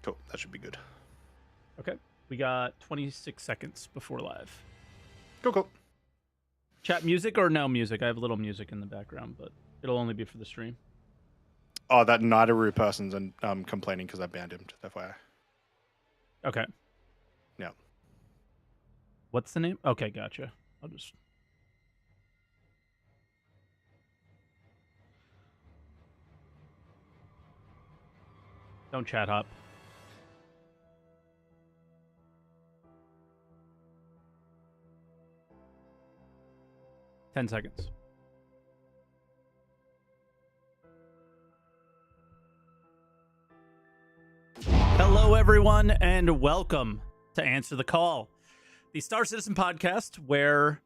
Cool. That should be good. Okay. We got 26 seconds before live. Cool. Chat music or no music? I have a little music in the background, but it'll only be for the stream. Oh, that Nidaru person's complaining because I banned him, FYI. Okay. Yeah. What's the name? Okay, gotcha. I'll just... Don't chat hop. Ten seconds. Hello, everyone, and welcome to Answer the Call, the Star Citizen podcast where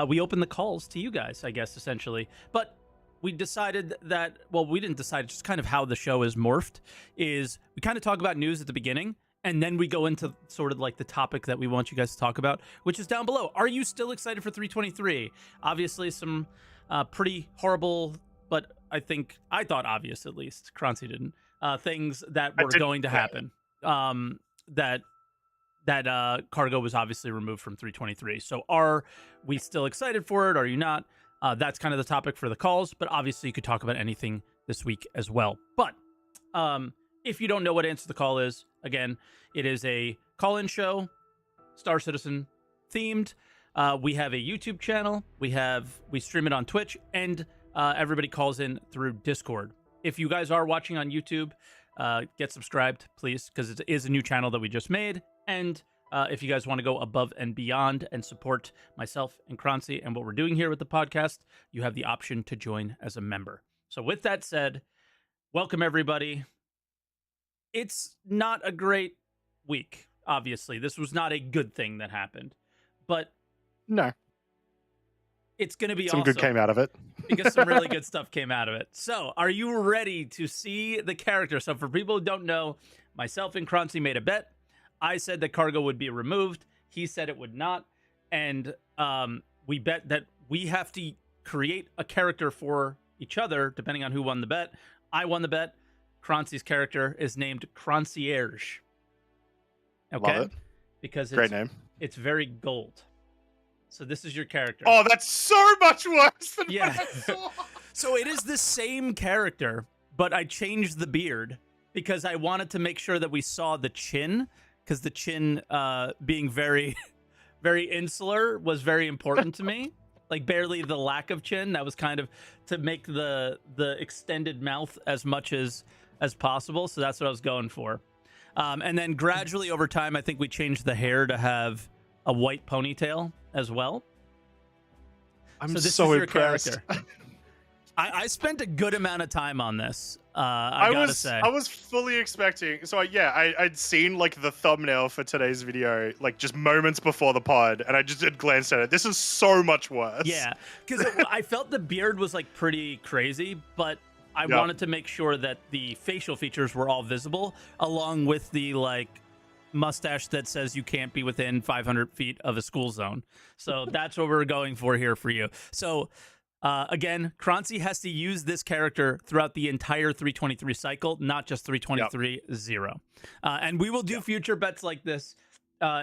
we open the calls to you guys, I guess, essentially. But we decided that, well, we didn't decide, just kind of how the show is morphed, is we kind of talk about news at the beginning, and then we go into sort of like the topic that we want you guys to talk about, which is down below. Are you still excited for 323? Obviously, some pretty horrible, but I thought obvious, at least. Croncy didn't. Things that were going to happen. That cargo was obviously removed from 323. So are we still excited for it? Are you not? That's kind of the topic for the calls, but obviously you could talk about anything this week as well. But if you don't know what Answer the Call is, again, it is a call-in show, Star Citizen themed. We have a YouTube channel. We stream it on Twitch, and everybody calls in through Discord. If you guys are watching on YouTube, get subscribed, please, because it is a new channel that we just made. And if you guys want to go above and beyond and support myself and Croncy and what we're doing here with the podcast, you have the option to join as a member. So with that said, welcome everybody. It's not a great week, obviously. This was not a good thing that happened. But no, it's going to be some awesome. Good came out of it. Because some really good stuff came out of it. So, are you ready to see the character? So, for people who don't know, myself and Croncy made a bet. I said that cargo would be removed. He said it would not. And we bet that we have to create a character for each other, depending on who won the bet. I won the bet. Croncy's character is named Concierge. Okay? Love it. Because Great name. It's very gold. So this is your character. Oh, that's so much worse than what I saw. So it is the same character, but I changed the beard because I wanted to make sure that we saw the chin, because the chin being very, very insular was very important to me. Like barely the lack of chin. That was kind of to make the extended mouth as much as possible. So that's what I was going for. And then gradually over time, I think we changed the hair to have a white ponytail as well. I'm so impressed. I spent a good amount of time on this. I gotta say, I was fully expecting. So yeah, I'd seen like the thumbnail for today's video, like just moments before the pod, and I just did glance at it. This is so much worse. Yeah, because I felt the beard was like pretty crazy, but I wanted to make sure that the facial features were all visible, along with the like mustache that says you can't be within 500 feet of a school zone. So that's what we're going for here for you. So again, Croncy has to use this character throughout the entire 323 cycle, not just 323-0. And we will do future bets like this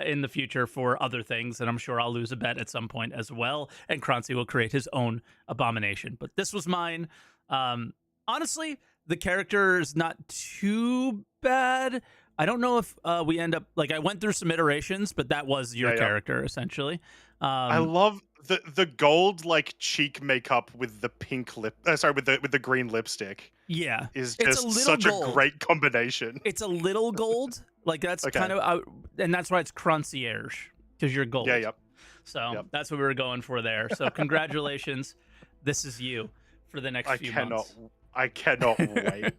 in the future for other things, and I'm sure I'll lose a bet at some point as well, and Croncy will create his own abomination. But this was mine. Honestly, the character is not too bad. I don't know if we end up, like, I went through some iterations, but that was your character, essentially. I love the gold, like, cheek makeup with the pink lip, with the green lipstick. Yeah. Is just such a great combination. It's a little gold. Like, that's kind of, and that's why it's Concierge, because you're gold. Yeah, So that's what we were going for there. So congratulations. This is you for the next few months. I cannot wait.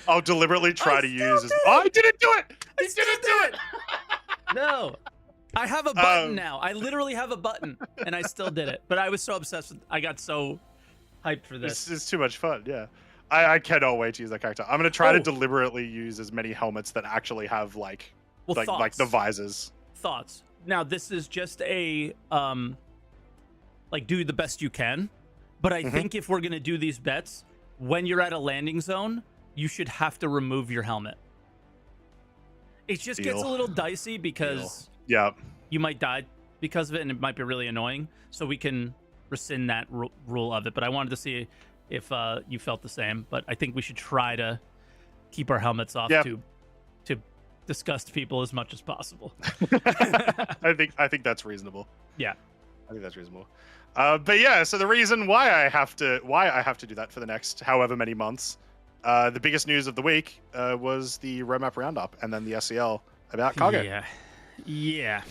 I'll deliberately try to use as... Oh, I didn't do it! I didn't do it! No. I have a button now. I literally have a button, and I still did it. But I was so obsessed with... I got so hyped for this. This is too much fun, yeah. I cannot wait to use that character. I'm going to try to deliberately use as many helmets that actually have, like the visors. Thoughts. Now, this is just a... like, do the best you can. But I think if we're going to do these bets, when you're at a landing zone, you should have to remove your helmet. It just gets a Deal. little dicey Deal. because Yeah. you might die because of it, and it might be really annoying. So we can rescind that rule of it. But I wanted to see if you felt the same. But I think we should try to keep our helmets off Yeah. to disgust people as much as possible. I think that's reasonable. Yeah. I think that's reasonable. But yeah, so the reason why I have to do that for the next however many months, the biggest news of the week was the roadmap roundup and then the SCL about cargo. Yeah.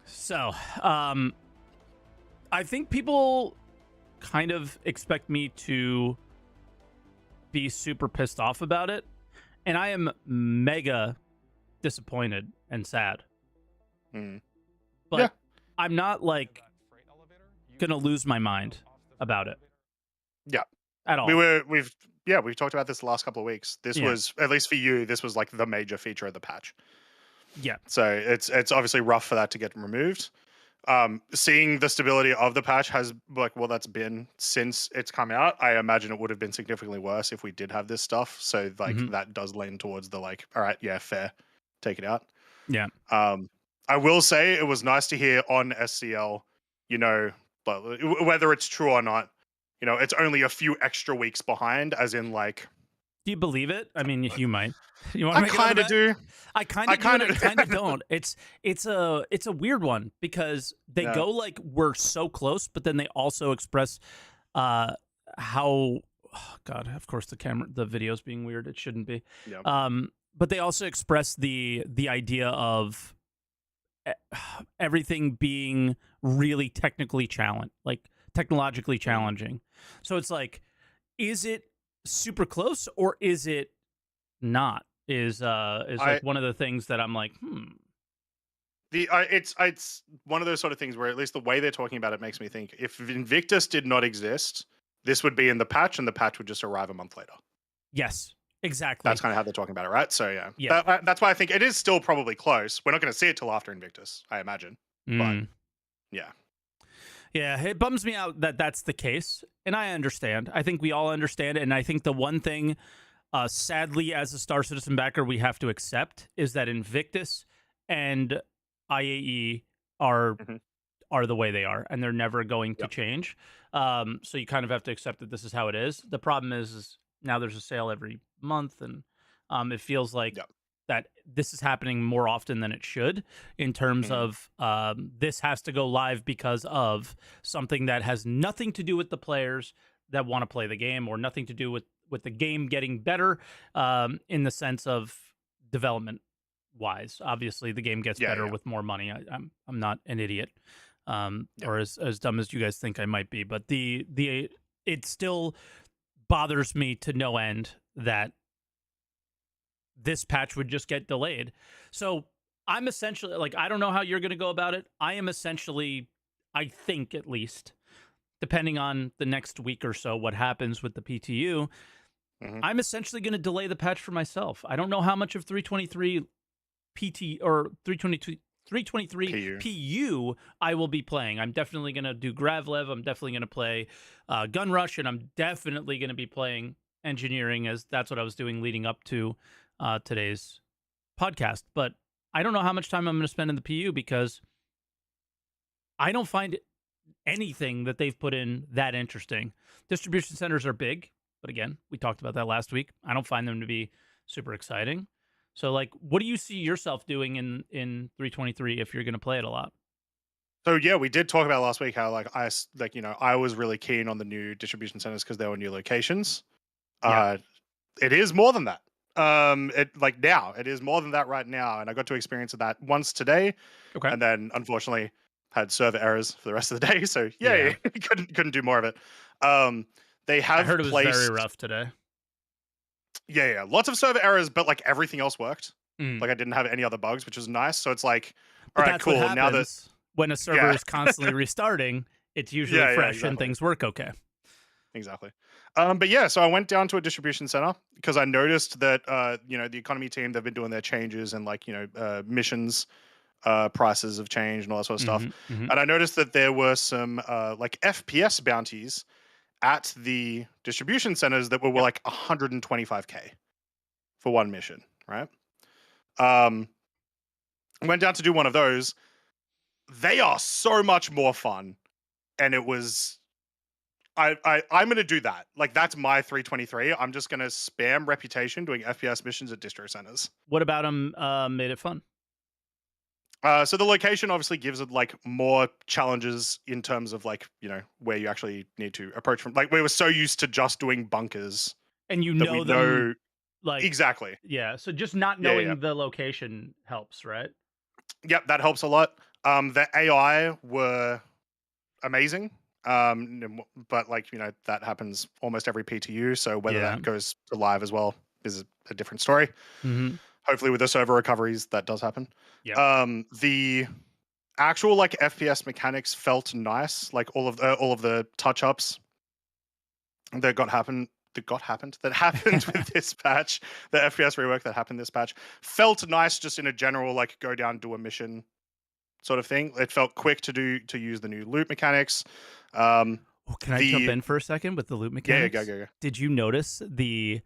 So, I think people kind of expect me to be super pissed off about it, and I am mega disappointed and sad. Mm. But Yeah. I'm not like gonna lose my mind about it. Yeah. At all. We've talked about this the last couple of weeks. This Yeah. was, at least for you, this was like the major feature of the patch. Yeah. So it's obviously rough for that to get removed. Seeing the stability of the patch has that's been since it's come out. I imagine it would have been significantly worse if we did have this stuff. So that does lean towards the all right, yeah, fair, take it out. Yeah. I will say it was nice to hear on SCL, but whether it's true or not, it's only a few extra weeks behind, as in like. Do you believe it? I mean, you might. You want to I make kind of do. I kind of do. And I kind of don't. It's a weird one because they go like we're so close, but then they also express how. Oh God, of course the video's being weird. It shouldn't be. Yeah. But they also express the idea of everything being really technically technologically challenging. So it's like, is it super close or is it not? Is one of the things that I'm like, It's one of those sort of things where at least the way they're talking about it makes me think if Invictus did not exist, this would be in the patch and the patch would just arrive a month later. Yes, exactly. That's kind of how they're talking about it, right? So yeah. That's why I think it is still probably close. We're not going to see it till after Invictus, I imagine. But yeah. Yeah, it bums me out that that's the case, and I understand. I think we all understand it, and I think the one thing, sadly, as a Star Citizen backer, we have to accept is that Invictus and IAE are the way they are, and they're never going to change. So you kind of have to accept that this is how it is. The problem is now there's a sale every month, and it feels like that this is happening more often than it should in terms of this has to go live because of something that has nothing to do with the players that want to play the game or nothing to do with the game getting better in the sense of development wise. Obviously, the game gets better with more money. I'm not an idiot or as dumb as you guys think I might be, but it still bothers me to no end that this patch would just get delayed. So I'm essentially like, I don't know how you're going to go about it. I am essentially, I think at least, depending on the next week or so, what happens with the PTU, I'm essentially going to delay the patch for myself. I don't know how much of 323 PT or 323 PU I will be playing. I'm definitely going to do Gravlev. I'm definitely going to play Gun Rush, and I'm definitely going to be playing Engineering, as that's what I was doing leading up to today's podcast. But I don't know how much time I'm going to spend in the PU because I don't find anything that they've put in that interesting. Distribution centers are big, but again, we talked about that last week. I don't find them to be super exciting. So, like, what do you see yourself doing in 323 if you're going to play it a lot? So yeah, we did talk about last week how I was really keen on the new distribution centers because they were new locations. It is more than that. It is more than that right now, and I got to experience that once today. Okay. And then unfortunately had server errors for the rest of the day. So yay, couldn't do more of it. They have I heard it was very rough today. Yeah, lots of server errors, but like everything else worked. Like I didn't have any other bugs, which was nice. So it's like, all right, cool. Now that when a server is constantly restarting, it's usually fresh and things work okay. Exactly. But yeah, so I went down to a distribution center because I noticed that the economy team, they've been doing their changes and missions prices have changed and all that sort of stuff. And I noticed that there were some FPS bounties at the distribution centers that were like 125k. for one mission, right? Um, went down to do one of those. They are so much more fun, and it was. I'm gonna do that. Like that's my 323. I'm just gonna spam reputation doing FPS missions at distro centers. What about them made it fun? So the location obviously gives it like more challenges in terms of like where you actually need to approach from. Like we were so used to just doing bunkers And you that we know them, know like, exactly. yeah. So just not Yeah, yeah, knowing the location helps, right? yep. That helps a lot. The AI were amazing. But like that happens almost every PTU. So whether Yeah. that goes to live as well is a different story. Mm-hmm. Hopefully, with the server recoveries, that does happen. Yeah. The actual like FPS mechanics felt nice. Like all of the touch ups that happened with this patch, the FPS rework that happened this patch felt nice. Just in a general like go down do a mission sort of thing. It felt quick to use the new loot mechanics. Oh, can I jump The in for a second with the loot Yeah, mechanics? go. Did you notice the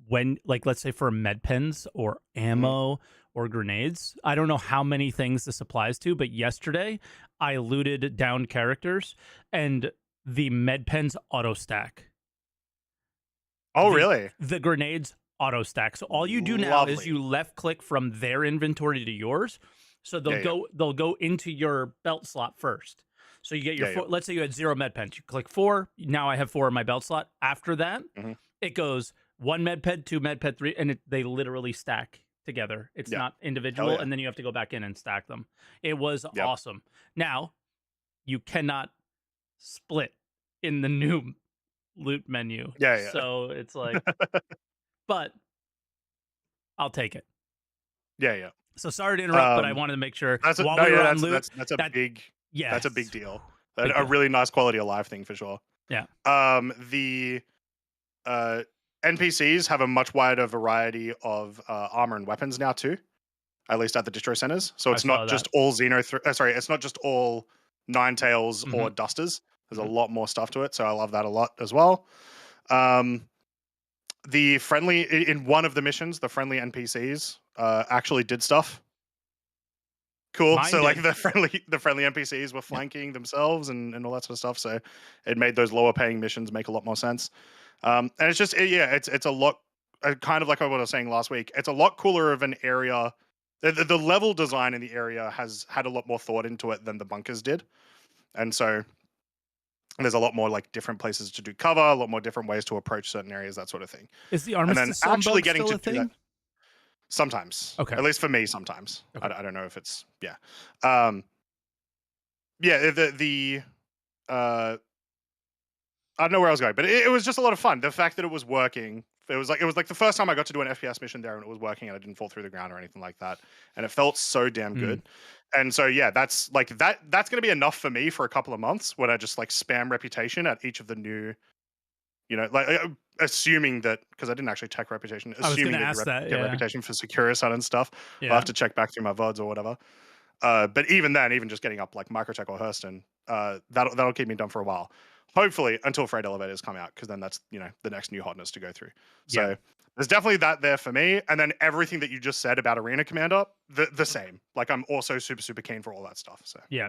when, like, let's say for med pens or Mhm. ammo or grenades? I don't know how many things this applies to, but yesterday I looted down characters and the med pens auto stack. Oh, The really? the grenades auto stack. So all you do now is Lovely. you left click from their inventory to yours. So Yeah, yeah, they'll go into your belt slot first. So you get your yeah, yeah. four, let's say you had 0 med pens. You click 4, now I have 4 in my belt slot. After that, Mhm. it goes 1 med ped, 2 med ped, 3, and they literally stack together. It's Yeah. not Hell individual, yeah. and then you have to go back in and stack them. It was Yep. awesome. Now, you cannot split in the new loot menu. Yeah, So it's like, yeah. but I'll take it. Yeah, yeah. So sorry to interrupt, but I Um, wanted to make sure that's a while no, we yeah, were on loot that's a that big yes, deal. big A deal. really nice quality of life thing for sure. Yeah. The uh, NPCs have a much wider variety of armor and weapons now too. At least at the distro centers. So I it's saw not that. just all sorry, it's not just all nine tails Mhm. or dusters. There's a Mhm. lot more stuff to it, so I love that a lot as well. Um, the friendly in one of the missions, the friendly NPCs actually did stuff. Cool. Mine So like did. the friendly NPCs were Yep. flanking themselves and all that sort of stuff. So it made those lower paying missions make a lot more sense. And it's just yeah, it's a lot kind of like what I was saying last week. It's a lot cooler of an area. The level design in the area has had a lot more thought into it than the bunkers did, and so there's a lot more like different places to do cover, a lot more different ways to approach certain areas, that sort of thing. Is the And then armistice zone actually bug getting still to a do that thing? sometimes, Okay. at least for me, sometimes Okay. I don't know if it's yeah, um, yeah. Uh, I don't know where I was going, but it was just a lot of fun. The fact that it was working, it was like the first time I got to do an FPS mission there, and it was working, and I didn't fall through the ground or anything like that, and it felt so damn Mm. good. And so yeah, that's like that's going to be enough for me for a couple of months when I just like spam reputation at each of the new, like assuming that because I didn't actually check reputation, I was assuming gonna that ask that. get Yeah. reputation for Securison and stuff. I'll have Yeah. to check back through my VODs or whatever. But even then, even just getting up like Microtech or Hurston, that'll keep me done for a while. Hopefully, until freight elevators come out, because then that's the next new hotness to go through. Yeah. So there's definitely that there for me, and then everything that you just said about Arena Commander, the same. Like I'm also super keen for all that stuff. So Yeah.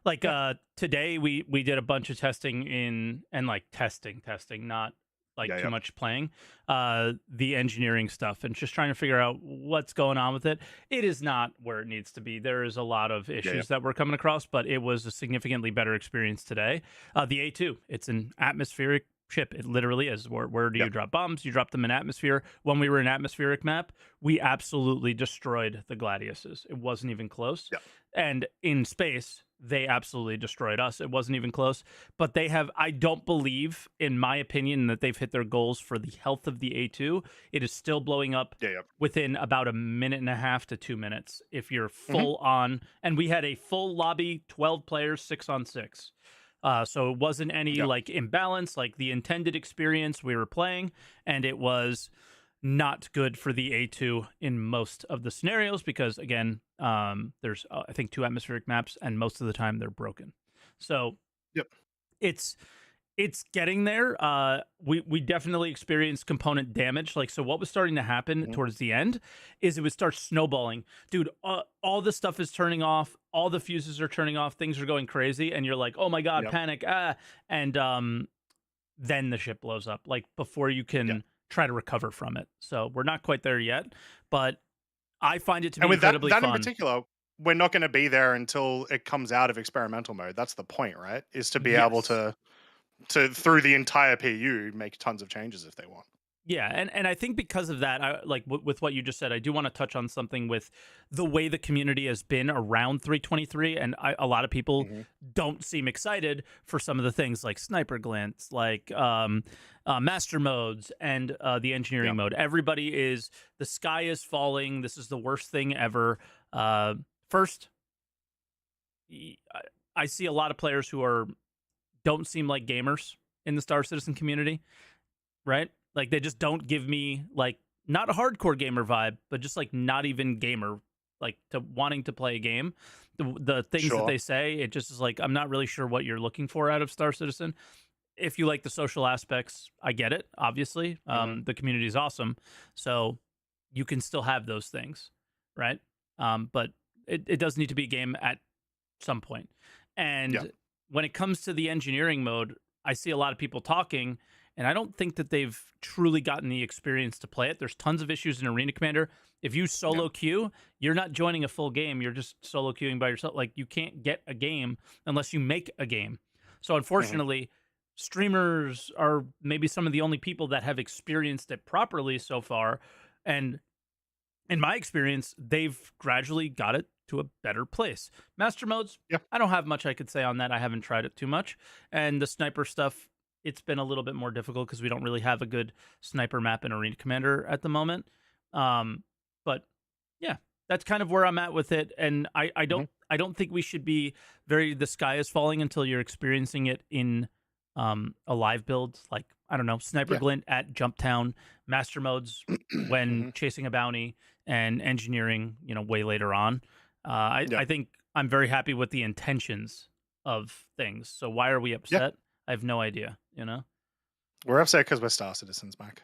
Like yeah, today we did a bunch of testing in and like testing, not like yeah, too yeah, much playing. The engineering stuff and just trying to figure out what's going on with it. It is not where it needs to be. There is a lot of yeah, yeah, issues that we're coming across, but it was a significantly better experience today. The A2, it's an atmospheric ship. It literally is. Where do yeah, you drop bombs? You drop them in atmosphere. When we were in atmospheric map, we absolutely destroyed the Gladiuses. It wasn't even close. yeah. And in space, they absolutely destroyed us. It wasn't even close. But they have, I don't believe, in my opinion, that they've hit their goals for the health of the A2. It is still blowing up Yeah, yeah. within about a minute and a half to 2 minutes if you're Hmm. full on. And we had a full lobby, 12 players, 6-on-6. So it wasn't any Yeah, like imbalance, like the intended experience we were playing. And it was not good for the A2 in most of the scenarios because again, there's I think 2 atmospheric maps and most of the time they're broken. So yep. it's it's getting there. We definitely experienced component damage. Like, so what was starting to happen Mhm. towards the end is it would start snowballing. Dude, all the stuff is turning off, all the fuses are turning off, things are going crazy, and you're like, oh my god, Yep. panic, and then the ship blows up, like before you Yeah. can try to recover from it. So we're not quite there yet, but I find it to And be with that incredibly that in fun. particular, we're not going to be there until it comes out of experimental mode. That's the point, right? Is to be able Yes. to through the entire PU make tons of changes if they want. Yeah, and I think because of that, I like with what you just said, I do want to touch on something with the way the community has been around 323, and a lot of people Hmm. don't seem excited for some of the things like sniper glints, like master modes, and the Yeah. engineering mode. Everybody is the sky is falling. This is the worst thing ever. First, y- I I see a lot of players who are don't seem like gamers in the Star Citizen community, right? Like they just don't give me like not a hardcore gamer vibe, but just like not even gamer, like to wanting to play a game. The things that Sure. they say, it just is like I'm not really sure what you're looking for out of Star Citizen. If you like the social aspects, I get it. Obviously, Hmm. the community is awesome, so you can still have those things, right? But it does need to be a game at some point. Yeah. And when it comes to the engineering mode, I see a lot of people talking, and I don't think that they've truly gotten the experience to play it. There's tons of issues in Arena Commander. If you Yeah. solo queue, you're not joining a full game. You're just solo queuing by yourself. Like you can't get a game unless you make a game. So Hmm. unfortunately, streamers are maybe some of the only people that have experienced it properly so far. And in my experience, they've gradually got it to a better place. Master modes, Yeah. I don't have much I could say on that. I haven't tried it too much. And the sniper stuff, it's been a little bit more difficult because we don't really have a good sniper map in Arena Commander at the moment. But yeah, that's kind of where I'm at with it. And Hmm. I don't think we should be very the sky is falling until you're experiencing it in a live build, like I don't know, sniper Yeah. glint at Jump Town, master modes when Hmm. chasing a bounty, and engineering, you know, way later on. Yeah. I think I'm very happy with the intentions of things. So why are we Yeah. upset? I have no idea, you know? We're upset because we're Star Citizens, Mac.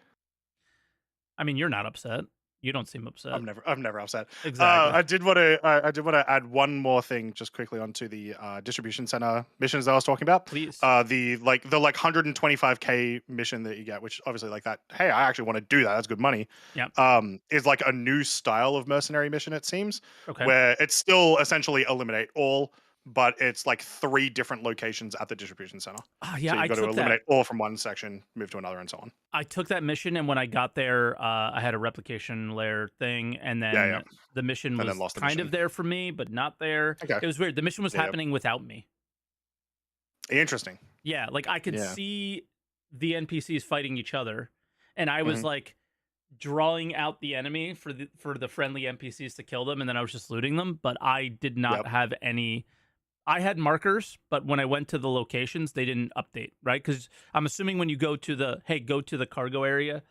I mean, you're not upset. You don't seem upset. I'm never upset. Exactly. I did want to add one more thing just quickly onto the distribution center missions that I was talking about. Please. The 125K mission that you get, which obviously like that. Hey, I actually want to do that. That's good money. Yep. Is like a new style of mercenary mission. It seems Okay. where it's still essentially eliminate all, but it's like 3 different locations at the distribution center. Ah, So yeah, you've I got to took that. eliminate all from one section, move to another, and so on. I took that mission, and when I got there, I had a replication layer thing, and Yeah, yeah, then the mission and then was lost the kind of mission. there for me, but not there. Okay. It was weird. The mission was Yeah, yeah. happening without me. Interesting. Yeah, like I could Yeah. see the NPCs fighting each other, and I was Hmm. like drawing out the enemy for the friendly NPCs to kill them, and then I was just looting them. But I did not Yep. have any. I had markers, but when I went to the locations, they didn't update, right? Because I'm assuming when you go to go to the cargo area,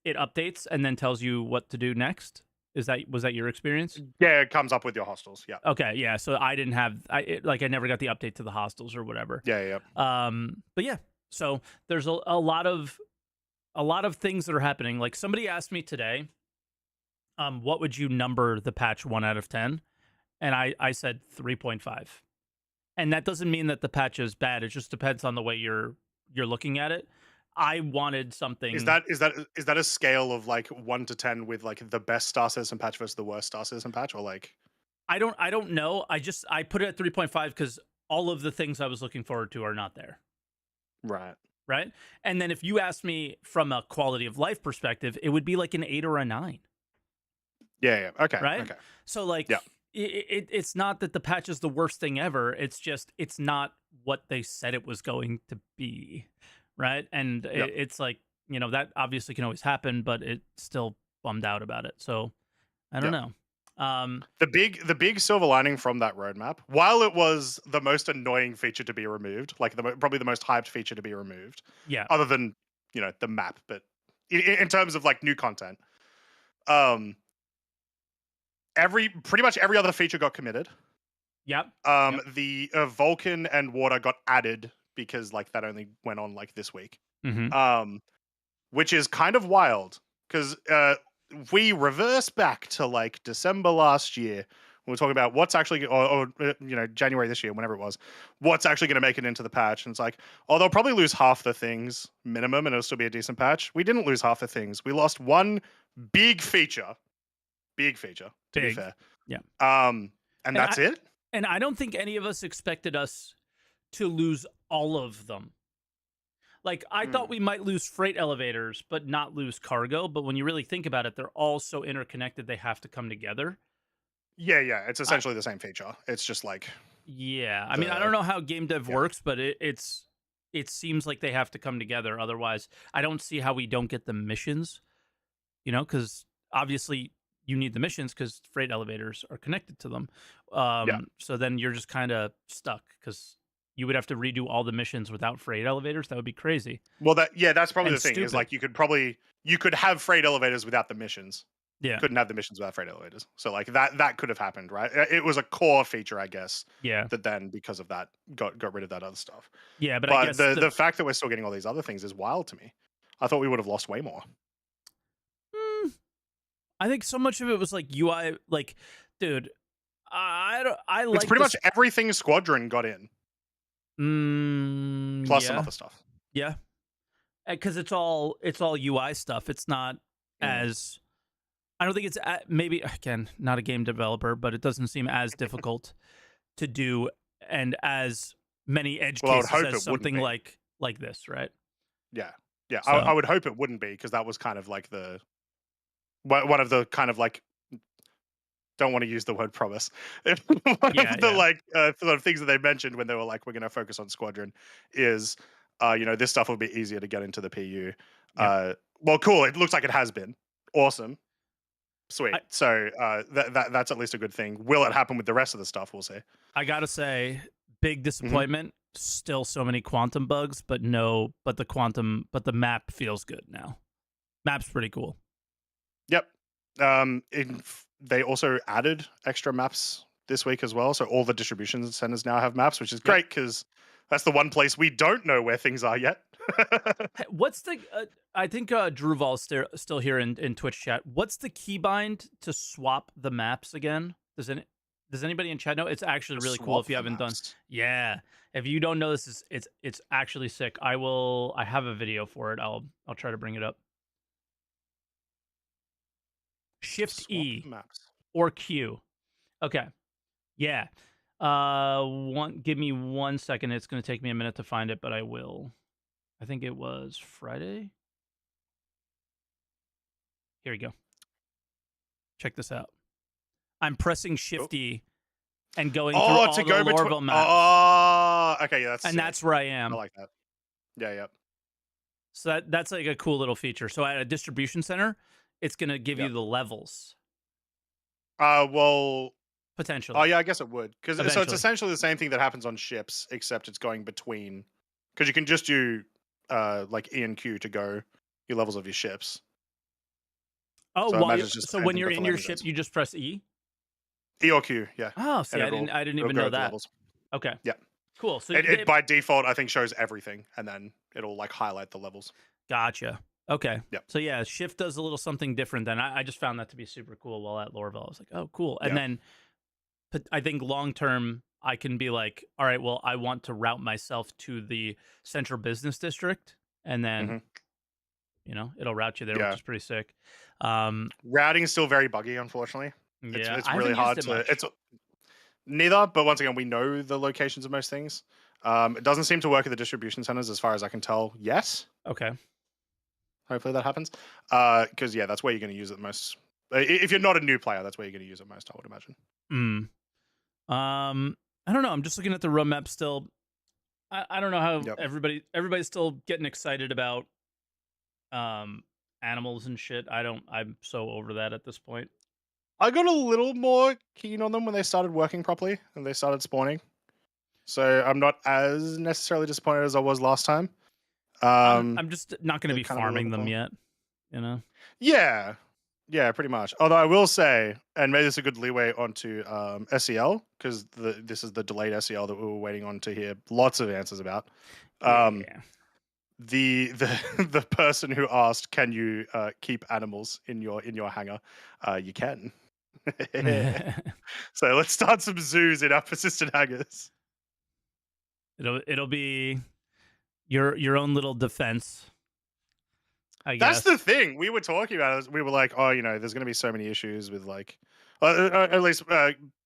it updates and then tells you what to do next. Was that your experience? Yeah, it comes up with your hostels. Yeah. Okay, yeah. So I didn't have like I never got the update to the hostels or whatever. Yeah, yeah. But yeah, so there's a lot of things that are happening. Like somebody asked me today, what would you number the patch 1 out of 10? And I said 3.5. And that doesn't mean that the patch is bad. It just depends on the way you're looking at it. I wanted Is something. that is that a scale of like 1 to 10 with like the best Star Citizen patch versus the worst Star Citizen patch, or like I don't know. I put it at 3.5 because all of the things I was looking forward to are not there. right? Right. And then if you ask me from a quality of life perspective, it would be like an 8 or a 9. Yeah, yeah. Okay, Right. okay. So like Yeah, it's not that the patch is the worst thing ever. It's just it's not what they said it was going to be. Right. And yeah, it's like, you know, that obviously can always happen, but it still bummed out about it. So I don't yeah. know. The big silver lining from that roadmap, while it was the most annoying feature to be removed, like probably the most hyped feature to be removed, Yeah. other than the map, but in terms of like new content, um, every pretty much every other feature got committed. Yep. Yep. The Vulcan and water got added because like that only went on like this week. Mm-hmm. Which is kind of wild because we reverse back to like December last year. We were talking about what's actually, January this year, whenever it was, what's actually going to make it into the patch. And it's like, oh, they'll probably lose half the things minimum and it'll still be a decent patch. We didn't lose half the things. We lost one big feature, to be Big. fair. Yeah. And that's it. And I don't think any of us expected us to lose all of them. Like, I thought we might lose freight elevators, but not lose cargo. But when you really think about it, they're all so interconnected, they have to come together. Yeah. It's essentially the same feature. It's just like... Yeah. I mean, I don't know how game dev works, but it seems like they have to come together. Otherwise, I don't see how we don't get the missions, because obviously you need the missions because freight elevators are connected to them. So then you're just kind of stuck because you would have to redo all the missions without freight elevators. That would be crazy. Well, that's probably And the thing. stupid. Is like you could have freight elevators without the missions. Yeah. Couldn't have the missions without freight elevators. So like that could have happened, right? It was a core feature, I guess. Yeah. That then because of that got rid of that other stuff. Yeah, but I guess the fact that we're still getting all these other things is wild to me. I thought we would have lost way more. I think so much of it was like UI, like, dude, I like. It's pretty much everything Squadron got in. Plus yeah. some other stuff. Yeah, because it's all UI stuff. It's not as. I don't think it's maybe again not a game developer, but it doesn't seem as difficult to do and as many edge cases as something like this, right? Yeah. So. I would hope it wouldn't be because that was kind of like one of the kind of like. Don't want to use the word promise. One of the sort of things that they mentioned when they were like, we're going to focus on Squadron is, this stuff will be easier to get into the PU. Yep. Well, cool. It looks like it has been. Awesome. Sweet. So that's at least a good thing. Will it happen with the rest of the stuff? We'll see. I got to say, big disappointment. Still so many quantum bugs, but the map feels good now. Map's pretty cool. Yep. They also added extra maps this week as well. So all the distribution centers now have maps, which is great because that's the one place we don't know where things are yet. What's the... I think Drewval's still here in Twitch chat. What's the keybind to swap the maps again? Does anybody in chat know? It's actually really cool if you haven't done... Yeah. If you don't know this, it's actually sick. I have a video for it. I'll try to bring it up. Shift E or Q. Okay. Yeah. Give me 1 second. It's going to take me a minute to find it, but I will. I think it was Friday. Here we go. Check this out. I'm pressing Shift E and going through all the Lorville maps. Oh, okay. Yeah, that's where I am. I like that. Yeah. So that's like a cool little feature. So at a distribution center, it's going to give you the levels. Well, potentially. Oh yeah, I guess it would so it's essentially the same thing that happens on ships, except it's going between because you can just do like E and Q to go your levels of your ships. Oh, so when you're in your ship, you just press E. E or Q, yeah. Oh, see, I didn't even know that. Okay. Yeah. Cool. So it by default, I think, shows everything, and then it'll like highlight the levels. Gotcha. Okay. Yep. So yeah, Shift does a little something different. Then I just found that to be super cool while at Lorville. I was like, oh, cool. And then I think long term, I can be like, all right, well, I want to route myself to the central business district, and then it'll route you there, which is pretty sick. Routing is still very buggy, unfortunately. Yeah, it's really hard to. It's neither, but once again, we know the locations of most things. It doesn't seem to work at the distribution centers, as far as I can tell. Yes. Okay. Hopefully that happens. Because that's where you're going to use it most. If you're not a new player, that's where you're going to use it most, I would imagine. I don't know. I'm just looking at the roadmap still. I don't know how everybody's still getting excited about animals and shit. I'm so over that at this point. I got a little more keen on them when they started working properly and they started spawning. So I'm not as necessarily disappointed as I was last time. I'm just not going to be farming them yet, Yeah, pretty much. Although I will say, and maybe this is a good leeway onto SEL, because this is the delayed SEL that we were waiting on to hear lots of answers about. Um, Yeah. the person who asked, "Can you keep animals in your hangar?" You can. So let's start some zoos in our persistent hangars. It'll be your own little defense, I That's the guess. thing. We were talking about it. We were like, oh, there's going to be so many issues with like, at least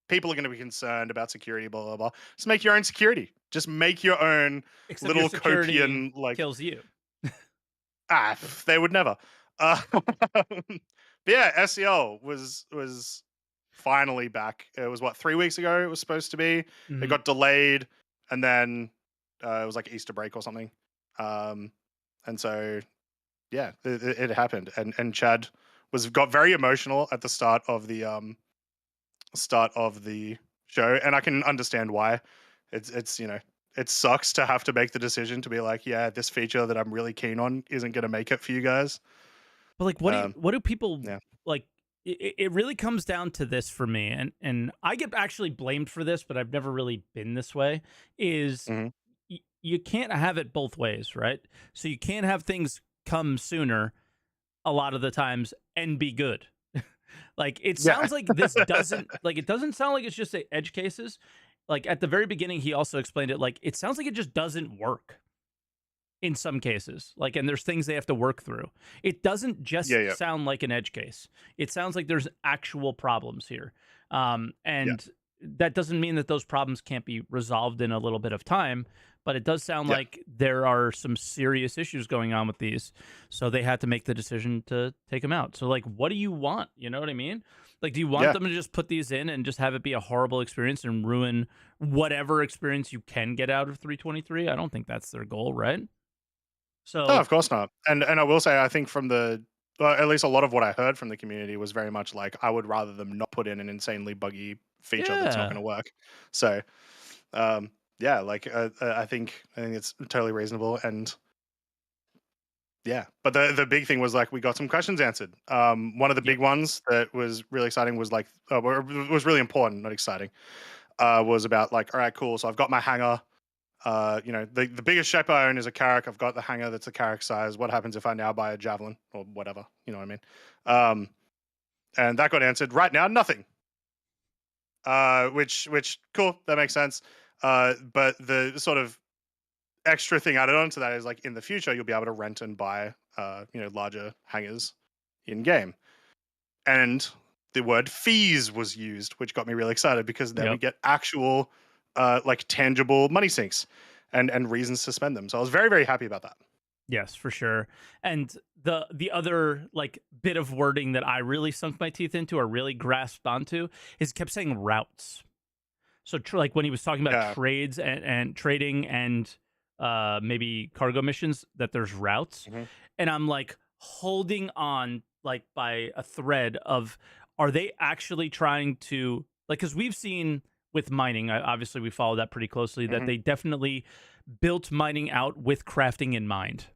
people are going to be concerned about security, blah, blah, blah. Just make your own security. Just make your own Except your little security copian, like, kills you. they would never. But yeah, SEL was finally back. It was what, 3 weeks ago it was supposed to be. It Mhm. got delayed, and then it was like Easter break or something. Um, and so yeah, it happened, and Chad got very emotional at the start of the show, and I can understand why. It's it sucks to have to make the decision to be like, yeah, this feature that I'm really keen on isn't going to make it for you guys. But like, Um, what do people yeah. like? It really comes down to this for me, and I get actually blamed for this, but I've never really been this way. Is Hmm. you can't have it both ways, right? So you can't have things come sooner a lot of the times and be good. Like it Yeah. sounds like this doesn't like it doesn't sound like it's just edge cases. Like at the very beginning, he also explained it like it sounds like it just doesn't work in some cases. Like, and there's things they have to work through. It doesn't Yeah. just Yeah. sound like an edge case. It sounds like there's actual problems here. Yeah. And that doesn't mean that those problems can't be resolved in a little bit of time, but it does sound Yeah. like there are some serious issues going on with these. So they had to make the decision to take them out. So, like, what do you want? You know what I mean? Like, do you want Yeah. them to just put these in and just have it be a horrible experience and ruin whatever experience you can get out of 323? I don't think that's their goal, right? No, So of course not. And I will say, I think from at least a lot of what I heard from the community was very much like, I would rather them not put in an insanely buggy feature that's not going yeah, to work. So yeah, like I think it's totally reasonable, and yeah. But the big thing was like we got some questions answered. One of the yep, big ones that was really exciting was like was really important, not exciting. Was about like, all right, cool. So I've got my hanger. The biggest shape I own is a Carrack. I've got the hanger that's a Carrack size. What happens if I now buy a Javelin or whatever? You know what I mean? Um, and that got answered right now, nothing. Which cool, that makes sense. But the sort of extra thing added on to that is like in the future you'll be able to rent and buy larger hangars in game. And the word fees was used, which got me really excited because then we yep. get actual like tangible money sinks and reasons to spend them. So I was very, very happy about that. Yes, for sure. And the other like bit of wording that I really sunk my teeth into or really grasped onto is kept saying routes. So like when he was talking about Yeah. trades and trading and maybe cargo missions, that there's routes, Hmm. and I'm like holding on like by a thread of are they actually trying to like because we've seen with mining, obviously we follow that pretty closely that Hmm. they definitely built mining out with crafting in mind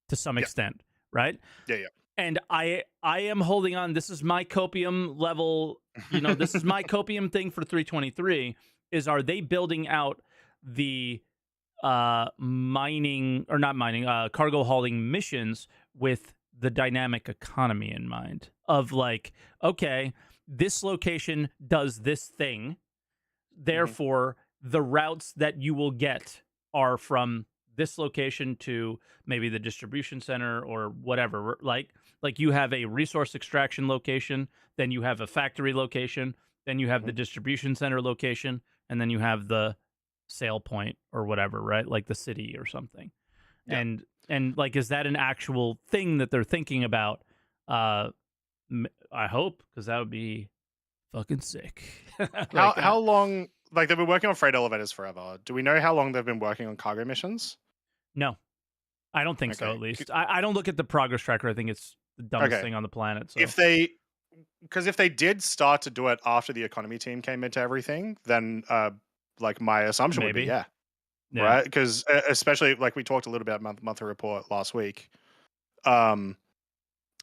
to some Yeah. extent, right? Yeah. And I am holding on. This is my copium level. You know, this is Yeah. my copium thing for 323. Is are they building out the mining or not mining cargo hauling missions with the dynamic economy in mind of like okay, this location does this thing, Hmm. therefore the routes that you will get are from this location to maybe the distribution center or whatever, like you have a resource extraction location, then you have a factory location, then you have Hmm. the distribution center location, and then you have the sale point or whatever, right? Like the city or something. Yeah. And like is that an actual thing that they're thinking about? uh I hope, because that would be fucking sick. How Like how long? Like they've been working on freight elevators forever. Do we know how long they've been working on cargo missions? no, I don't think so. Okay. At least I don't look at the progress tracker. I think it's the dumbest Okay. thing on the planet. So If they Because if they did start to do it after the economy team came into everything, then like my assumption would be maybe, yeah, yeah, right? Because especially like we talked a little bit about monthly report last week. Um,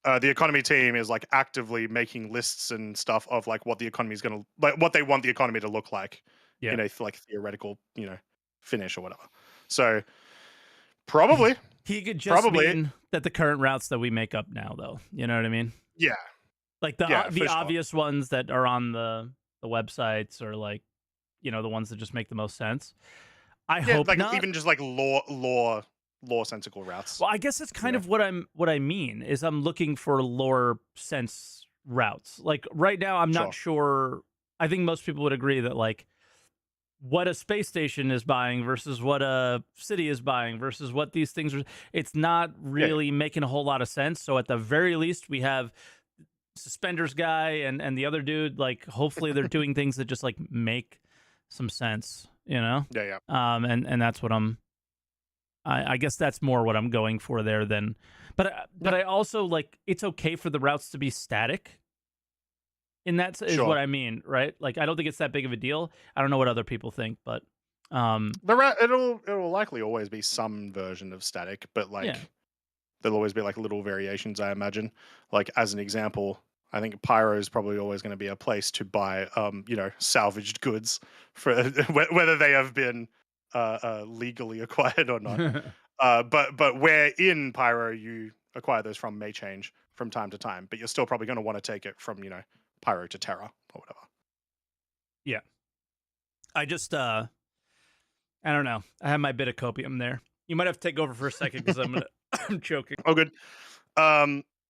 the economy team is like actively making lists and stuff of like what the economy is going to like what they want the economy to look like yeah, in a like theoretical finish or whatever. So Probably, He could just probably, mean that the current routes that we make up now, though. You know what I mean? yeah, Like yeah, the for sure. obvious ones that are on the websites, or like, the ones that just make the most sense. I Yeah, hope like not. even just like law sensical routes. Well, I guess that's You kind know. of what I mean is I'm looking for lore sense routes. Like right now, I'm not Sure. sure. I think most people would agree that like what a space station is buying versus what a city is buying versus what these things are. It's not Yeah, yeah. really making a whole lot of sense. So at the very least, we have suspenders guy and the other dude. Like hopefully they're doing things that just like make some sense. Yeah, yeah. And that's what I guess that's more what I'm going for there than, but Yeah, I also like it's okay for the routes to be static. In that is what sure. I mean, right? Like I don't think it's that big of a deal. I don't know what other people think, but It'll likely always be some version of static, but yeah, like there'll always be like little variations, I imagine. Like as an example, I think Pyro is probably always going to be a place to buy, salvaged goods for whether they have been legally acquired or not. But where in Pyro you acquire those from may change from time to time, but you're still probably going to want to take it from Pyro to Terra or whatever. yeah. I just I don't know. I have my bit of copium there. You might have to take over for a second because I'm choking. Oh, good.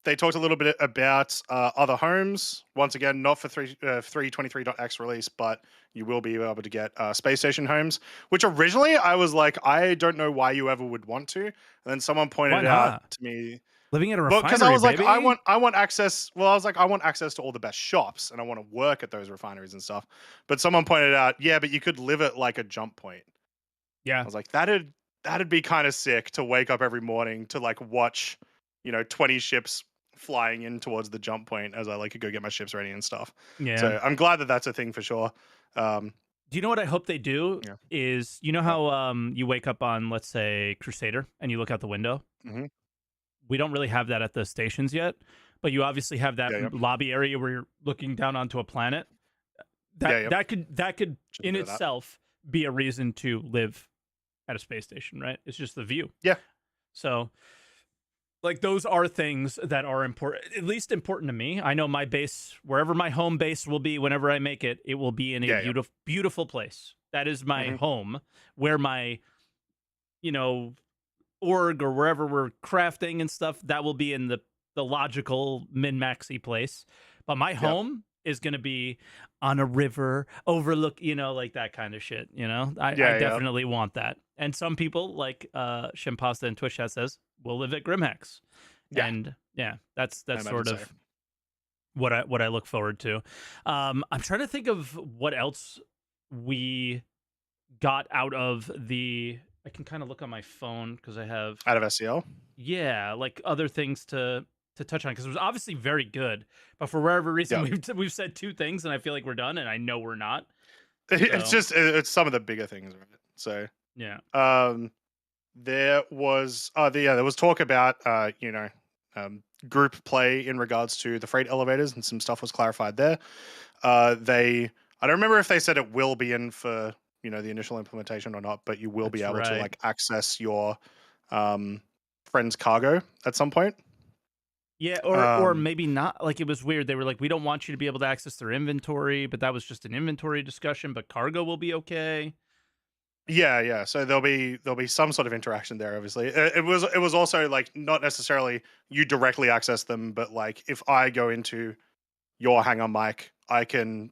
They talked a little bit about other homes. Once again, not for 323.x release, but you will be able to get space station homes. Which originally I was like, I don't know why you ever would want to. And then someone Why pointed out not? to me, Living at a well, because I refinery, was like, baby. I want access. Well, I was like, I want access to all the best shops, and I want to work at those refineries and stuff. But someone pointed out, yeah, but you could live at like a jump point. I Yeah. was like, that'd be kind of sick to wake up every morning to like watch, 20 ships flying in towards the jump point as I like go get my ships ready and stuff. Yeah. So I'm glad that that's a thing for sure. Um, Do you know what I hope they do yeah. is you know What? how you wake up on, let's say, Crusader and you look out the window? Hmm. We don't really have that at the stations yet, but you obviously have that Yeah, yeah, lobby area where you're looking down onto a planet. yeah, yeah. That could Should in do that. itself be a reason to live at a space station, right? It's just the view. Yeah, So like those are things that are important, at least important to me. I know my base, wherever my home base will be, whenever I make it, it will be in a yeah, yeah. beautiful place. That is my Hmm. home, where my, you know, org or wherever we're crafting and stuff. That will be in the logical min maxy place. But my Yeah, home is going to be on a river, overlook, like that kind of shit. I yeah, yeah, definitely want that. And some people like Shimpasta and Twitch Chat says will live at Grimhex. yeah. And yeah, that's I imagine sort so. of what I look forward to. I'm trying to think of what else we got out of the. I can kind of look on my phone because I have, Out of SEL. yeah, like other things to touch on because it was obviously very good, but for whatever reason Yeah, we've said two things and I feel like we're done and I know we're not. it's So just it's some of the bigger things, right? So yeah, um, there was talk about group play in regards to the freight elevators, and some stuff was clarified there. They I don't remember if they said it will be in for the initial implementation or not, but you will be that's able to right. like access your um, friend's cargo at some point. Yeah, or Um, maybe not. Like it was weird. They were like, we don't want you to be able to access their inventory, but that was just an inventory discussion. But cargo will be okay. yeah, yeah. So there'll be some sort of interaction there. Obviously, it was also like not necessarily you directly access them, but like if I go into your hangar, Mike, I can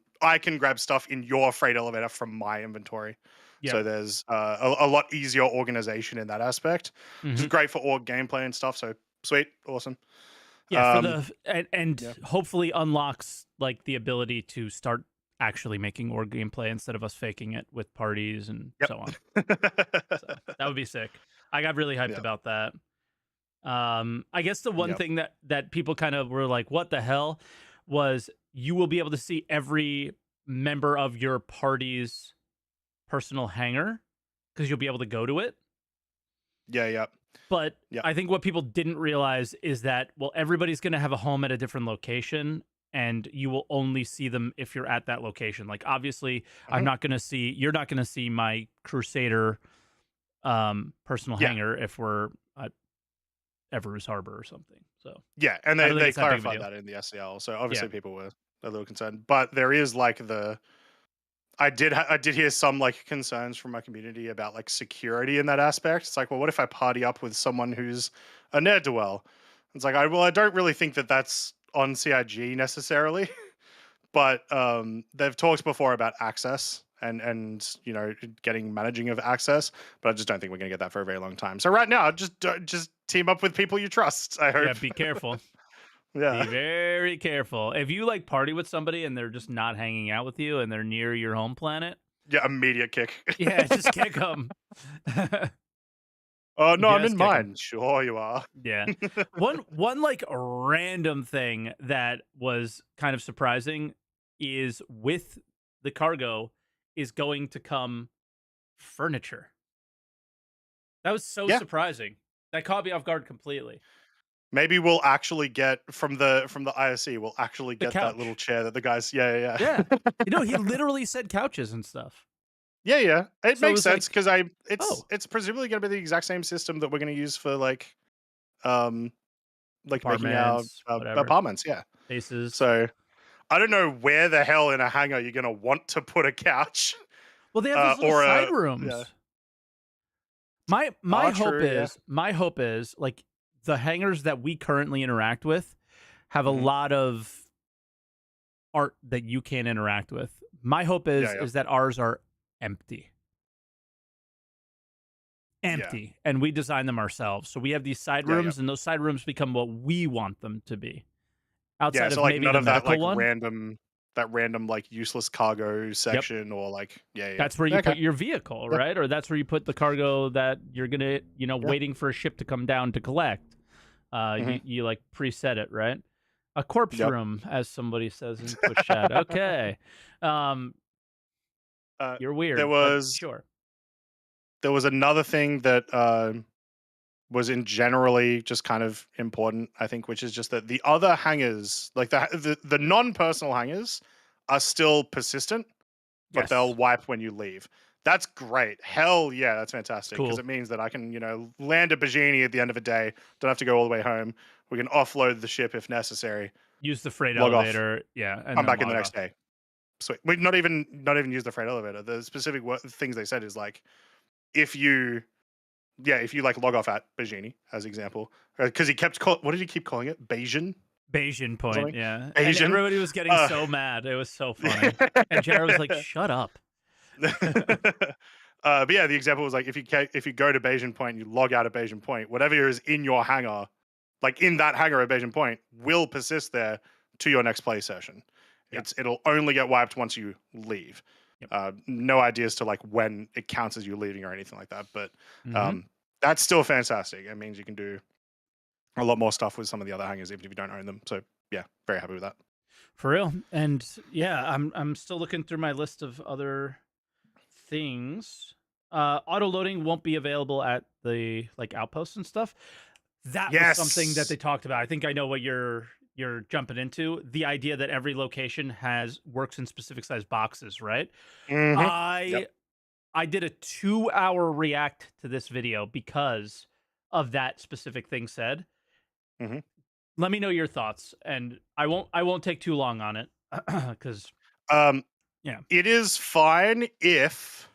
grab stuff in your freight elevator from my inventory. Yep. So there's a lot easier organization in that aspect, which is Hmm. great for org gameplay and stuff. So sweet, awesome. Yeah, for Um, the and yeah. hopefully unlocks like the ability to start actually making org gameplay instead of us faking it with parties and Yep. so on. So that would be sick. I got really hyped Yep. about that. I guess the one Yep. thing that people kind of were like, "What the hell?" was you will be able to see every member of your party's personal hangar because you'll be able to go to it. Yeah. Yep. But Yep. I think what people didn't realize is that, well, everybody's going to have a home at a different location and you will only see them if you're at that location. Like, obviously, Mhm. you're not going to see my Crusader personal Yeah, hangar if we're at Everus Harbor or something. So yeah, and I they don't think they it's that big of a clarified deal. that in the SCL, so Yeah. obviously people were a little concerned. But there is like I did hear some like concerns from my community about like security in that aspect. It's like, well, what if I party up with someone who's a ne'er do well? It's like, I don't really think that that's on CIG necessarily, but they've talked before about access and getting managing of access, but I just don't think we're going to get that for a very long time. So right now, just team up with people you trust. I Yeah. hope. Be careful. Yeah, Be very careful. If you like party with somebody and they're just not hanging out with you and they're near your home planet, yeah, immediate kick. yeah, just kick them. Oh no, I'm Just in kick them. mine. Sure, you are. Yeah. One like random thing that was kind of surprising is with the cargo is going to come furniture. That was so Yeah, surprising. That caught me off guard completely. maybe we'll actually get from the ISC. We'll actually The get that little couch. chair that the guys. Yeah, yeah, Yeah. yeah. He literally said couches and stuff. Yeah, yeah. It So it makes was sense like, because I oh, it's presumably going to be the exact same system that we're going to use for um making our apartments, whatever, apartments. Yeah. spaces. So I don't know where the hell in a hangar you're going to want to put a couch Well, they have those little or side a yeah. rooms. My hope True. Yeah. is like the hangars that we currently interact with have a Hmm. lot of art that you can't interact with. My hope Yeah, yeah, is that ours are empty. yeah, Empty. And we design them ourselves. So we have these side yeah, yeah. rooms and those side rooms become what we want them to be. Yeah, Outside so of like maybe none the of that medical like one. random like useless cargo Yep. section or like yeah. That's where you Okay. put your vehicle, Yeah. right? Or that's where you put the cargo that you're gonna, Yeah. waiting for a ship to come down to collect. Hmm. You like preset it, right? A corpse Yep. room, as somebody says in Twitch chat. Okay, um, you're There weird, but was sure. another thing that was in generally just kind of important, I think, which is just that the other hangers, like the non-personal hangers, are still persistent, but they'll Yes, wipe when you leave. That's great. Hell yeah, that's fantastic because cool. it means that I can, land a Bajini at the end of a day. Don't have to go all the way home. We can offload the ship if necessary. Use the freight Log off. elevator, yeah, and Come then back in the log next off. day. Sweet. We not even use the freight elevator. The specific things they said is like if you if you like log off at Bajini as example, because he kept what did he keep calling it? Bayesian Bayesian or point, something? yeah, and Bayesian. everybody was getting Uh, so mad. It was so funny, and Jared was like, "Shut up." but yeah, the example was like if you go to Bayesian Point, and you log out of Bayesian Point, whatever is in your hangar, like in that hangar at Bayesian Point, will persist there to your next play session. Yeah. It'll only get wiped once you leave. Yep. No ideas to like when it counts as you leaving or anything like that, but Hmm. um, that's still fantastic. It means you can do a lot more stuff with some of the other hangars, even if you don't own them. So yeah, very happy with that. For real. And yeah, I'm still looking through my list of other things. Auto loading won't be available at the like outposts and stuff. That was something that Yes. they talked about. I think I know what you're jumping into. The idea that every location has works in specific size boxes, right? Hmm. Yep. I I did a 2-hour react to this video because of that specific thing said. Hmm. Let me know your thoughts, and I won't take too long on it because Um, yeah, it is fine if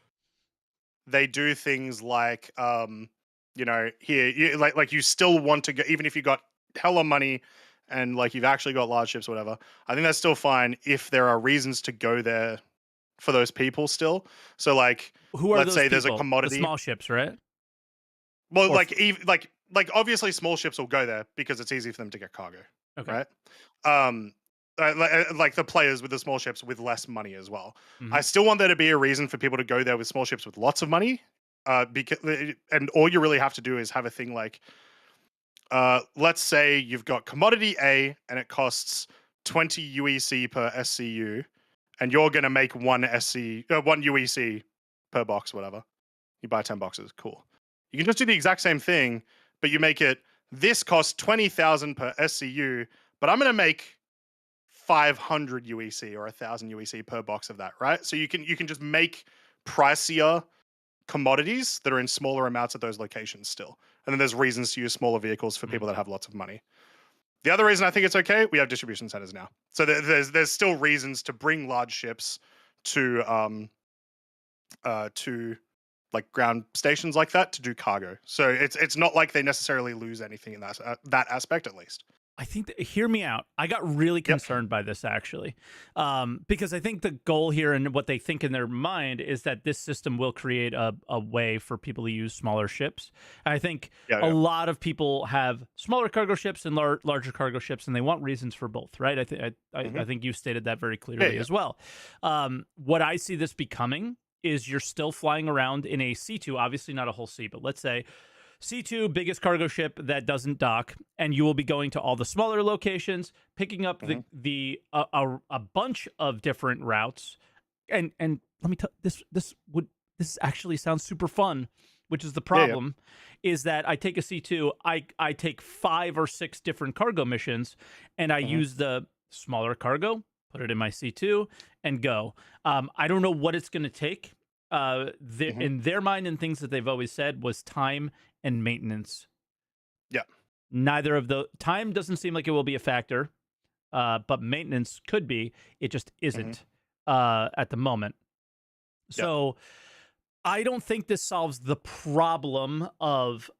they do things like here like you still want to go even if you got hella money and like you've actually got large ships or whatever. I think that's still fine if there are reasons to go there for those people still. So like who are let's those say there's a people? The commodity. small ships, right? Well, Or like like obviously small ships will go there because it's easy for them to get cargo, okay. right? Um, like the players with the small ships with less money as well. I Mhm. still want there to be a reason for people to go there with small ships with lots of money. Because and all you really have to do is have a thing like, let's say you've got commodity A and it costs 20 UEC per SCU, and you're gonna make one UEC per box, whatever. You buy 10 boxes, cool. You can just do the exact same thing, but you make it this costs 20,000 per SCU, but I'm gonna make 500 UEC or 1,000 UEC per box of that, right? So you can just make pricier commodities that are in smaller amounts at those locations still. And then there's reasons to use smaller vehicles for people that have lots of money. The other reason I think it's okay, we have distribution centers now. So there's still reasons to bring large ships to like ground stations like that to do cargo. So it's not like they necessarily lose anything in that aspect, at least. I think hear me out. I got really concerned by this actually, because I think the goal here and what they think in their mind is that this system will create a way for people to use smaller ships. And I think a lot of people have smaller cargo ships and larger cargo ships, and they want reasons for both, right? I think you stated that very clearly as well. What I see this becoming is you're still flying around in a C2, obviously not a whole C, but let's say C2, biggest cargo ship that doesn't dock, and you will be going to all the smaller locations, picking up a bunch of different routes. And let me tell this actually sounds super fun, which is the problem, is that I take a C2, I take 5 or 6 different cargo missions, and I use the smaller cargo, put it in my C2, and go. I don't know what it's going to take. In their mind and things that they've always said was time and maintenance. Yeah. Neither of the time doesn't seem like it will be a factor, but maintenance could be. It just isn't at the moment. So I don't think this solves the problem of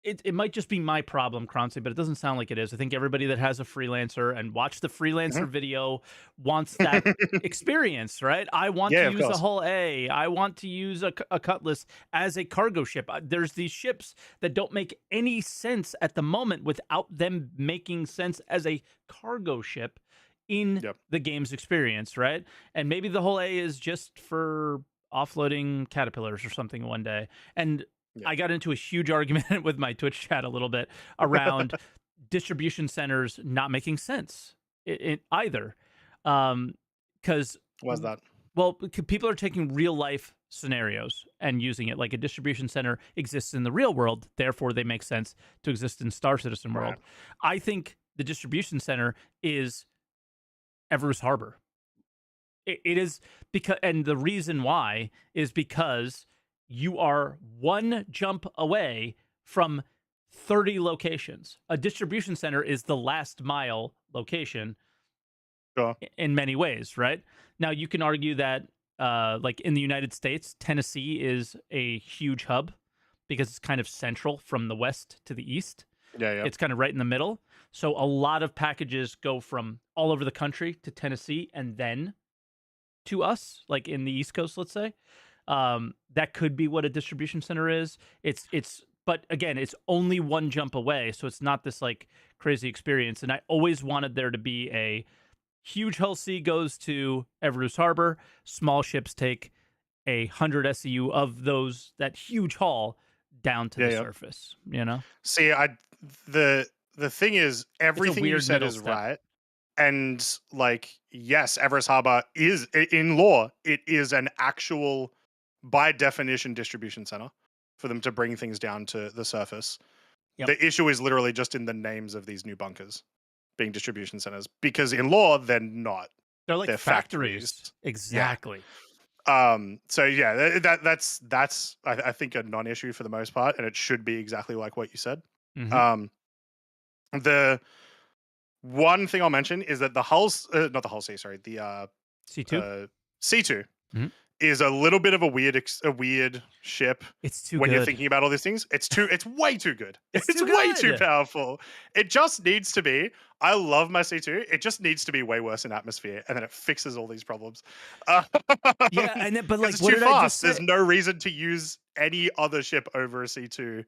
it might just be my problem, Croncy, but it doesn't sound like it is. I think everybody that has a freelancer and watched the freelancer video wants that experience, right? I want to use a hull A. I want to use a Cutlass as a cargo ship. There's these ships that don't make any sense at the moment without them making sense as a cargo ship in the game's experience, right? And maybe the hull A is just for offloading caterpillars or something one day. And I got into a huge argument with my Twitch chat a little bit around distribution centers not making sense either. Because why's that? Well, people are taking real life scenarios and using it. Like a distribution center exists in the real world, therefore they make sense to exist in Star Citizen world. I think the distribution center is Everus Harbor. It is because, and the reason why is because you are one jump away from 30 locations. A distribution center is the last mile location in many ways, right? Now, you can argue that, like in the United States, Tennessee is a huge hub because it's kind of central from the west to the east. It's kind of right in the middle. So a lot of packages go from all over the country to Tennessee and then to us, like in the East Coast, let's say. That could be what a distribution center is. But again, it's only one jump away, so it's not this like crazy experience. And I always wanted there to be a huge hull C goes to Everus Harbor. Small ships take 100 SEU of that huge hull down to the surface. You know. See, the thing is, everything you said is right. And like, yes, Everus Harbor is in law. It is an actual, by definition, distribution center for them to bring things down to the surface. The issue is literally just in the names of these new bunkers being distribution centers, because in law they're not. They're factories. Exactly. So yeah, that's I think a non-issue for the most part, and it should be exactly like what you said. The one thing I'll mention is that the hulls, not the hull C, sorry, the C2. C2 is a little bit of a weird ship. It's too when good. You're thinking about all these things. It's way too good. It's way too powerful. It just needs to be. I love my C2. It just needs to be way worse in atmosphere, and then it fixes all these problems. Yeah, and then, but like, it's what too did fast. I just say? There's no reason to use any other ship over a C2,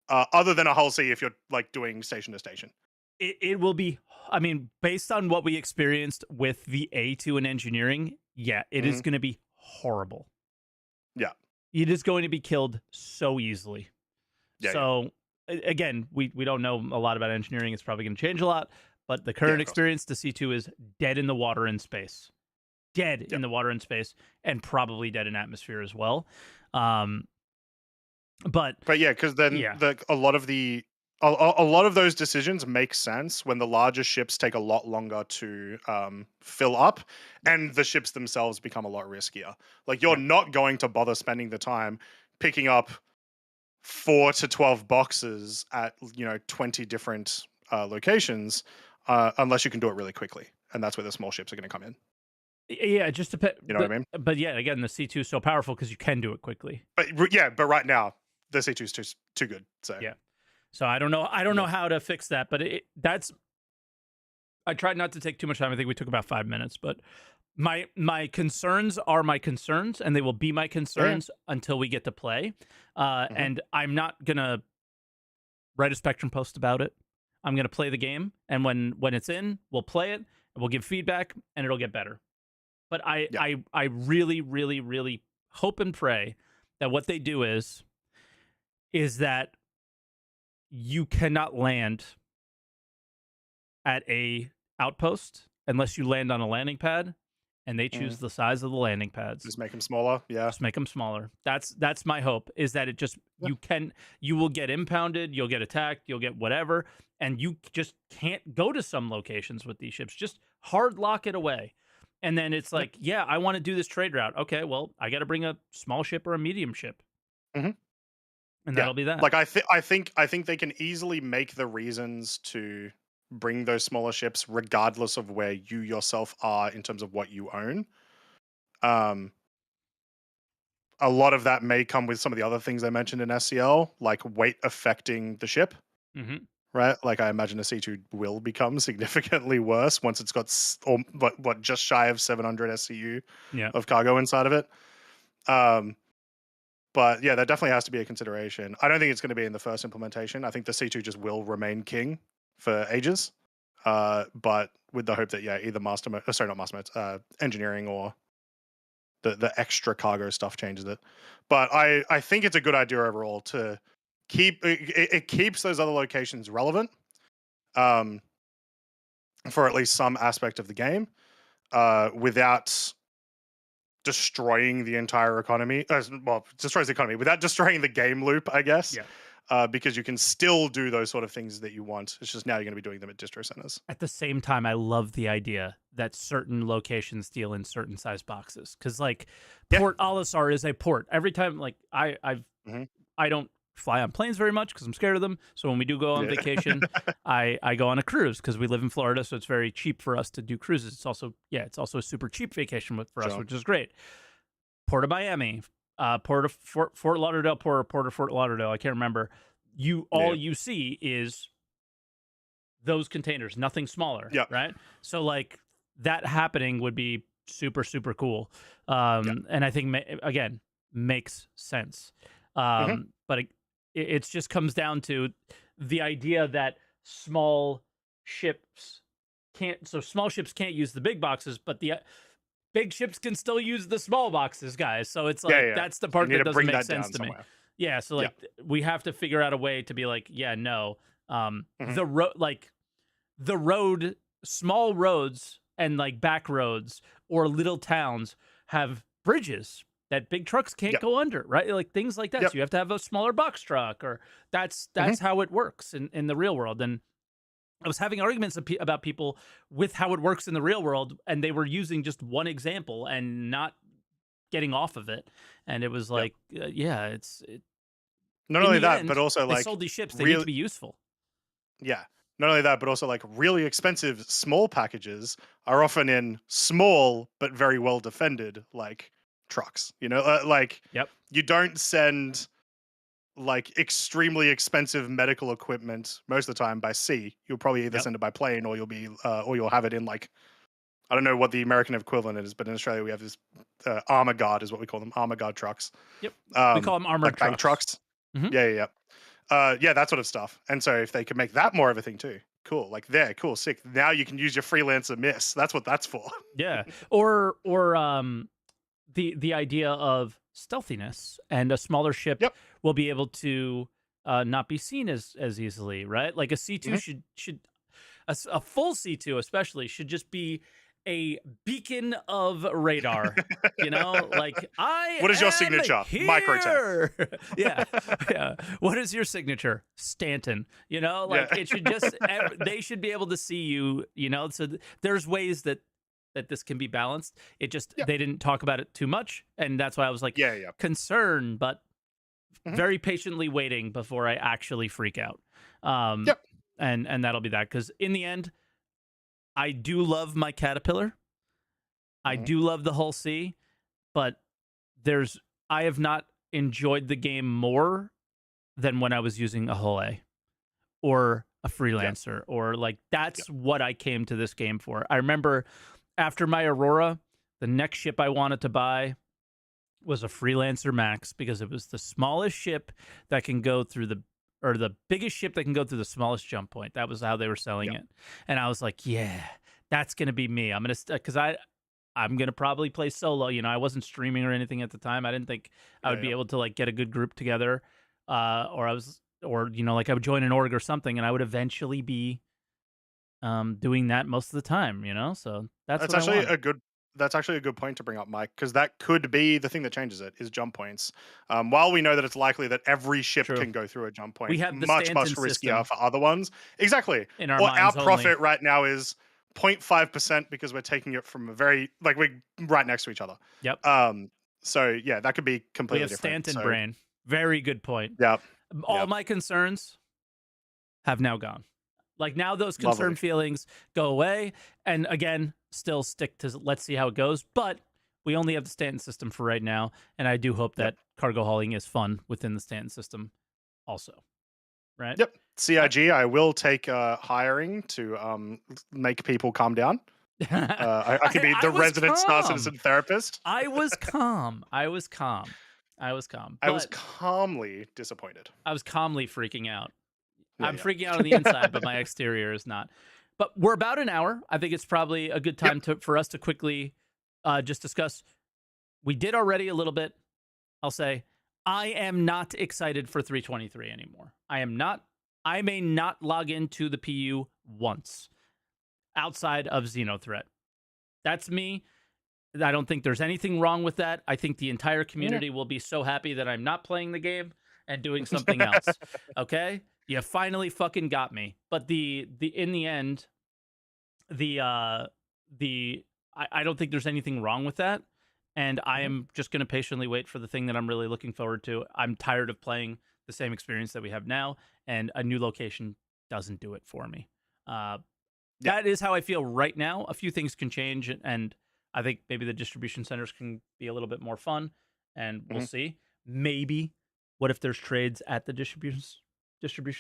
other than a hull C if you're like doing station to station. It will be, I mean, based on what we experienced with the A2 in engineering, it is going to be horrible. Yeah. It is going to be killed so easily. So, again, we don't know a lot about engineering. It's probably going to change a lot. But the current experience, the C2 is dead in the water in space. Dead in the water in space, and probably dead in atmosphere as well. But yeah, because then a lot of the a lot of those decisions make sense when the larger ships take a lot longer to fill up, and the ships themselves become a lot riskier. Like you're Yeah. not going to bother spending the time picking up 4 to 12 boxes at 20 different locations, unless you can do it really quickly, and that's where the small ships are going to come in. Yeah, just depend. You know what I mean? But yeah, again, the C2 is so powerful because you can do it quickly. But right now the C2 is too good. So Yeah. So I don't know. I don't know how to fix that, but that's. I tried not to take too much time. I think we took about 5 minutes, but my concerns are my concerns, and they will be my concerns until we get to play. And I'm not gonna write a Spectrum post about it. I'm gonna play the game, and when it's in, we'll play it, and we'll give feedback, and it'll get better. But I really, really, really hope and pray that what they do is that you cannot land at a outpost unless you land on a landing pad, and they choose the size of the landing pads. just make them smaller. Yeah. Just make them smaller. That's my hope, is that it just you will get impounded, you'll get attacked, you'll get whatever, and you just can't go to some locations with these ships. Just hard lock it away. And then it's like, yeah, I want to do this trade route. Okay, well, I got to bring a small ship or a medium ship. Mhm. And that'll be that. Like I think they can easily make the reasons to bring those smaller ships regardless of where you yourself are in terms of what you own. Um a lot of that may come with some of the other things I mentioned in SCL, like weight affecting the ship, Mhm. right? Like I imagine a C2 will become significantly worse once it's got or what just shy of 700 SCU Yeah. of cargo inside of it. Um But yeah, that definitely has to be a consideration. I don't think it's going to be in the first implementation. I think the C2 just will remain king for ages. But with the hope that either master mode, sorry, not master mode, engineering or the extra cargo stuff changes it. But I think it's a good idea overall to keep it keeps those other locations relevant, um, for at least some aspect of the game, without destroying the entire economy. Well, destroys the economy without destroying the game loop, I guess. Yeah. Because you can still do those sort of things that you want. It's just now you're going to be doing them at distro centers. At the same time, I love the idea that certain locations deal in certain size boxes. Because like Port Olisar is a port. Every time, like I don't fly on planes very much because I'm scared of them. So when we do go on vacation, I go on a cruise because we live in Florida, so it's very cheap for us to do cruises. It's also a super cheap vacation for us, which is great. Port of Miami, Port of Fort Lauderdale, Port of Fort Lauderdale. I can't remember. All you see is those containers, nothing smaller. Yeah. Right. So like that happening would be super, super cool. And I think again makes sense. But it just comes down to the idea that small ships can't use the big boxes, but the big ships can still use the small boxes, guys. So it's like that's the part that doesn't make sense to me. Yeah, so like we have to figure out a way to be like, no, the road, small roads and like back roads or little towns have bridges that big trucks can't go under, right? Like things like that. So you have to have a smaller box truck, or that's how it works in the real world. And I was having arguments about people with how it works in the real world, and they were using just one example and not getting off of it. And it was like, it's not only that, but also they like sold these ships. They need to be useful. Yeah. Not only that, but also like really expensive small packages are often in small but very well defended like trucks. You don't send like extremely expensive medical equipment most of the time by sea. You'll probably either send it by plane or you'll have it in like, I don't know what the American equivalent is, but in Australia we have this armor guard is what we call them, armor guard trucks. Yep. We call them armored like bank trucks. Yeah. That sort of stuff. And so if they could make that more of a thing too, cool. Like cool, sick. Now you can use your freelancer miss. That's what that's for. Yeah. Or the idea of stealthiness, and a smaller ship will be able to not be seen as easily, right? Like a C2 should a full C2 especially should just be a beacon of radar. You know, like I What is your am signature? here. Yeah, yeah. What is your signature? Stanton. You know, Yeah. like it should just they should be able to see you. You know, so there's ways that this can be balanced. It just Yeah. they didn't talk about it too much, and that's why I was like Yeah. concerned, but Mhm. very patiently waiting before I actually freak out. Um, Yep. and that'll be that because in the end, I do love my caterpillar. I Mhm. do love the Hull C, but I have not enjoyed the game more than when I was using a Hull A or a Yeah. freelancer or like Yeah. that's what I came to this game for. I remember after my Aurora, the next ship I wanted to buy was a freelancer max because it was the smallest ship that can go through the biggest ship that can go through the smallest jump point. That was how they were selling Yeah. it. And I was like, yeah, that's going to be me. I'm going to cuz I'm going to probably play solo, you know. I wasn't streaming or anything at the time. I didn't think I Yeah. would be Yeah. able to like get a good group together or you know, like I would join an org or something and I would eventually be doing that most of the time, you know? So that's That's what I actually want. a good. That's actually a good point to bring up, Mike, because that could be the thing that changes it is jump points. While we know that it's likely that every ship True. can go through a jump We point, have the much Stanton riskier system for other ones. Exactly. in our Or our minds only. profit right now is 0.5% because we're taking it from a very like we're right next to each other. Yep. Um, so yeah, that could be We completely have different. Stanton So brain. Very good point. yeah, All yeah, my concerns have now gone. Like now those lovely. concern feelings go away. And again, still stick to let's see how it goes. But we only have the Stanton system for right now. And I do hope Yep, that cargo hauling is fun within the Stanton system also. Right? yep. I, CIG, I will take hiring to make people calm down. I could be I the was resident Star calm. Citizen therapist. I was calm. I was calm. I was calm. I was But calmly disappointed. I was calmly freaking out. Yeah, I'm freaking out on the inside, but my exterior is not. But we're about an hour. I think it's probably a good yep. time for us to quickly just discuss. We did already a little bit. I'll say I am not excited for 323 anymore. I am not. I may not log into the PU once outside of Xenothreat. That's me. I don't think there's anything wrong with that. I think the entire Yeah. community will be so happy that I'm not playing the game and doing something else. Okay? You finally fucking got me. But the in the end, the I don't think there's anything wrong with that. And I Mhm. am just gonna patiently wait for the thing that I'm really looking forward to. I'm tired of playing the same experience that we have now, and a new location doesn't do it for me. Uh, Yeah. that is how I feel right now. A few things can change, and I think maybe the distribution centers can be a little bit more fun, and we'll Mhm. see. Maybe what if there's trades at the distribution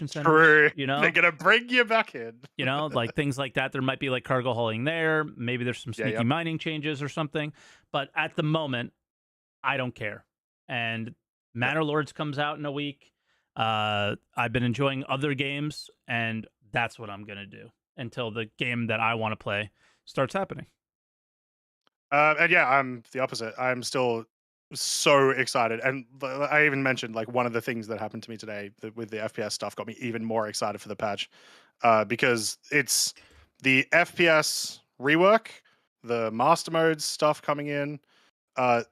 centers? True. They're gonna bring you back in. Like things like that. There might be like cargo hauling there. Maybe there's some Yeah. sneaky Yep. mining changes or something. But at the moment, I don't care. And Yep. Manor Lords comes out in a week. I've been enjoying other games, and that's what I'm gonna do until the game that I want to play starts happening. And yeah, I'm the opposite. I'm still so excited, and I even mentioned like one of the things that happened to me today with the FPS stuff got me even more excited for the patch, because it's the FPS rework, the master modes stuff coming in, uh,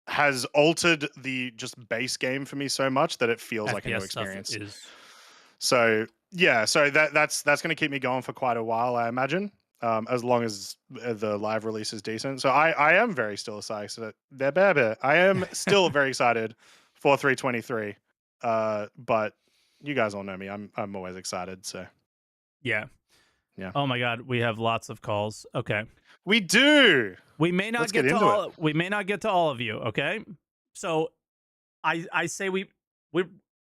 has altered the just base game for me so much that it feels like a new FPS stuff experience. is So yeah, so that's going to keep me going for quite a while, I imagine, as long as the live release is decent. So I am very still excited. I am still very excited for 323. But you guys all know me. I'm always excited. So yeah. yeah, Oh my god, we have lots of calls. Okay. we do. We may not Let's get get to into it. all we may not get to all of you, okay? So I say we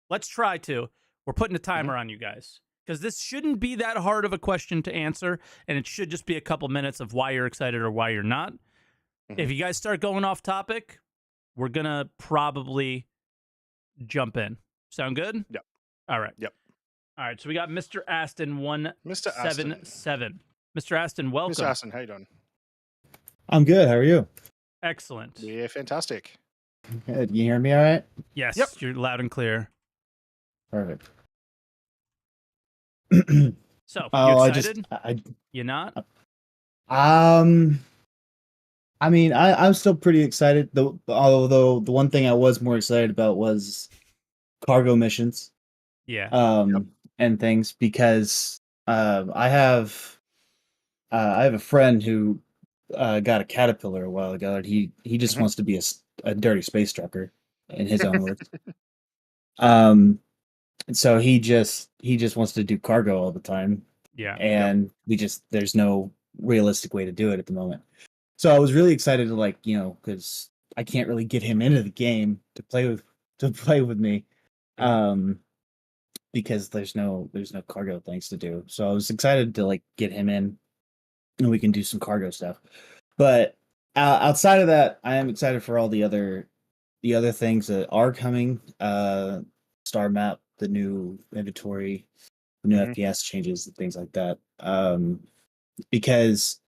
let's try to. We're putting a Hmm. timer on you guys because this shouldn't be that hard of a question to answer, and it should just be a couple minutes of why you're excited or why you're not. Hmm. If you guys start going off topic, we're gonna probably jump in. Sound good? Yep. All right. Yep. All right. So we got Mr. Aston one Mr. seven Aston. seven. Mr. Aston, Mr. welcome. Aston, how you doing? I'm good. How are you? Excellent. We're fantastic. Good. You hear me all right? Yes, Yep. you're loud and clear. Perfect. So, you Oh, excited? I You not? I mean, I'm still pretty excited. Although the one thing I was more excited about was cargo missions, Yeah. and things because I have a friend who got a caterpillar a while ago, and he just Mhm. wants to be a dirty space trucker, in his own words. Um, so he just wants to do cargo all the time, Yeah. and there's no realistic way to do it at the moment. So I was really excited to because I can't really get him into the game to play with me, Mhm. um, because there's no cargo things to do. So I was excited to get him in, and we can do some cargo stuff. But outside of that, I am excited for all the other things that are coming. Star map, the new inventory, the new Mhm. FPS changes, and things like that. Because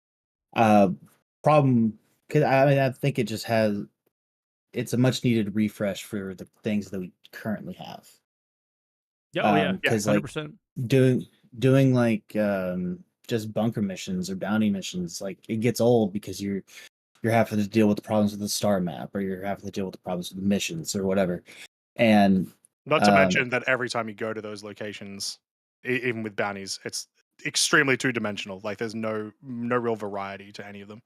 uh, problem, because I mean, I think it's a much needed refresh for the things that we currently have. Yeah. Oh yeah. Yeah. Because 100%. doing doing just bunker missions or bounty missions, it gets old because you're having to deal with the problems with the star map, or you're having to deal with the problems with the missions or whatever. And Not to um mention that every time you go to those locations, even with bounties, it's extremely two dimensional. Like there's no real variety to any of them.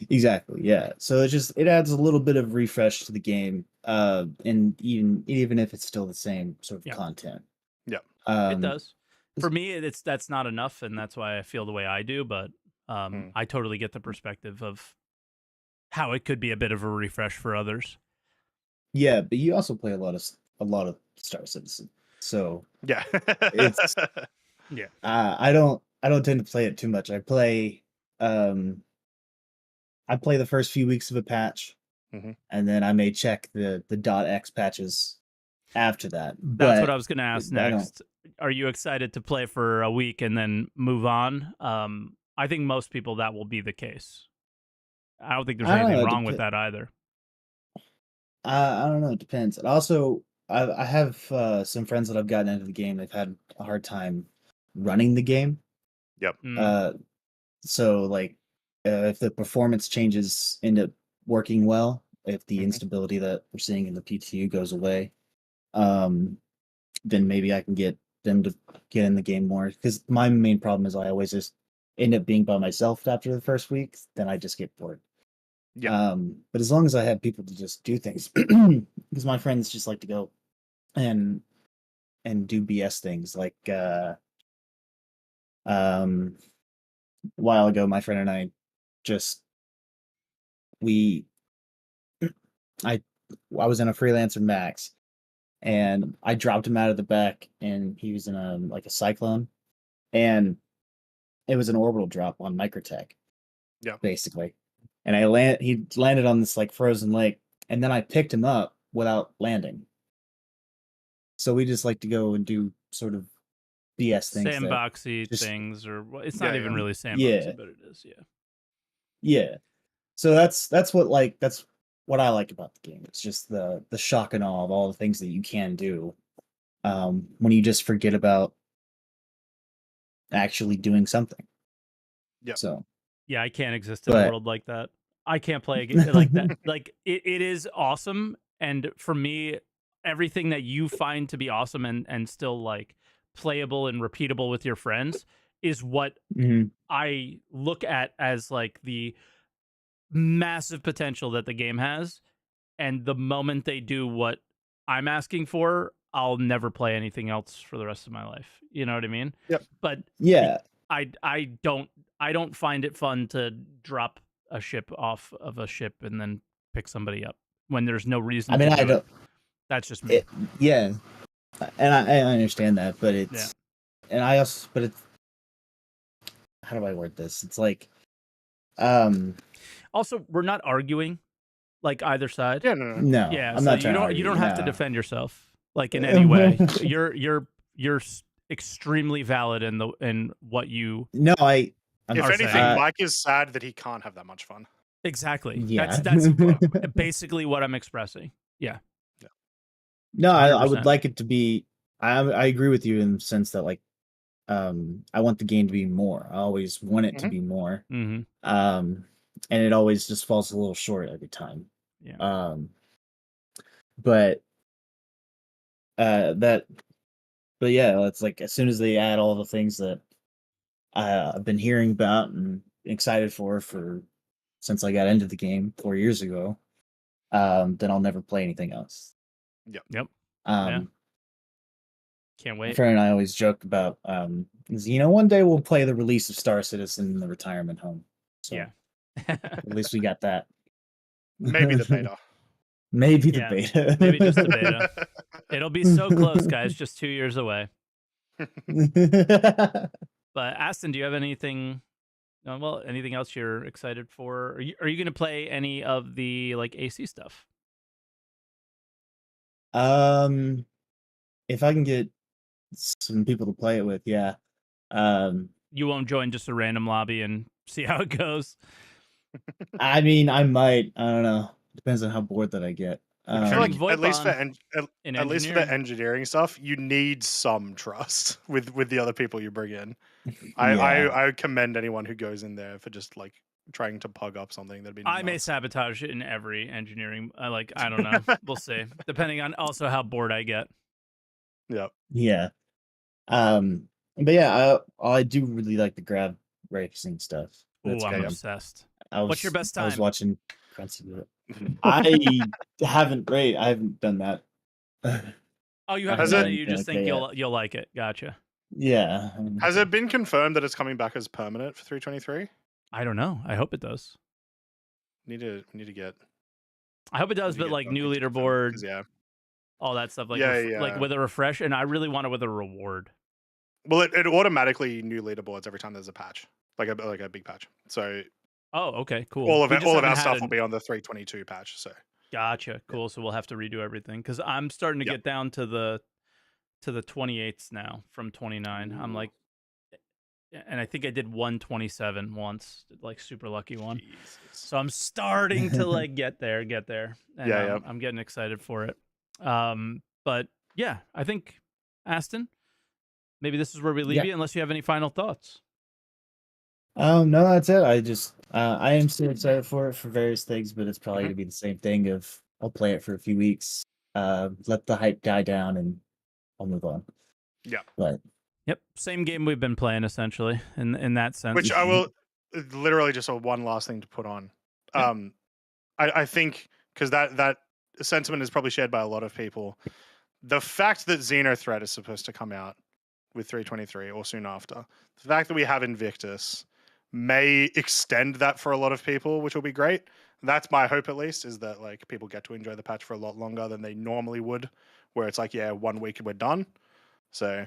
exactly, yeah. So it adds a little bit of refresh to the game, and even if it's still the same sort of Yeah. content. Yeah. It Um does. For me, that's not enough, and that's why I feel the way I do. But Mm. I totally get the perspective of how it could be a bit of a refresh for others. yeah, but you also play a lot of Star Citizen. So Yeah. it's Yeah. I don't tend to play it too much. Um I play the first few weeks of a patch, Mhm. and then I may check the .x patches after that. That's what I But was going to ask I don't. next. Are you excited to play for a week and then move on? I think most people that will be the case. I don't think there's I don't anything know. wrong with that either. I don't know. It depends. And also, I have some friends that I've gotten into the game. They've had a hard time running the game. Yep. Mm, Uh, so if the performance changes end up working well, if the Mhm. instability that we're seeing in the PTU goes away, um, then maybe I can get them to get in the game more. Because my main problem is I always just end up being by myself after the first week. Then I just get bored. Yeah. But as long as I have people to just do things, because my friends just like to go and do BS things. Um, a while ago, my friend and I just we I I was in a freelancer max, and I dropped him out of the back, and he was in a cyclone, and it was an orbital drop on Microtech, Yeah. basically. And he landed on this frozen lake, and then I picked him up without landing. So we just like to go and do sort of BS things that sandboxy just things, or it's not Yeah. even Yeah. really sandboxy, yeah, but it is. Yeah. yeah. So that's what I like about the game. It's just the shock and awe of all the things that you can do, when you just forget about actually doing something. Yeah. So, Yeah, I can't exist in a but world like that. I can't play a game like that. Like it is awesome, and for me, everything that you find to be awesome and still like playable and repeatable with your friends is what Mhm. I look at as like the massive potential that the game has. And the moment they do what I'm asking for, I'll never play anything else for the rest of my life. You know what I mean? Yep. But Yeah, I don't find it fun to drop a ship off of a ship and then pick somebody up when there's no I reason to mean, I do it. don't. That's just me. It, yeah, and I understand that, but Yeah. it's how do I word this? It's um, Also, we're not arguing like either side. Yeah. No. No. no, Yeah, I'm so not trying to you don't argue. have to No. defend yourself like in any way. You're extremely valid in the in what you No, If are anything, saying. uh, Mike is sad that he can't have that much fun. Exactly. yeah. That's basically what I'm expressing. Yeah, Yeah. No, I would 100%. like it to be. I agree with you in the sense that I want the game to be more. I always want it to Mhm. be more. Mhm. Um, and it always just falls a little short every time. Yeah. But that, but yeah, it's like as soon as they add all the things that I've been hearing about and excited for since I got into the game 4 years ago, then I'll never play anything else. Yep. Yeah. Um, Can't my wait. friend and I always joke about, one day we'll play the release of Star Citizen in the retirement home. So Yeah. at least we got that. Maybe the beta. Maybe the Yeah, beta. maybe just the beta. It'll be so close, guys. Just 2 years away. But Aston, do you have anything? Anything else you're excited for? Are you going to play any of the like AC stuff? If I can get some people to play it with, yeah. You won't join just a random lobby and see how it goes. I mean, I might. I don't know. Depends on how bored that I get. I feel like At least for Voipon in at least for the engineering. engineering stuff, you need some trust with the other people you bring in. Yeah. I commend anyone who goes in there for just like trying to pug up something. That'd be I may nuts. sabotage it in every engineering. I don't know. We'll see. Depending on also how bored I get. Yeah. Yeah. But yeah, I do really like the grab racing stuff. Ooh, That's I'm fun. obsessed. What's What's your best I was time? watching Croncy do it. I haven't done that. Oh, you I haven't Has done it- it. You just think okay yet. you'll like it. Gotcha. Yeah. Has it been confirmed that it's coming back as permanent for 323? I don't know. I hope it does. Need to get. I hope it does, need to but get like new something to confirm it, leaderboard, 'cause, yeah. all that stuff, like Yeah, like yeah. with a refresh, and I really want it with a reward. Well, it automatically new leaderboards every time there's a patch, like a big patch. So Oh, okay, cool. all of We it, just all of haven't our had stuff an- will be on the 322 patch. So Gotcha. Cool. So we'll have to redo everything because I'm starting to Yep. get down to the 28s now from 29. I'm like, and I think I did 127 once, like super lucky one. Jesus. So I'm starting to like get there, and Yeah. I'm getting excited for it. But yeah, I think Aston, maybe this is where we leave Yeah. you, unless you have any final thoughts. No, that's it. I am still excited for it for various things, but it's probably Mhm. gonna be the same thing of I'll play it for a few weeks, let the hype die down, and I'll move on. Yeah. But Yep, same game we've been playing essentially in that sense. Which I will literally just one last thing to put on. Yeah. I think because that sentiment is probably shared by a lot of people. The fact that Xenothreat is supposed to come out with 323 or soon after, the fact that we have Invictus may extend that for a lot of people, which will be great. That's my hope, at least, is that like people get to enjoy the patch for a lot longer than they normally would, where it's like, yeah, 1 week and we're done. So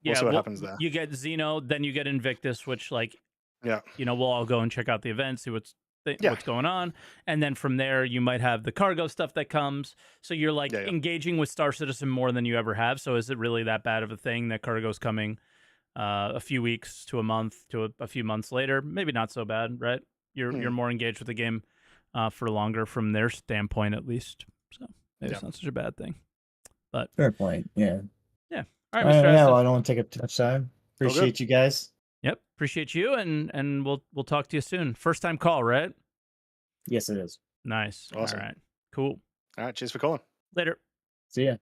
we'll see what happens there. You get Xeno, then you get Invictus, which like, Yeah. we'll all go and check out the event, see what's Yeah. going on, and then from there you might have the cargo stuff that comes. So you're like Yeah. engaging with Star Citizen more than you ever have. So is it really that bad of a thing that cargo's coming a few weeks to a month to a few months later? Maybe not so bad, right? You're more engaged with the game for longer from their standpoint, at least. So maybe it's not such a bad thing. But fair point. Yeah. All right, Mr. Yeah. Aston. Well, I don't want to take up too much time. Appreciate you guys. Yep, appreciate you, and we'll talk to you soon. First time call, right? Yes, it is. Nice. Awesome. All right. Cool. All right. Cheers for calling. Later. See ya.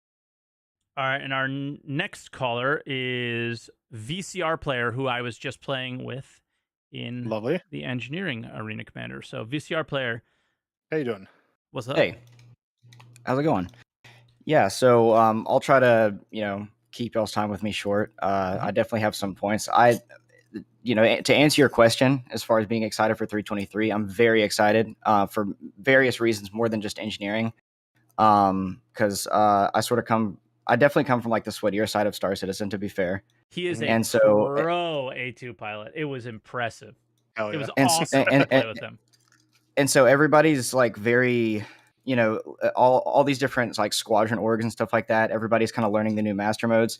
All right, and our next caller is VCR player who I was just playing with in Lovely. the engineering arena commander. So VCR player, How you doing? what's up? Hey, how's it going? Yeah, so I'll try to keep y'all's time with me short. I definitely have some points. To answer your question, as far as being excited for 323, I'm very excited for various reasons, more than just engineering. Because I definitely come from like the sweatier side of Star Citizen, to be fair. He is a And so- pro A2 pilot. It was impressive. Hell yeah. It was And- awesome to and- play and- with him. And so everybody's like very, all these different like squadron orgs and stuff like that. Everybody's kind of learning the new master modes.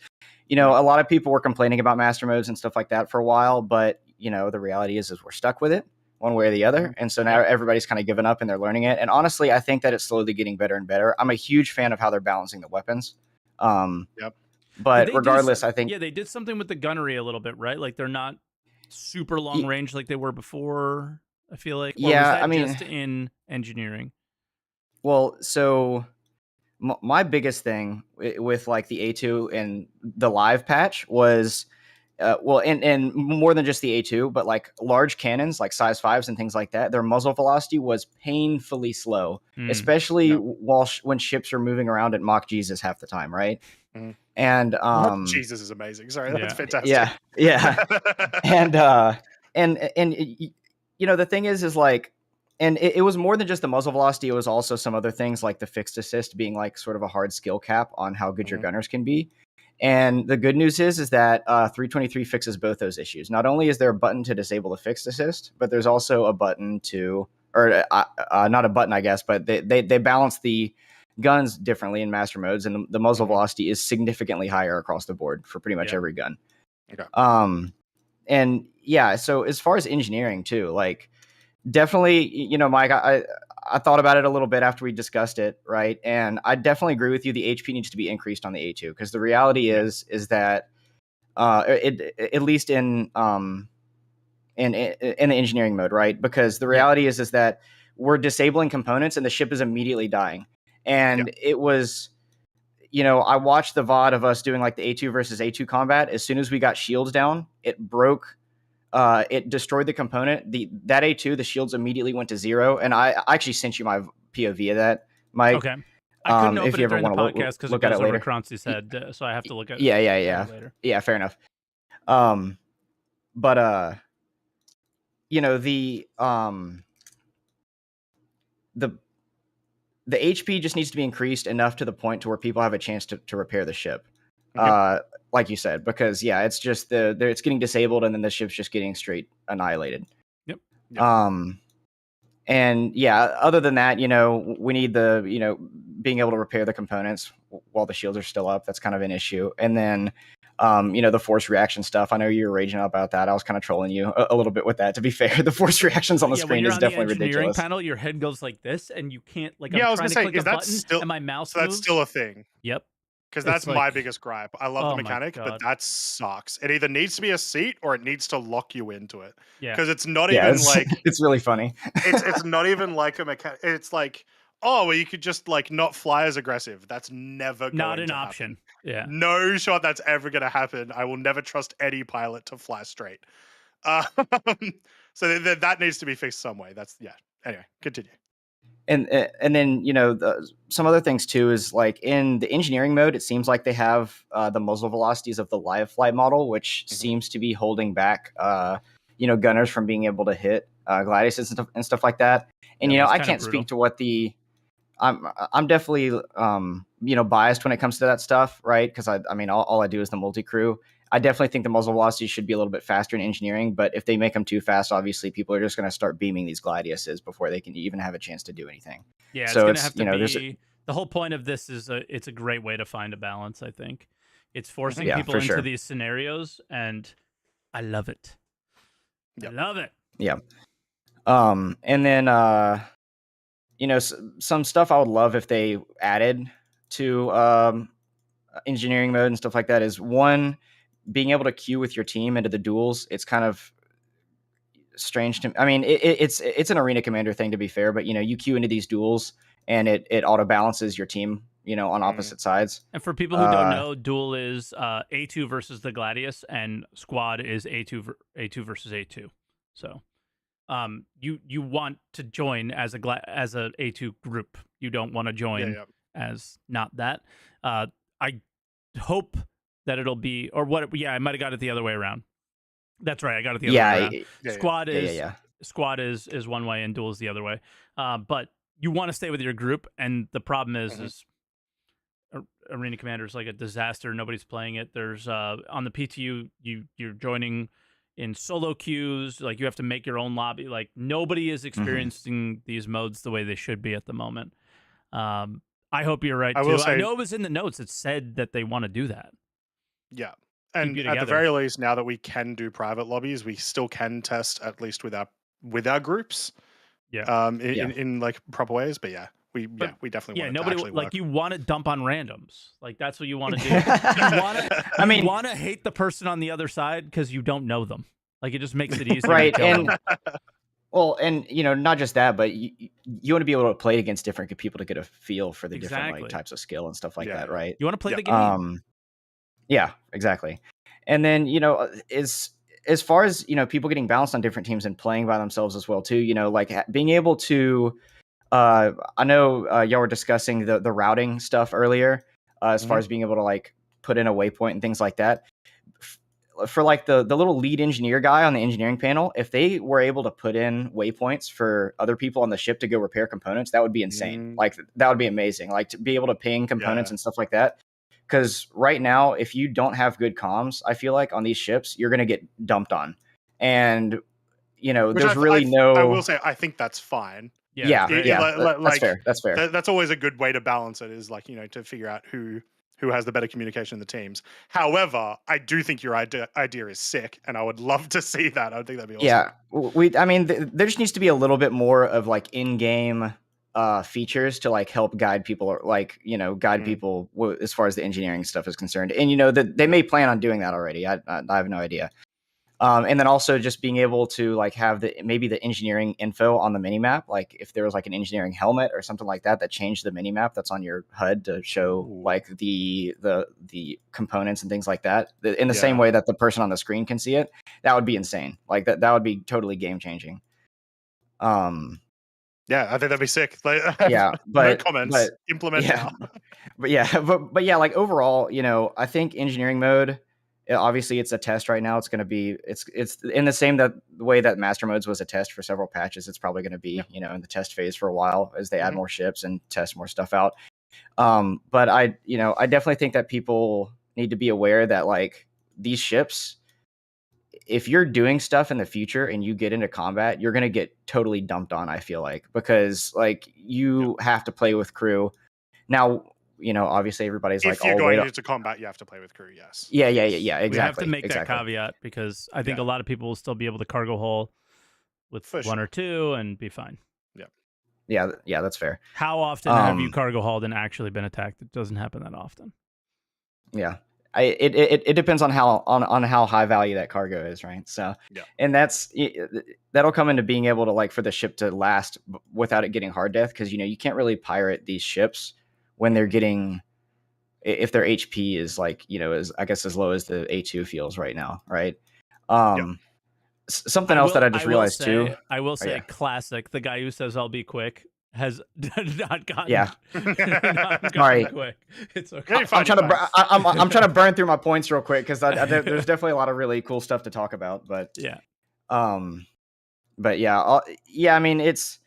A lot of people were complaining about master modes and stuff like that for a while, but the reality is we're stuck with it one way or the other. And so now everybody's kind of given up and they're learning it. And honestly, I think that it's slowly getting better and better. I'm a huge fan of how they're balancing the weapons. Yep. But They regardless, I think they did something with the gunnery a little bit, right? Like they're not super long range like they were before. I feel like. Or was Yeah, that I mean, just in engineering? well, so my biggest thing with like the A2 and the live patch was and more than just the A2, but like large cannons like size 5s and things like that, their muzzle velocity was painfully slow, especially when ships are moving around at Mach Jesus half the time, right? Mhm. And Jesus is amazing. Sorry, that's fantastic. yeah. And you know, the thing is like, and it was more than just the muzzle velocity. It was also some other things like the fixed assist being like sort of a hard skill cap on how good your gunners can be. And the good news is that 323 fixes both those issues. Not only is there a button to disable the fixed assist, but there's also a button to, or not a button, I guess, but they balance the guns differently in master modes, and the muzzle velocity is significantly higher across the board for pretty much every gun. Okay. And yeah, so as far as engineering too, like definitely, you know, Mike, I thought about it a little bit after we discussed it, right? And I definitely agree with you. The HP needs to be increased on the A2 because the reality is that at least in the engineering mode, right? Because the reality is that we're disabling components and the ship is immediately dying. And it was, you know, I watched the VOD of us doing like the A2 versus A2 combat. As soon as we got shields down, it broke. It destroyed the component. That A2, the shields immediately went to 0. And I actually sent you my POV of that, Mike. Okay. I couldn't if open you it ever during the want to podcast because it look at goes it over later. Croncy's head, so I have to look at Yeah, it later. Yeah, fair enough. But you know, the HP just needs to be increased enough to the point to where people have a chance to repair the ship. Like you said, because it's just it's getting disabled and then the ship's just getting straight annihilated. Yep. And yeah, other than that, you know, we need the, you know, being able to repair the components while the shields are still up. That's kind of an issue. And then, you know, the force reaction stuff. I know you were raging about that. I was kind of trolling you a little bit with that. To be fair, the force reactions on the screen is definitely ridiculous. When you're on the engineering panel, your head goes like this, and you can't like. Yeah, I'm I was trying gonna to say, click a button, and my mouse moves. That's still a thing. Yep. Because that's my biggest gripe. I love the mechanic, but that sucks. It either needs to be a seat or it needs to lock you into it. Yeah. Because it's not even like it's really funny. it's not even like a mechanic. It's like, oh, well, you could just like not fly as aggressive. That's never not going an to option. Happen. Yeah. No shot that's ever going to happen. I will never trust any pilot to fly straight. So that needs to be fixed some way. Anyway, continue. And then, you know, some other things too is like in the engineering mode, it seems like they have the muzzle velocities of the live flight model, which seems to be holding back, you know, gunners from being able to hit gladiuses and stuff like that. And, you know, I can't speak to what I'm definitely, you know, biased when it comes to that stuff, right? Because I mean, all I do is the multi-crew. I definitely think the muzzle velocity should be a little bit faster in engineering, but if they make them too fast, obviously people are just going to start beaming these gladiuses before they can even have a chance to do anything. Yeah, so it's going to have to be. The whole point of this is it's a great way to find a balance. I think it's forcing people into these scenarios, and I love it. I love it. Yeah. And then you know, some stuff I would love if they added to engineering mode and stuff like that is one, being able to queue with your team into the duels. It's kind of strange to me. I mean, it's an arena commander thing, to be fair, but you know, you queue into these duels and it auto balances your team, you know, on opposite sides. And for people who don't know, duel is A2 versus the Gladius, and squad is A2 versus A2. So you want to join as a A2 group. You don't want to join as not that. I hope that it'll be, or what? Yeah, I might have got it the other way around. That's right, I got it the other way around. Squad is one way and duel is the other way. But you want to stay with your group, and the problem is Arena Commander is like a disaster. Nobody's playing it. There's on the PTU, you're joining in solo queues. Like you have to make your own lobby. Like nobody is experiencing these modes the way they should be at the moment. I hope you're right too. I know it was in the notes. It said that they want to do that. Yeah. And at the very least, now that we can do private lobbies, we still can test at least with our groups. Yeah. In like proper ways. But we definitely want nobody to actually like work. You want to dump on randoms. Like that's what you want to do. You want to hate the person on the other side because you don't know them. Like it just makes it easier. Right. And Well, and not just that, but you want to be able to play against different people to get a feel for the different Exactly. like types of skill and stuff like Yeah, that, yeah. right? You want to play the game. Yeah, exactly. And then as far as people getting balanced on different teams and playing by themselves as well too. Like being able to. I know y'all were discussing the routing stuff earlier, as far as being able to like put in a waypoint and things like that. For like the little lead engineer guy on the engineering panel, if they were able to put in waypoints for other people on the ship to go repair components, that would be insane. Like that would be amazing. Like to be able to ping components and stuff like that. Because right now, if you don't have good comms, I feel like on these ships, you're going to get dumped on. And, Which there's really no... I will say, I think that's fine. Yeah. That's fair. That's fair. That's always a good way to balance it, is like, to figure out who has the better communication in the teams. However, I do think your idea is sick, and I would love to see that. I think that'd be awesome. Yeah, I mean, there just needs to be a little bit more of like in-game features to like help guide people, or like guide people as far as the engineering stuff is concerned. And that they may plan on doing that already. I have no idea. And then also just being able to like have maybe the engineering info on the minimap, like if there was like an engineering helmet or something like that changed the minimap that's on your HUD to show like the components and things like that in the same way that the person on the screen can see it. That would be insane. Like that would be totally game changing. Yeah, I think that'd be sick. Like, yeah, no comments. Implement now. but yeah, like overall, I think engineering mode. Obviously, it's a test right now. It's going to be it's in the same way that master modes was a test for several patches. It's probably going to be in the test phase for a while as they add more ships and test more stuff out. But I definitely think that people need to be aware that like these ships, if you're doing stuff in the future and you get into combat, you're going to get totally dumped on. I feel like, because like you have to play with crew now. Obviously everybody's like, if you're going into combat, you have to play with crew. Yes. Yeah. Exactly. We have to make that caveat, because I think a lot of people will still be able to cargo haul with one or two and be fine. Yeah, that's fair. How often have you cargo hauled and actually been attacked? It doesn't happen that often. Yeah. It depends on how high value that cargo is, right? So, and that'll come into being able to like for the ship to last without it getting hard death, because you can't really pirate these ships when they're getting, if their HP is like as low as the A2 feels right now, right? Something else that I just realized too. I will say, classic. The guy who says I'll be quick has not gotten. Not gotten quick. It's okay. I'm trying to burn through my points real quick, because there's definitely a lot of really cool stuff to talk about. But I mean, it's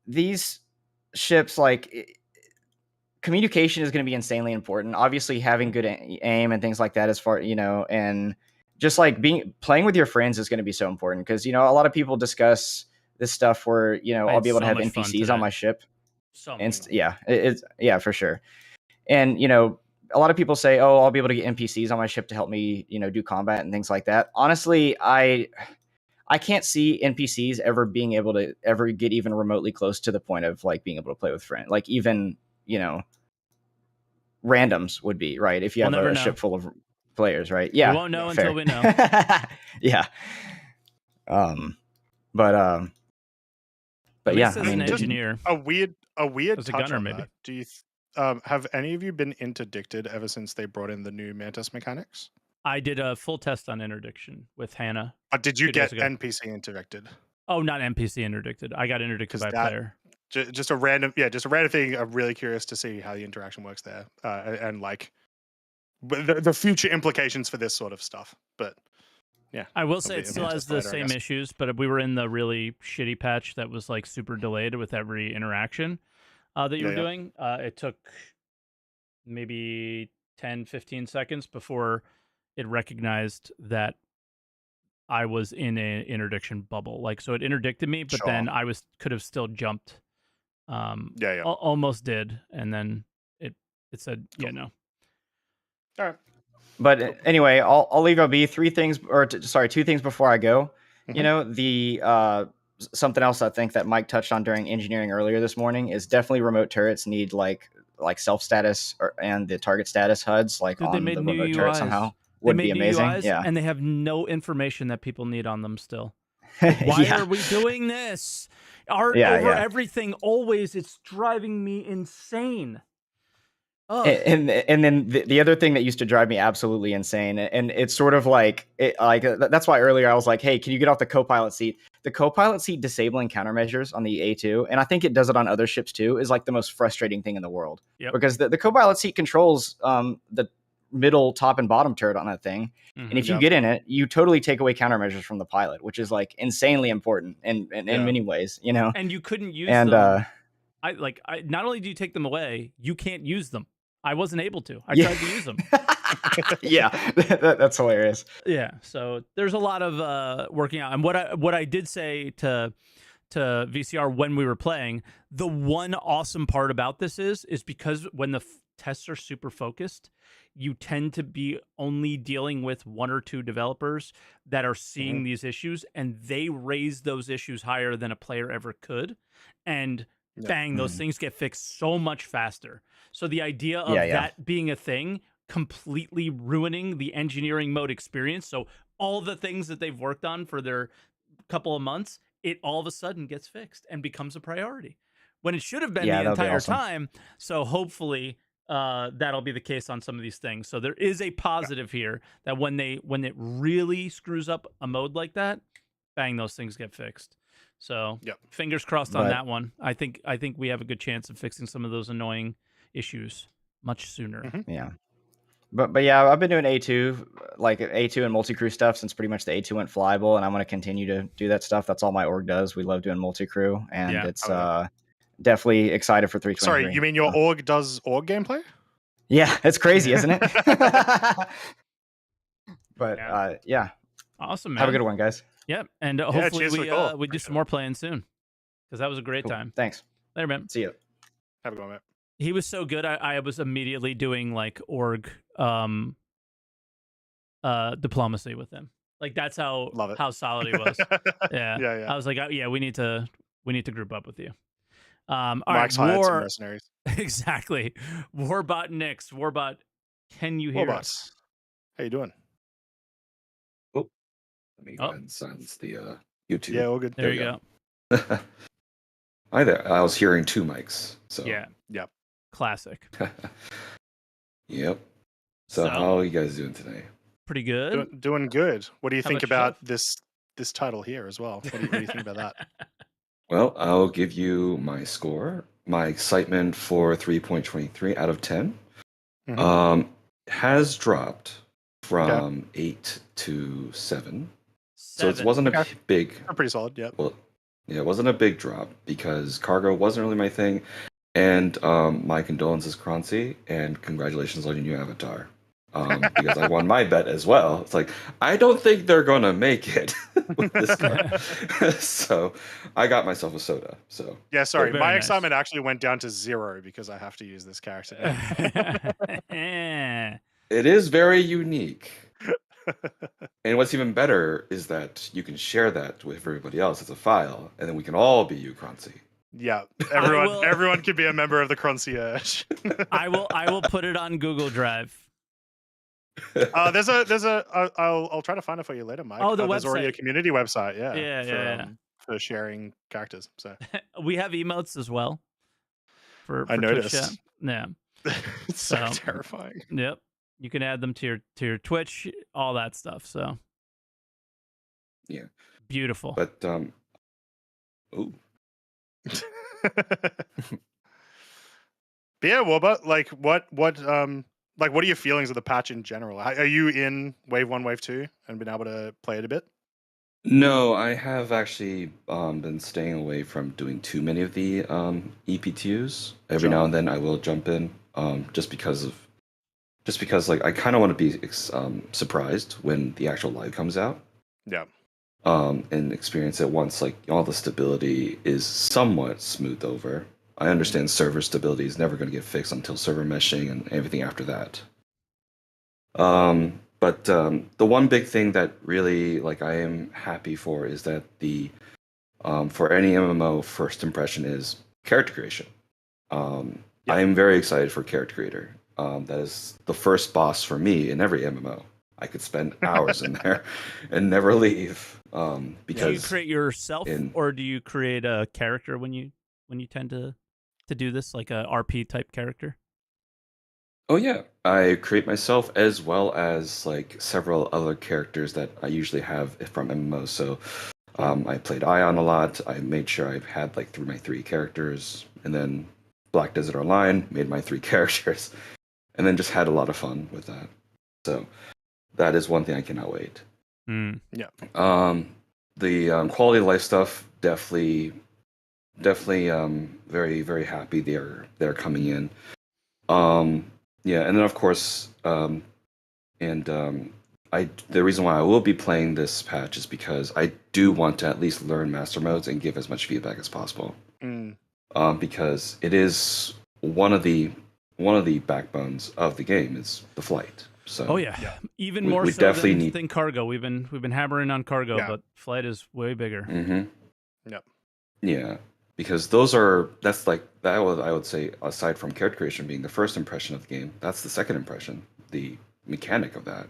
these ships like. Communication is going to be insanely important. Obviously, having good aim and things like that, as far and just like playing with your friends is going to be so important, because a lot of people discuss this stuff where I'll be able to have NPCs on my ship. It's for sure. And a lot of people say, oh, I'll be able to get NPCs on my ship to help me do combat and things like that. Honestly, I can't see NPCs ever being able to ever get even remotely close to the point of like being able to play with friends. Like even randoms would be right if you have a ship full of players, right? Yeah, we won't know until we know. Yeah. But yeah, I mean, engineer. A weird as a touch gunner, on maybe. That. Do you have any of you been interdicted ever since they brought in the new Mantis mechanics? I did a full test on interdiction with Hannah. Did you get NPC interdicted? Oh, not NPC interdicted. I got interdicted by a player. Just a random thing. I'm really curious to see how the interaction works there, and like the future implications for this sort of stuff. But yeah, I will say it still has the same issues, but we were in the really shitty patch that was like super delayed with every interaction that you were doing. It took maybe 10, 15 seconds before it recognized that I was in an interdiction bubble. Like, so it interdicted me, but then I could have still jumped. Almost did, and then it said, no. All right. But anyway, I'll leave it be. Two things before I go. The something else I think that Mike touched on during engineering earlier this morning is definitely remote turrets need like self status and the target status HUDs like on the remote turret somehow. Would be amazing. UIs, and they have no information that people need on them still. Like, why Yeah. are we doing this? Art Yeah, over yeah. everything, always. It's driving me insane. Ugh. And then the other thing that used to drive me absolutely insane, and it's sort of like that's why earlier I was like, hey, can you get off the co-pilot seat? The co-pilot seat disabling countermeasures on the A2, and I think it does it on other ships too, is like the most frustrating thing in the world. Yep. Because the co-pilot seat controls the middle, top, and bottom turret on that thing. Mhm. And if you Yep. get in it, you totally take away countermeasures from the pilot, which is like insanely important in Yeah. many ways, you know. And you couldn't use And them. I not only do you take them away, you can't use them. I wasn't able to. I tried to use them. Yeah, that's hilarious. Yeah, so there's a lot of working out. And what I did say to VCR when we were playing, the one awesome part about this is because when the tests are super focused, you tend to be only dealing with one or two developers that are seeing these issues, and they raise those issues higher than a player ever could. And bang, those things get fixed so much faster. So the idea of that being a thing completely ruining the engineering mode experience. So all the things that they've worked on for their couple of months, it all of a sudden gets fixed and becomes a priority when it should have been Yeah, the that'd be entire awesome. time. So hopefully that'll be the case on some of these things. So there is a positive here that when it really screws up a mode like that, bang, those things get fixed. So Yep. fingers crossed on But- that one. I think we have a good chance of fixing some of those annoying issues much sooner. Yeah. But yeah, I've been doing A2, like A2 and multi-crew stuff since pretty much the A2 went flyable, and I'm going to continue to do that stuff. That's all my org does. We love doing multi-crew, and Yeah. it's Oh, yeah. definitely excited for 323. Sorry, you mean your org does org gameplay? Yeah, it's crazy, isn't it? But yeah, Awesome, man. have a good one, guys. Yep, and hopefully cheers for the call. we do some more playing soon because that was a great Cool. time. Thanks. Later, man. See you. Have a go, mate. He was so good. I was immediately doing like org diplomacy with him. Like that's how Love it. how solid he was. Yeah. Yeah, yeah. I was like, yeah, we need to group up with you. All Mike's right, hired some mercenaries. exactly. Warbot next. Warbot, can you hear us? Warbots. How you doing? Let me go Oh. ahead and silence the YouTube. Yeah, all good. There you you go. go. Hi there. I was hearing two mics. So Yeah. Yep. Classic. Yep. So So- how are you guys doing today? Pretty good. Doing good. What do you How think about about this title here as well? What do you think about that? Well, I'll give you my score. My excitement for 3.23 out of 10 Mhm. has dropped from 8 to 7. So it 7. wasn't a Okay. big They're pretty solid. Yep. Well, yeah, it wasn't a big drop because cargo wasn't really my thing. And my condolences, Croncy, and congratulations on your new avatar. Because I won my bet as well. It's like, I don't think they're going to make it with this card. So I got myself a soda. So Yeah, sorry. Very My nice. excitement actually went down to 0 because I have to use this character now. it is very unique. And what's even better is that you can share that with everybody else as a file, and then we can all be you, Croncy. Yeah, will- everyone can be a member of the concierge. I will put it on Google Drive. There's a I'll try to find it for you later, Mike. Oh, the there's already a website. community website, yeah, Yeah, for sharing characters. So We have emotes as well. For I Twitch noticed. chat. Yeah. it's so So- terrifying. Yep. You can add them to your Twitch, all that stuff. So Yeah. beautiful. But ooh. But yeah, Wobba, like what are your feelings of the patch in general? Are you in Wave 1, Wave 2 and been able to play it a bit? No, I have actually been staying away from doing too many of the EPTUs. Every Sure. now and then I will jump in, just because like I kind of want to be surprised when the actual live comes out, Yeah. and experience it once like all the stability is somewhat smoothed over. I understand server stability is never going to get fixed until server meshing and everything after that. But the one big thing that really like I am happy for is that the for any MMO first impression is character creation. I am very excited for character creator. That is the first boss for me in every MMO. I could spend hours in there and never leave. Do you Because create yourself, in or do you create a character when you tend to do this, like a RP type character? oh yeah, I create myself as well as like several other characters that I usually have from MMOs. So I played Ion a lot. I made sure I had like my three characters, and then Black Desert Online made my three characters, and then just had a lot of fun with that. So that is one thing I cannot wait. Mm. Um, the quality of life stuff definitely very very happy they're coming in. Yeah, and then of course and I the reason why I will be playing this patch is because I do want to at least learn master modes and give as much feedback as possible. Mm. Because it is one of the backbones of the game is the flight. So Oh yeah. Yeah. Even We- more we so definitely than, need- than cargo. We've been hammering on cargo, Yeah. but flight is way bigger. hmm Yep. Yeah, because that's like that was I would say aside from character creation being the first impression of the game, that's the second impression, the mechanic of that.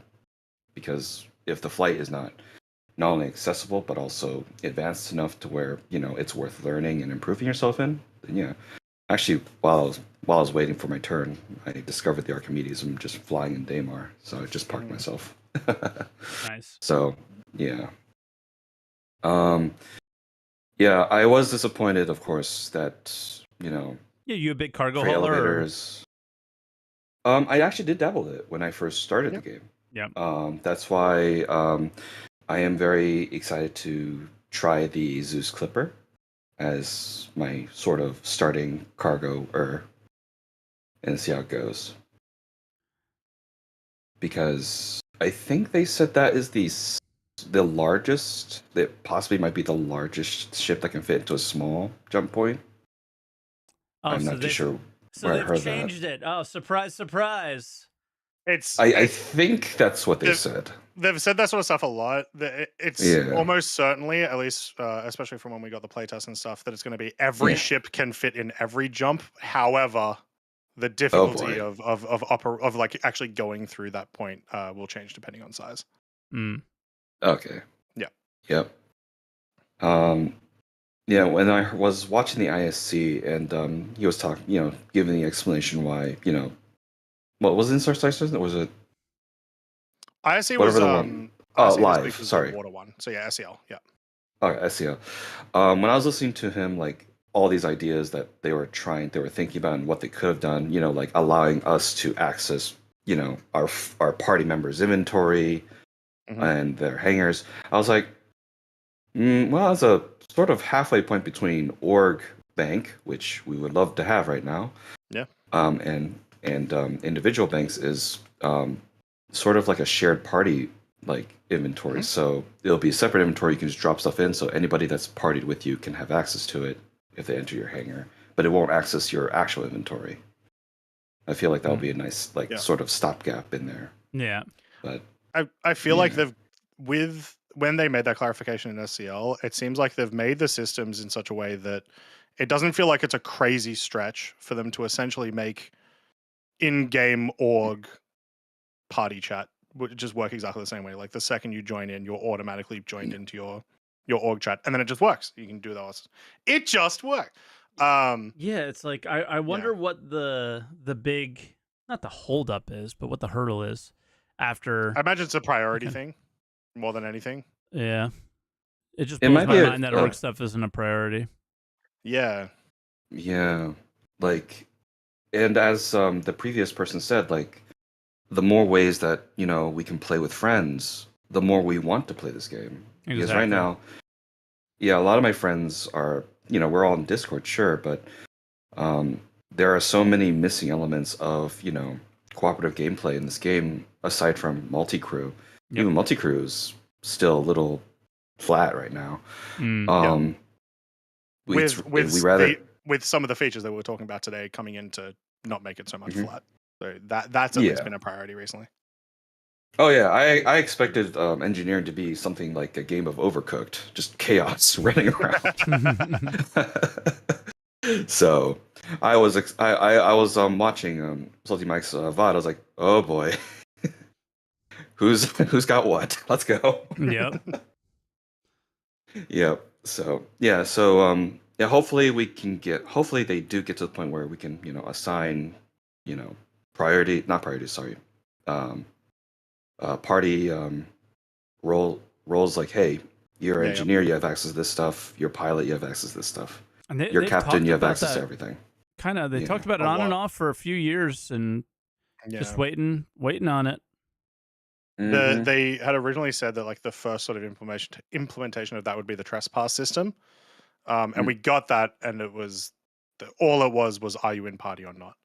Because if the flight is not only accessible but also advanced enough to where it's worth learning and improving yourself in, then yeah. Actually, while I was waiting for my turn, I discovered the Archimedes. I'm just flying in Daymar, so I just parked myself. Nice. So yeah. Um, yeah, I was disappointed, of course, that Yeah, you a big cargo free hauler? Or... elevators. I actually did dabble with it when I first started the game. Yeah. That's why I am very excited to try the Zeus Clipper as my sort of starting cargo and see how it goes. Because I think they said that is the largest, that possibly might be the largest ship that can fit into a small jump point. Oh, I'm so not too they've sure so where I they've heard changed it. Oh, surprise, surprise. It's I think that's what they They've- said. they've said that sort of stuff a lot. It's Yeah. almost certainly, at least, especially from when we got the playtest and stuff, that it's going to be every Yeah. ship can fit in every jump. However, the Oh difficulty boy. of like actually going through that point will change depending on size. Mm. Okay. Yeah. Yep. Yeah, when I was watching the ISC and he was talking, giving the explanation why, what was it in Star Citizen? Or was it ISC whatever was the one? Oh, ISC this week live. was Sorry. the water one. So yeah, SEL. Yeah. Okay, SEO. When I was listening to him, like all these ideas that they were thinking about, and what they could have done, like allowing us to access, our party members' inventory Mhm. and their hangars. I was like, well, it's a sort of halfway point between org bank, which we would love to have right now, Yeah. and individual banks is sort of like a shared party like inventory. Mhm. So it'll be a separate inventory. You can just drop stuff in, so anybody that's partied with you can have access to it if they enter your hangar, but it won't access your actual inventory. I feel like that would be a nice Yeah. sort of stopgap in there. Yeah. But I feel like Yeah. when they made that clarification in SCL, it seems like they've made the systems in such a way that it doesn't feel like it's a crazy stretch for them to essentially make in-game org party chat just work exactly the same way. Like the second you join in, you're automatically joined into your org chat, and then it just works. You can do those. It just works. Yeah, it's like I wonder what the big, not the holdup is, but what the hurdle is after. I imagine it's a priority Okay. thing more than anything. Yeah. It just It blows might my be mind that org stuff isn't a priority. Yeah. yeah, like, and as the previous person said, like, the more ways that we can play with friends, the more we want to play this game. Because right Exactly. now, yeah, a lot of my friends are, we're all in Discord, sure, but there are so many missing elements of, cooperative gameplay in this game aside from multi-crew. Yep. Even multi-crew is still a little flat right now. Mm. With some of the features that we were talking about today coming in to not make it so much Mhm. flat. So that's at least Yeah. been a priority recently. Oh yeah, I expected engineering to be something like a game of Overcooked, just chaos running around. So I was watching SaltEMike's VOD. I was like, oh boy, who's got what? Let's go. Yep. Yeah. So yeah. So yeah. Hopefully we can get. Hopefully they do get to the point where we can assign priority, not priority. Sorry. Um, party roles like, hey, you're Yeah, yeah. engineer, you have access to this stuff. You're pilot, you have access to this stuff. And You're they've captain, talked you have about access to that everything. they Yeah. talked about it A on and lot. off for a few years, and just Yeah. waiting on it. They had originally said that like the first sort of implementation of that would be the trespass system, and we got that, and it was all it was are you in party or not?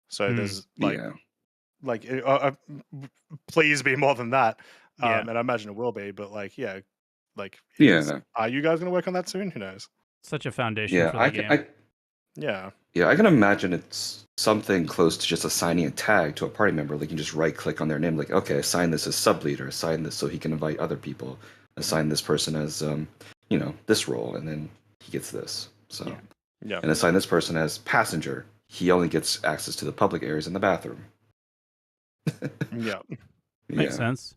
So Hmm. there's Yeah. please be more than that, Yeah. and I imagine it will be, but Yeah. are you guys going to work on that soon? Who knows? Such a foundation Yeah. for the game. Yeah, I can imagine it's something close to just assigning a tag to a party member. Like you can just right click on their name, like, okay, assign this as sub leader, assign this so he can invite other people, assign this person as this role, and then he gets this. So Yeah. yeah, and assign this person as passenger. He only gets access to the public areas in the bathroom. yeah. Makes Yeah. sense.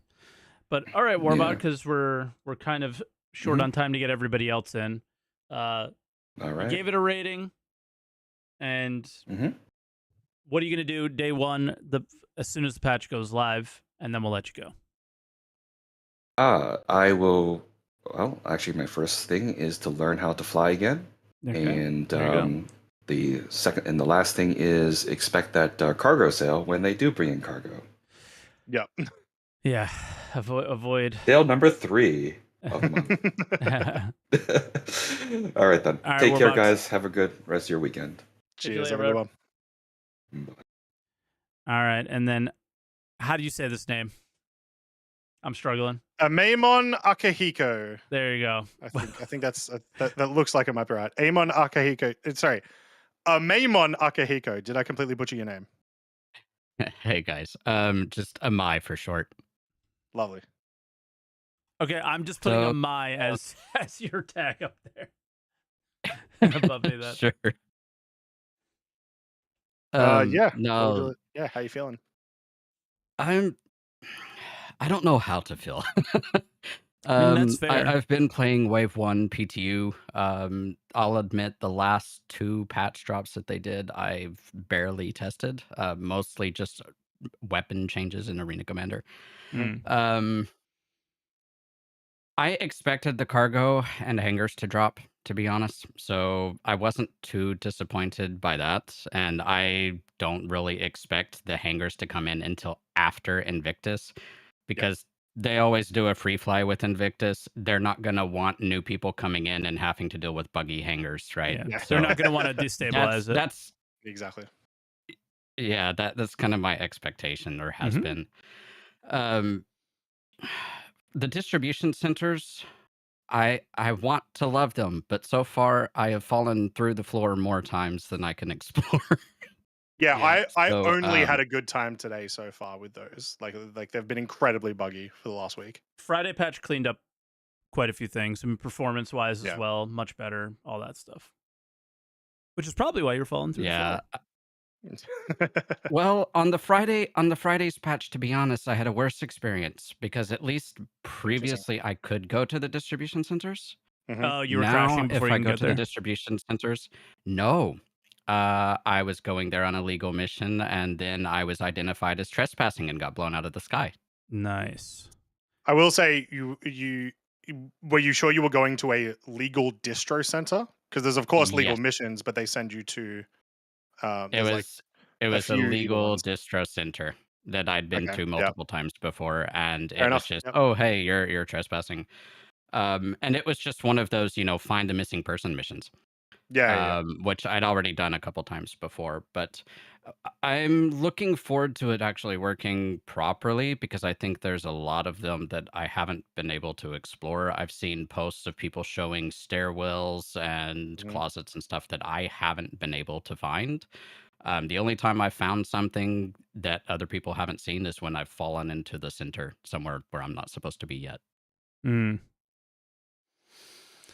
But all right, Warbot, Yeah. because we're kind of short Mhm. on time to get everybody else in. All You right. gave it a rating, and Mhm. what are you gonna do day one? As soon as the patch goes live, and then we'll let you go. I will. Well, actually, my first thing is to learn how to fly again, Okay. and There you go. the second and the last thing is expect that cargo sale when they do bring in cargo. Yeah. Yeah. Avoid. Sale number 3 of the month. All right then. All right, Take care, Warbucks. guys. Have a good rest of your weekend. Catch you Cheers. later, Have a good bro. one. Bye. All right, and then how do you say this name? I'm struggling. Amemon Akahiko. There you go. I think that's that looks like it might be right. Amon Akahiko. Sorry, Amemon Akahiko. Did I completely butcher your name? Hey guys, just a my for short. Lovely. Okay, I'm just putting a So my as your tag up there. Above me that. sure. Yeah. No, Yeah. How you feeling? I don't know how to feel. I mean, that's fair. I've been playing Wave 1 PTU. I'll admit the last 2 patch drops that they did, I've barely tested. Mostly just weapon changes in Arena Commander. Mm. I expected the cargo and hangars to drop, to be honest. So I wasn't too disappointed by that. And I don't really expect the hangars to come in until after Invictus because they always do a free fly with Invictus. They're not going to want new people coming in and having to deal with buggy hangars, right? Yeah. So They're not going to want to destabilize it. That's exactly. yeah, that's kind of my expectation, or has been. The distribution centers, I want to love them, but so far I have fallen through the floor more times than I can explore. Yeah, Yeah. I So, only had a good time today so far with those. Like they've been incredibly buggy for the last week. Friday patch cleaned up quite a few things. I mean, performance-wise as Yeah. well, much better, all that stuff. Which is probably why you're falling through the yeah. floor. Well, on the Friday's patch, to be honest, I had a worse experience because at least previously I could go to the distribution centers. Mhm. Oh, you were Now, crashing before if you I can go get to the there? distribution centers, no. I was going there on a legal mission, and then I was identified as trespassing and got blown out of the sky. Nice. I will say were you sure you were going to a legal distro center? Because there's of course legal Yes. missions, but they send you to It there's like was a few legal legal ones. distro center that I'd been Okay. to Yeah. multiple times before, and Fair it was enough. just, Yep. oh hey, you're trespassing. And it was just one of those, find a missing person missions. Yeah. Which I'd already done a couple times before, but I'm looking forward to it actually working properly because I think there's a lot of them that I haven't been able to explore. I've seen posts of people showing stairwells and Mhm. closets and stuff that I haven't been able to find. The only time I found something that other people haven't seen is when I've fallen into the center somewhere where I'm not supposed to be yet. Mm.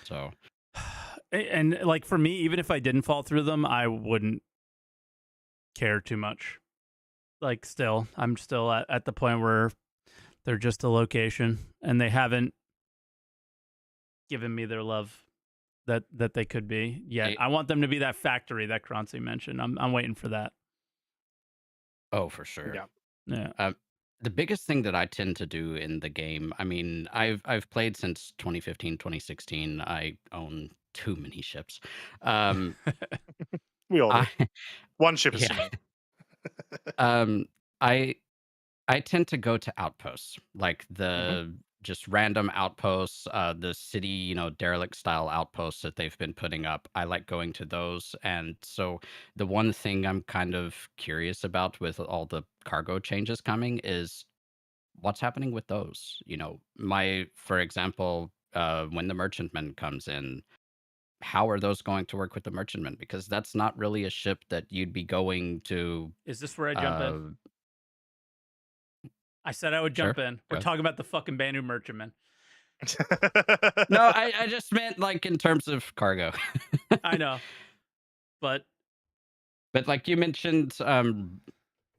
So And like for me, even if I didn't fall through them, I wouldn't care too much. Like still, I'm still at the point where they're just a location and they haven't given me their love that they could be yet. They- I want them to be that factory that Croncy mentioned. I'm waiting for that. oh, for sure. Yeah. Yeah. The biggest thing that I tend to do in the game, I mean, I've played since 2015, 2016. I own too many ships. We all do. I One ship is too yeah. many. I I tend to go to outposts, like Mhm. the just random outposts, the city, derelict style outposts that they've been putting up. I like going to those. And so the one thing I'm kind of curious about with all the cargo changes coming is what's happening with those. For example, when the merchantman comes in, how are those going to work with the merchantman? Because that's not really a ship that you'd be going to. Is this where I jump in? Uh, I said I would sure. jump in. Go We're ahead. talking about the fucking Banu merchantman. No, I just meant like in terms of cargo. I know, but But like you mentioned,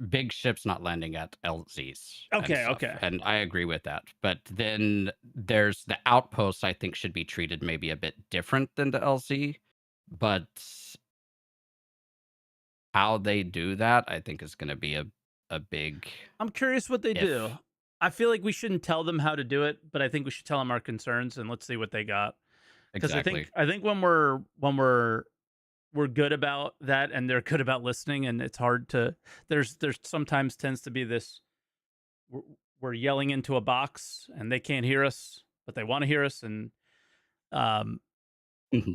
big ships not landing at LZs and okay, stuff, okay. and I agree with that. But then there's the outposts. I think should be treated maybe a bit different than the LZ, but how they do that, I think, is going to be a big I'm curious what they if. do. I feel like we shouldn't tell them how to do it, but I think we should tell them our concerns and let's see what they got. Because Exactly. I think when we're good about that and they're good about listening, and it's hard to there's sometimes tends to be this we're, we're yelling into a box and they can't hear us, but they want to hear us, and um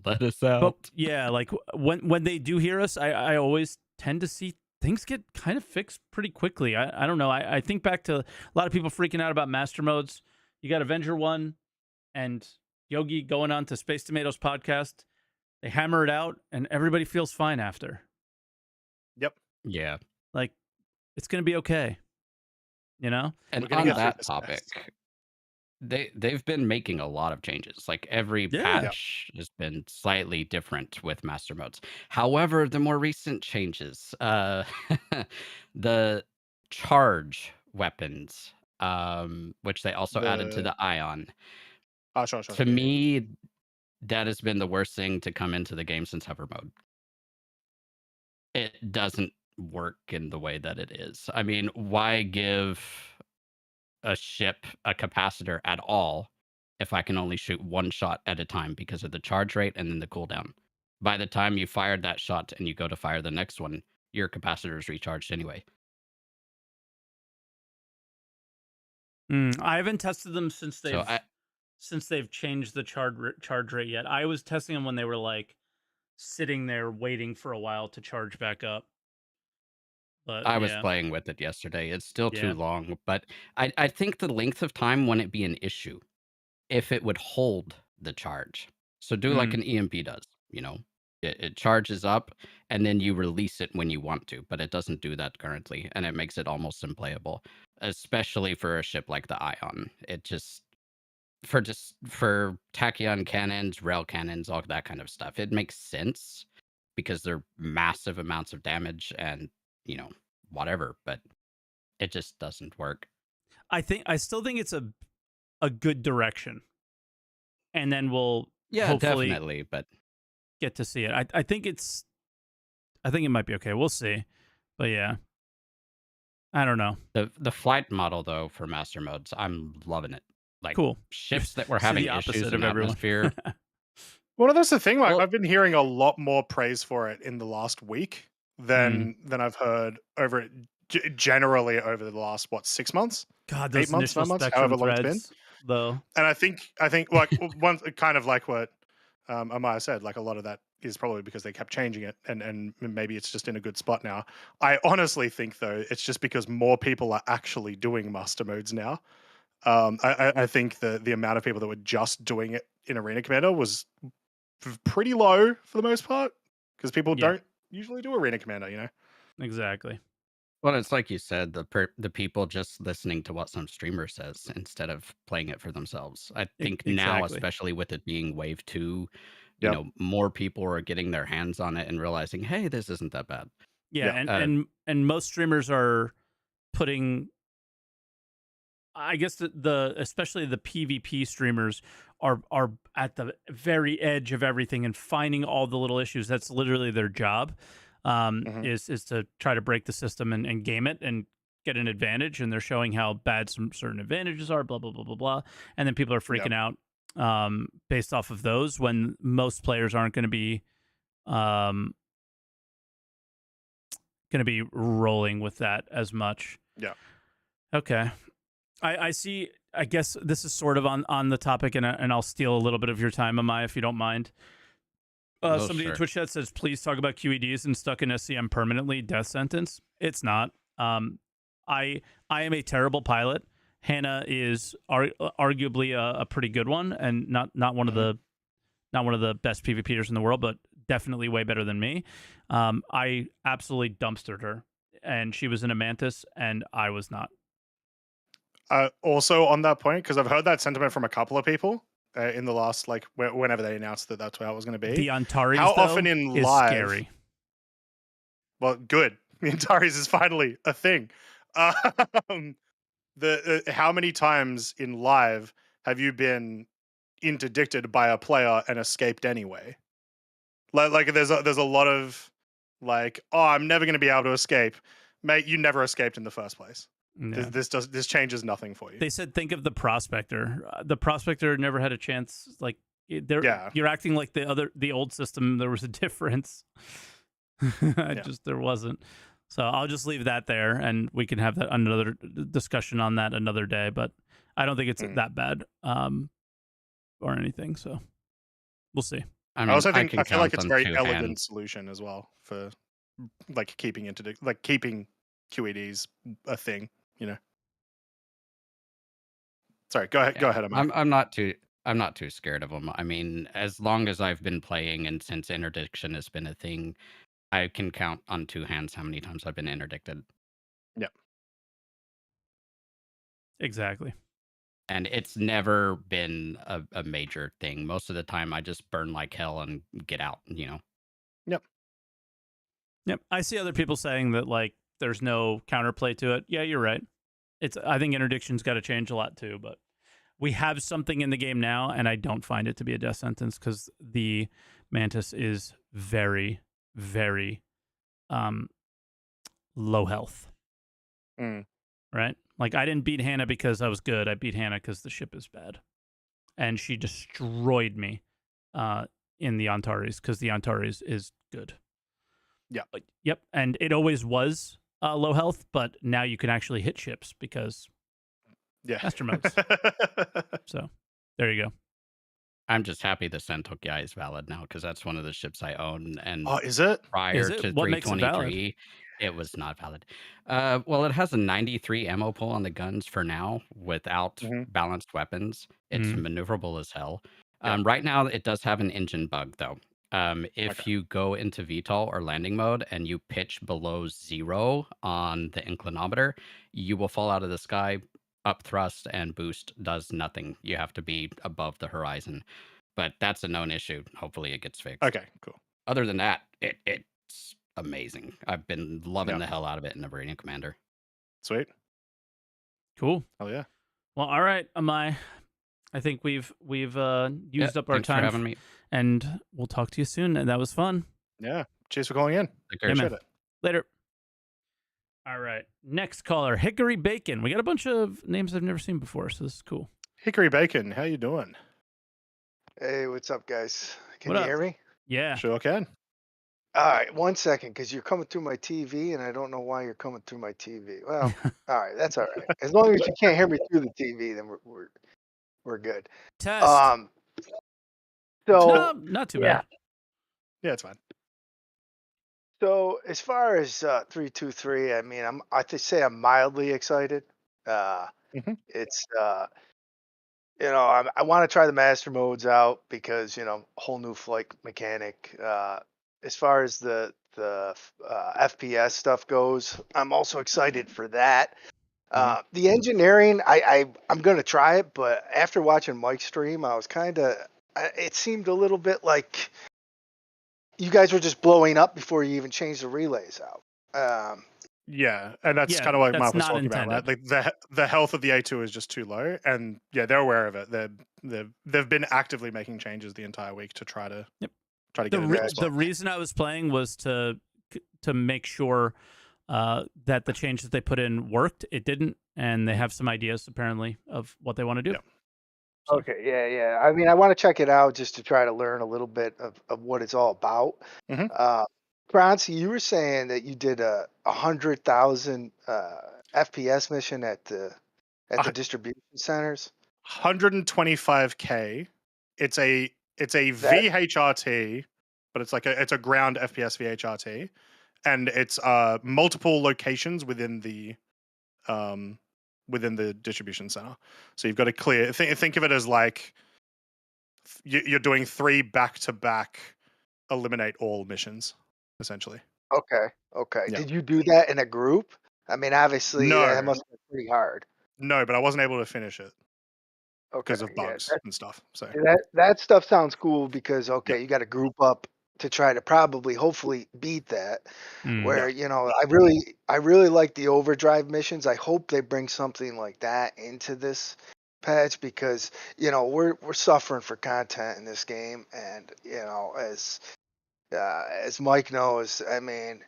Let us but out. yeah, like when they do hear us, I always tend to see things get kind of fixed pretty quickly. I don't know. I think back to a lot of people freaking out about master modes. You got Avenger 1 and Yogi going on to Space Tomatoes podcast. They hammer it out and everybody feels fine after. Yep. Yeah. Like it's going to be okay. You know? And We're gonna on get through that this topic, mess. they've been making a lot of changes. Like every Yeah. patch has been slightly different with master modes. However, the more recent changes, the charge weapons, which they also added to The the ion. sure. To Yeah. me, that has been the worst thing to come into the game since hover mode. It doesn't work in the way that it is. I mean, why give a ship a capacitor at all if I can only shoot one shot at a time because of the charge rate and then the cooldown? By the time you fired that shot and you go to fire the next one, your capacitor is recharged anyway. I haven't tested them since So they've changed the charge rate yet. I was testing them when they were like sitting there waiting for a while to charge back up. But I was yeah. playing with it yesterday. It's still Yeah. too long, but I think the length of time wouldn't be an issue if it would hold the charge. So do like an EMP does, it charges up and then you release it when you want to, but it doesn't do that currently, and it makes it almost unplayable, especially for a ship like the Ion. It just for tachyon cannons, rail cannons, all that kind of stuff. It makes sense because they're massive amounts of damage and, whatever, but it just doesn't work. I still think it's a good direction. And then we'll Yeah, hopefully definitely, but get to see it. I think it might be okay. We'll see. But yeah. I don't know. the flight model though for master modes, I'm loving it. Like Cool. ships that were So having the opposite issues of in everyone. atmosphere. Well, that's the thing. Like, Well, I've been hearing a lot more praise for it in the last week than I've heard over it generally over the last 6 months, God, 8 those months, initial 9 months, Spectrum however long it's been. threads, though. And I think like one kind of like what Amaya said, like a lot of that is probably because they kept changing it, and maybe it's just in a good spot now. I honestly think though it's just because more people are actually doing master modes now. I think the amount of people that were just doing it in Arena Commander was pretty low for the most part because people Yeah. don't usually do Arena Commander. Exactly. well, it's like you said, the people just listening to what some streamer says instead of playing it for themselves. I think now, Exactly. especially with it being Wave 2, Yep. more people are getting their hands on it and realizing, hey, this isn't that bad. Yeah, Yeah. and most streamers are putting I guess especially the PvP streamers are at the very edge of everything and finding all the little issues. That's literally their job. Mhm. Is to try to break the system and game it and get an advantage, and they're showing how bad some certain advantages are, blah blah blah blah blah, and then people are Yep. freaking out based off of those when most players aren't going to be um, rolling with that as much. Yeah. Okay, I see. I guess this is sort of on the topic, and I'll steal a little bit of your time, Amaya, if you don't mind. Oh, Somebody in sure. Twitch chat says, please talk about QEDs and stuck in SCM permanently, death sentence. It's not. I am a terrible pilot. Hannah is arguably a pretty good one, and not one of the best PvPers in the world, but definitely way better than me. I absolutely dumpstered her, and she was in a mantis, and I was not. Also on that point, because I've heard that sentiment from a couple of people in the last, like, whenever they announced that that's how it was going to be. The Antares, How though, often in is live? scary. Well, good. The Antares is finally a thing. How many times in live have you been interdicted by a player and escaped anyway? Like there's a lot of like, oh, I'm never going to be able to escape, mate. You never escaped in the first place. Yeah. This changes nothing for you. They said, think of the Prospector. The Prospector never had a chance. Like, Yeah. you're acting like the old system. There was a difference. There wasn't. So I'll just leave that there, and we can have that another discussion on that another day. But I don't think it's that bad, or anything. So we'll see. I also think can I feel like count it's a on very 2 elegant hands. solution as well for like keeping keeping QEDs a thing. You know. Sorry, go ahead. Yeah. Go ahead. I'm not too scared of them. I mean, as long as I've been playing and since interdiction has been a thing, I can count on 2 hands how many times I've been interdicted. Yeah. Exactly. And it's never been a major thing. Most of the time, I just burn like hell and get out, you know? Yep. I see other people saying that, like, there's no counterplay to it. Yeah, you're right. I think interdiction's got to change a lot too, but we have something in the game now, and I don't find it to be a death sentence because the Mantis is very, very low health. Right? Like, I didn't beat Hannah because I was good. I beat Hannah because the ship is bad. And she destroyed me in the Antares because the Antares is good. Yeah. Yep. And it always was low health, but now you can actually hit ships because master modes. So there you go. I'm just happy the Sentok guy is valid now because that's one of the ships I own. And Oh, is it? prior to What makes it valid? 323, it was not valid. Well, it has a 93 ammo pull on the guns for now without balanced weapons. It's maneuverable as hell. Yeah. Right now, it does have an engine bug, though. If you go into VTOL or landing mode and you pitch below 0 on the inclinometer, you will fall out of the sky. Up thrust and boost does nothing. You have to be above the horizon. But that's a known issue. Hopefully it gets fixed. Okay, cool. Other than that, it's amazing. I've been loving the hell out of it in the Meridian Commander. Sweet. Cool. Hell yeah. Well, all right, Amai. I think we've used up our Thanks time for having me. and we'll talk to you soon. And that was fun. Yeah. Cheers for calling in. Appreciate it. Later. All right. Next caller, Hickory Bacon. We got a bunch of names I've never seen before, so this is cool. Hickory Bacon, how you doing? Hey, what's up, guys? Can What you up? hear me? Yeah. Sure can. All right, 1 second, because you're coming through my TV, and I don't know why you're coming through my TV. Well, all right, that's all right. As long as you can't hear me through the TV, then we're good. Test. So No, not too bad. Yeah, it's fine. So as far as 323, I mean, I say I'm mildly excited. It's I want to try the master modes out because whole new flight mechanic. As far as the FPS stuff goes, I'm also excited for that. The engineering, I'm gonna try it, but after watching Mike's stream, I was it seemed a little bit like you guys were just blowing up before you even changed the relays out. Yeah, and that's Yeah, kind of what that's Mark was not talking about, right? intended. Like the health of the A2 is just too low, and yeah, they're aware of it. They've been actively making changes the entire week to try to Yep. get it in a good The spot. reason I was playing was to make sure that the change that they put in worked. It didn't, and they have some ideas apparently of what they want to do. Yeah. So, Okay, yeah. I mean, I want to check it out just to try to learn a little bit of what it's all about. Mhm. Croncy, you were saying that you did a 100,000 FPS mission at the Uh, distribution centers. 125K. It's a That VHRT, but it's like it's a ground FPS VHRT, and it's multiple locations within the distribution center. So you've got to clear. Think of it as like you're doing 3 back-to-back eliminate all missions, essentially. okay? Okay. Yeah. Did you do that in a group? I mean, obviously that No, must have been pretty hard. no, but I wasn't able to finish it Okay, because of yeah. bugs and stuff. So That stuff sounds cool because yeah, okay, you got to group up to try to probably hopefully beat that. mm. yeah, Where I really like the overdrive missions. I hope they bring something like that into this patch because we're suffering for content in this game, and as Mike knows, I mean.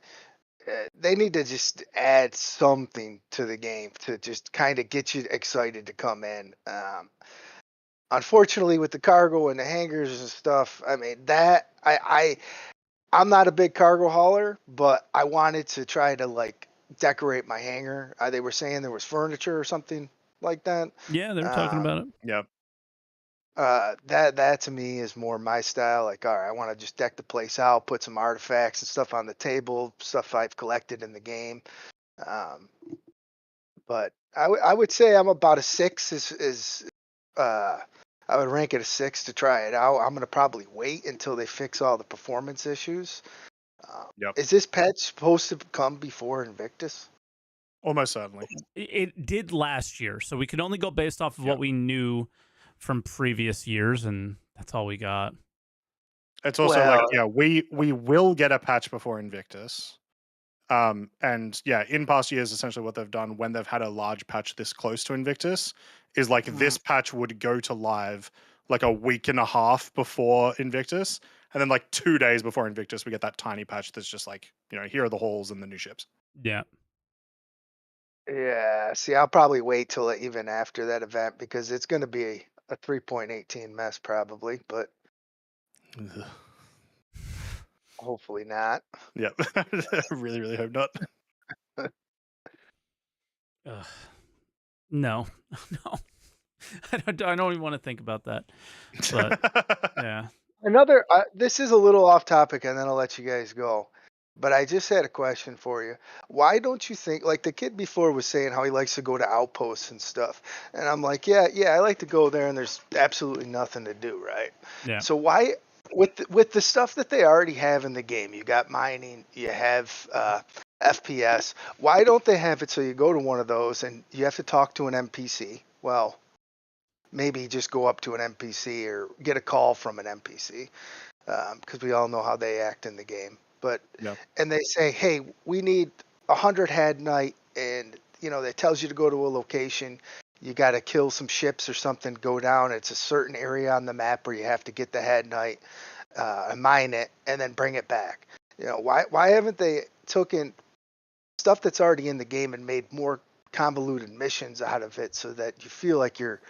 They need to just add something to the game to just kind of get you excited to come in. Unfortunately, with the cargo and the hangars and stuff, I mean that I'm not a big cargo hauler, but I wanted to try to like decorate my hangar. They were saying there was furniture or something like that. Yeah, they were talking Um, about it. yeah. that to me is more my style. Like, all right, I want to just deck the place out, put some artifacts and stuff on the table, stuff I've collected in the game. Um, but I would say I'm about a 6 uh I would rank it a 6 to try it out. I'm gonna probably wait until they fix all the performance issues. Yep. Is this patch supposed to come before Invictus? Almost certainly. It did last year, so we could only go based off of Yeah. what we knew from previous years, and that's all we got. It's also like, Well, yeah, we will get a patch before Invictus. And yeah, in past years, essentially what they've done when they've had a large patch this close to Invictus is like this patch would go to live like a week and a half before Invictus, and then like 2 days before Invictus, we get that tiny patch that's just like, here are the halls and the new ships. Yeah. yeah. See, I'll probably wait till even after that event because it's going to be a 3.18 mess probably, but Ugh. hopefully not. Yeah, I really, really hope not. Ugh. No, no. I don't even want to think about that. But yeah, This is a little off topic, and then I'll let you guys go. But I just had a question for you. Why don't you think, like the kid before was saying how he likes to go to outposts and stuff, and I'm like, yeah, I like to go there, and there's absolutely nothing to do, right? yeah. So why, with the stuff that they already have in the game, you got mining, you have FPS. Why don't they have it so you go to one of those and you have to talk to an NPC? Well, maybe just go up to an NPC or get a call from an NPC because we all know how they act in the game. But Yeah. and they say, hey, we need 100 head night, and that tells you to go to a location. You got to kill some ships or something. Go down. It's a certain area on the map where you have to get the head night, mine it, and then bring it back. Why haven't they taken stuff that's already in the game and made more convoluted missions out of it so that you feel like you're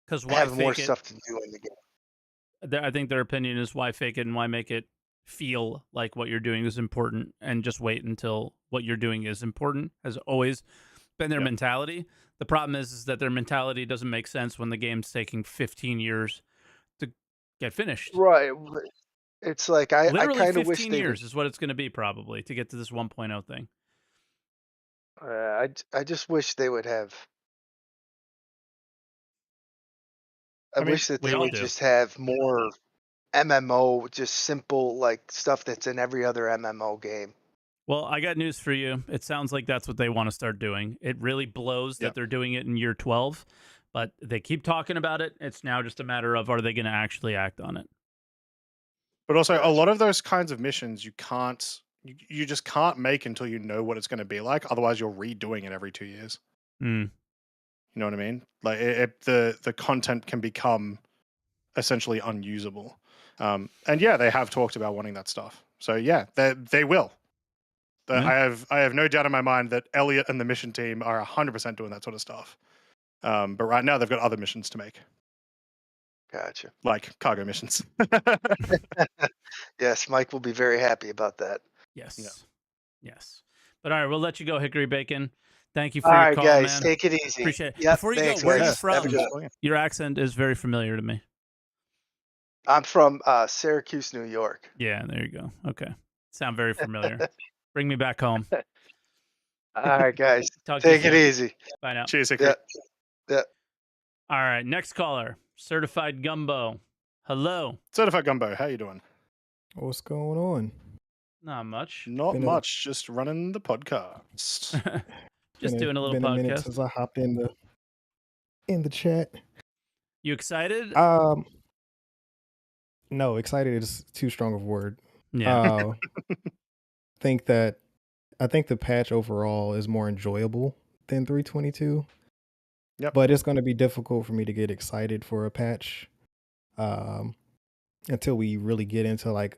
Because why having more fake it? stuff to do in the game? I think their opinion is why fake it and why make it feel like what you're doing is important, and just wait until what you're doing is important. Has always been their Yep. mentality. The problem is that their mentality doesn't make sense when the game's taking 15 years to get finished. Right. It's like I Literally kind of wish 15 they years is what it's going to be probably to get to this 1.0 thing. would. I just wish they would have. I I mean, wish that we they all would do. just have more MMO, just simple like stuff that's in every other MMO game. Well, I got news for you. It sounds like that's what they want to start doing. It really blows that Yep. they're doing it in year 12, but they keep talking about it. It's now just a matter of are they going to actually act on it? But also, a Gotcha. lot of those kinds of missions, you can't you just can't make until you know what it's going to be like. Otherwise, you're redoing it every 2 years. Mm. You know what I mean? Like the content can become essentially unusable. And yeah, they have talked about wanting that stuff. So yeah, they will. Yeah. I have no doubt in my mind that Elliot and the mission team are 100% doing that sort of stuff. But right now they've got other missions to make, Gotcha. like cargo missions. Yes, Mike will be very happy about that. Yes. Yes. But all right, we'll let you go, Hickory Bacon. Thank you for All your right, call, guys, man. take it easy. Appreciate it. Yep, Before you thanks, go, where are you guys. Have from? a good one. Your accent is very familiar to me. I'm from Syracuse, New York. Yeah, there you go. Okay. Sound very familiar. Bring me back home. All right, guys, Talk to you take it soon. easy. Bye now. Cheers, Hickory. Yeah. All right, next caller, Certified Gumbo. Hello. Certified Gumbo, how you doing? What's going on? Not much. Not Been a- much, just running the podcast. Just doing a little been a minute podcast. since I hopped in the chat. You excited? No, excited is too strong of a word. Yeah. I think the patch overall is more enjoyable than 322. Yep. But it's going to be difficult for me to get excited for a patch until we really get into like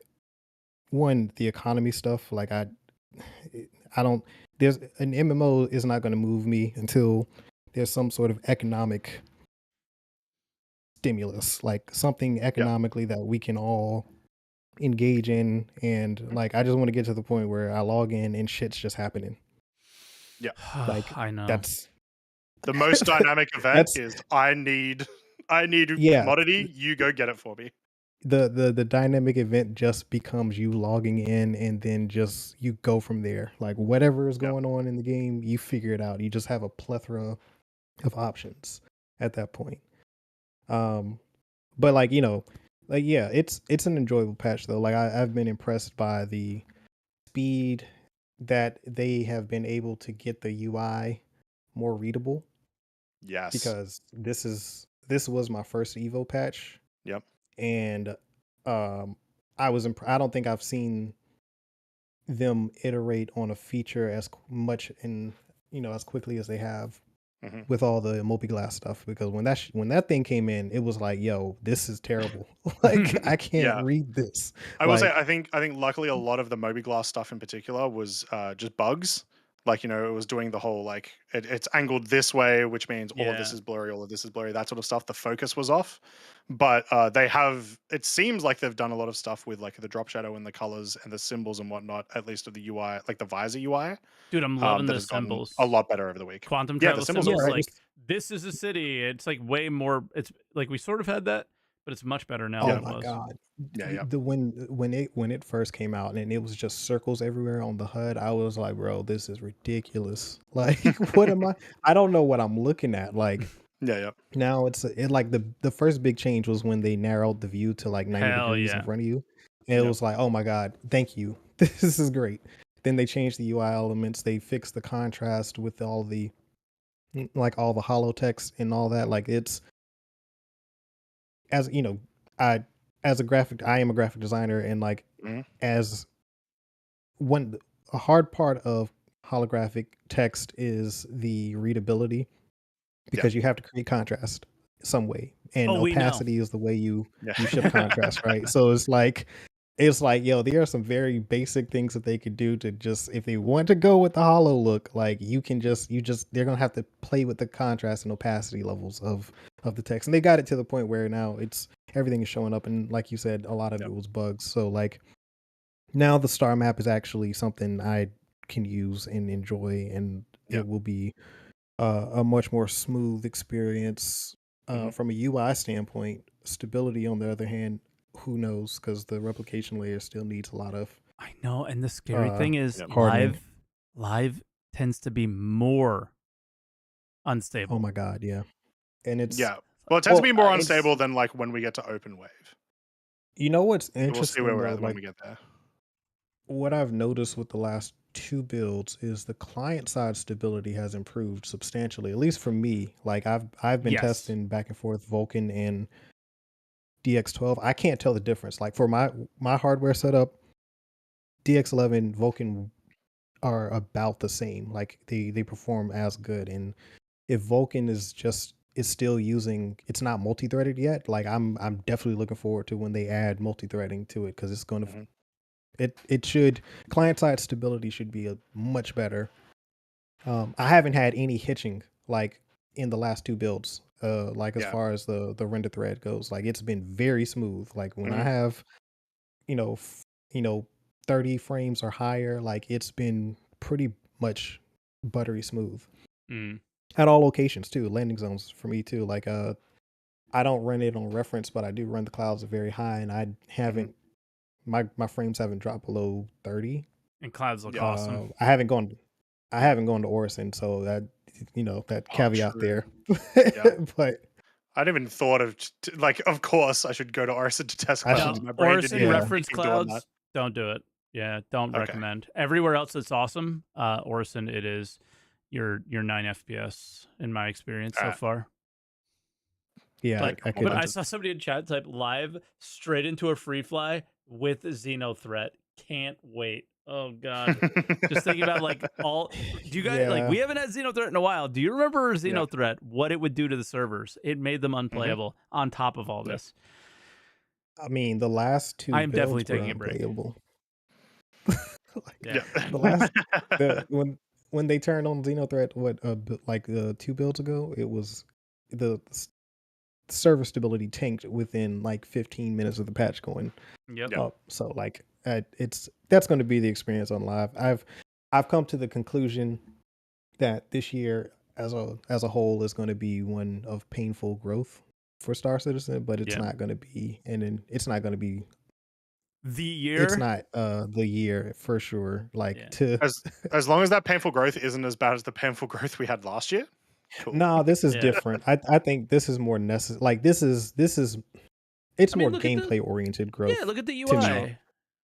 the economy stuff. Like I don't. There's an MMO is not going to move me until there's some sort of economic stimulus, like something economically that we can all engage in. And like, I just want to get to the point where I log in and shit's just happening. Yeah. Like, I know. that's The most dynamic event is I need commodity, you go get it for me. the dynamic event just becomes you logging in, and then just you go from there. Like whatever is going on in the game, you figure it out. You just have a plethora of options at that point. But like, yeah, it's an enjoyable patch though. Like I've been impressed by the speed that they have been able to get the UI more readable. Yes. Because this was my first Evo patch. Yep. And I don't think I've seen them iterate on a feature as much as quickly as they have with all the multi-glass stuff. Because when that thing came in, it was like, yo, this is terrible. Like I can't read this. I will say, I think luckily a lot of the Mobi-Glass stuff in particular was just bugs. Like, it was doing the whole, like, it's angled this way, which means all of this is blurry, all of this is blurry, that sort of stuff. The focus was off. But it seems like they've done a lot of stuff with, like, the drop shadow and the colors and the symbols and whatnot, at least of the UI, like the visor UI. Dude, I'm loving that the has gotten symbols. a lot better over the week. Quantum Yeah, travel the symbols symbols, are great. like, this is a city. It's like way more, it's like we sort of had that, but it's much better now Oh than it my was. god. Yeah. When it first came out and it was just circles everywhere on the HUD, I was like, bro, this is ridiculous. Like, what am I don't know what I'm looking at. Like, yeah. Now like the first big change was when they narrowed the view to like 90 Hell degrees yeah. in front of you. And it was like, oh my god, thank you. This is great. Then they changed the UI elements. They fixed the contrast with all the hollow text and all that. Like it's, as you know, I am a graphic designer, and like as a hard part of holographic text is the readability, because you have to create contrast some way, and opacity is the way you ship contrast, right? So it's like, yo, there are some very basic things that they could do to just, if they want to go with the hollow look, like they're gonna have to play with the contrast and opacity levels of the text. And they got it to the point where now everything is showing up, and like you said, a lot of it was bugs. So like now the star map is actually something I can use and enjoy, and it will be a much more smooth experience from a UI standpoint. Stability, on the other hand, who knows, because the replication layer still needs a lot of. I know, and the scary thing is hardening. live tends to be more unstable. Oh my god, yeah. And it's well, it tends to be more unstable than like when we get to open wave. You know what's interesting? We'll see where we're though, at when we get there. What I've noticed with the last 2 builds is the client side stability has improved substantially, at least for me. Like I've been testing back and forth Vulkan and DX12. I can't tell the difference. Like for my hardware setup, DX11 Vulcan are about the same. Like they perform as good. And if Vulcan is still using, it's not multi-threaded yet. Like I'm definitely looking forward to when they add multi-threading to it, because it's going to it should, client side stability should be much better. I haven't had any hitching like in the last two builds. Like as far as the render thread goes, like it's been very smooth. Like when I have, you know, 30 frames or higher, like it's been pretty much buttery smooth at all locations too. Landing zones for me too. Like I don't run it on reference, but I do run the clouds very high, and I haven't my frames haven't dropped below 30. And clouds look awesome. I haven't gone to Orison, so that that caveat there. But I hadn't even thought of like, of course, I should go to Orison to test clouds. No, My brain Orison didn't even reference think doing clouds, that. don't do it. Yeah, don't Okay. recommend. Everywhere else it's awesome. Orison, it is your 9 FPS in my experience so far. Yeah, But I could. I saw somebody in chat type live straight into a free fly with Xeno threat. Can't wait. Oh god. Just thinking about like do you guys like, we haven't had Xeno threat in a while. Do you remember Xeno threat, what it would do to the servers? It made them unplayable on top of all this. I mean, the last two I am definitely builds were taking a break. unplayable. Yeah. The last when they turned on Xenothreat, like 2 builds ago, it was the server stability tanked within like 15 minutes of the patch going up. So like that's going to be the experience on live. I've come to the conclusion that this year as a whole is going to be one of painful growth for Star Citizen, but it's not going to be, it's not going to be the year. It's not the year for sure. Like as long as that painful growth isn't as bad as the painful growth we had last year. Cool. No, this is different. I think this is more necessary. Like this is it's more gameplay oriented growth. Yeah, look at the UI.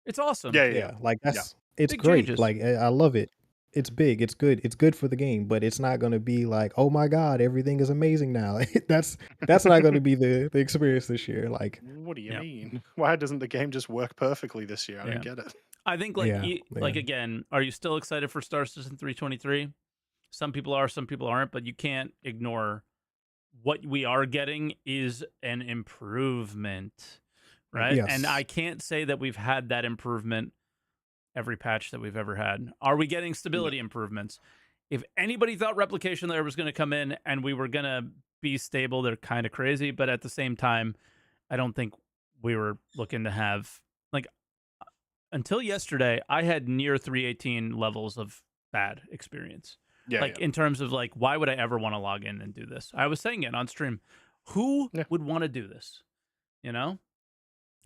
It's awesome. Yeah. Like it's Big great. changes. Like I love it. It's big. It's good. It's good for the game, but it's not going to be like, oh my god, everything is amazing now. That's not going to be the experience this year. Like, what do you mean? Why doesn't the game just work perfectly this year? I don't get it. I think like again, are you still excited for Star Citizen 323? Some people are, some people aren't, but you can't ignore what we are getting is an improvement, right? Yes. And I can't say that we've had that improvement every patch that we've ever had. Are we getting stability improvements? If anybody thought replication layer was going to come in and we were going to be stable, they're kind of crazy. But at the same time, I don't think we were looking to have, like, until yesterday, I had near 318 levels of bad experience. In terms of like, why would I ever want to log in and do this? I was saying it on stream. Who would want to do this? You know?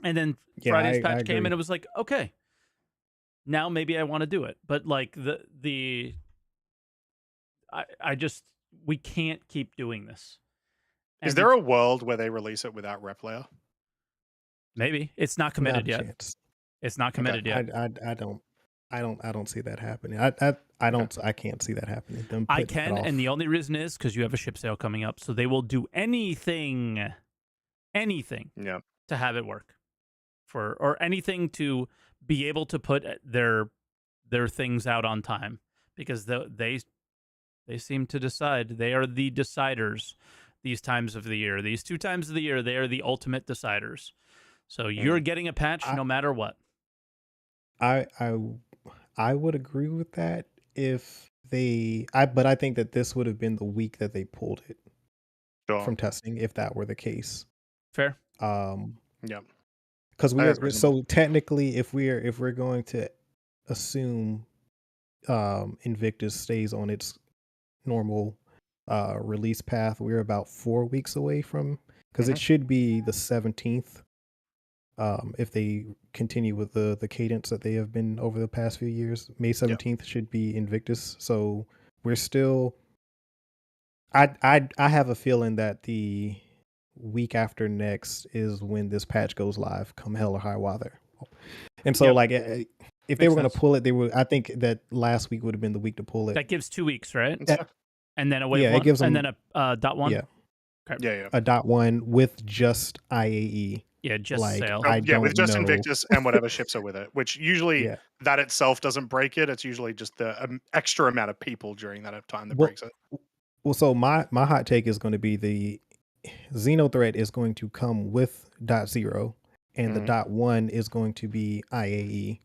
And then Friday's patch came and it was like, okay, now maybe I want to do it. But like I just, we can't keep doing this. And is there a world where they release it without rep layer? Maybe. It's not committed yet. Chance. It's not committed yet. I don't see that happening. I can't see that happening. I can, and the only reason is because you have a ship sale coming up, so they will do anything to have it work or anything to be able to put their things out on time, because they seem to decide. They are the deciders these times of the year. These 2 times of the year, they are the ultimate deciders. So you're getting a patch no matter what. I would agree with that if but I think that this would have been the week that they pulled it from testing if that were the case. Fair. Because we're so technically, if we're going to assume Invictus stays on its normal release path, we're about 4 weeks away from, because it should be the 17th. If they continue with the cadence that they have been over the past few years, May 17th should be Invictus. So we're still, I have a feeling that the week after next is when this patch goes live, come hell or high water. And so like if they were going to pull it, I think that last week would have been the week to pull it. That gives 2 weeks, right? And then a wave one, and then a dot one. A dot one with just IAE. Yeah, just Like, sail. I Yeah, with don't just know. Invictus and whatever ships are with it, which usually Yeah. that itself doesn't break it. It's usually just the extra amount of people during that time that Well, breaks it. well, so my hot take is going to be the Xeno threat is going to come with .0, and the Mhm. .1 is going to be IAE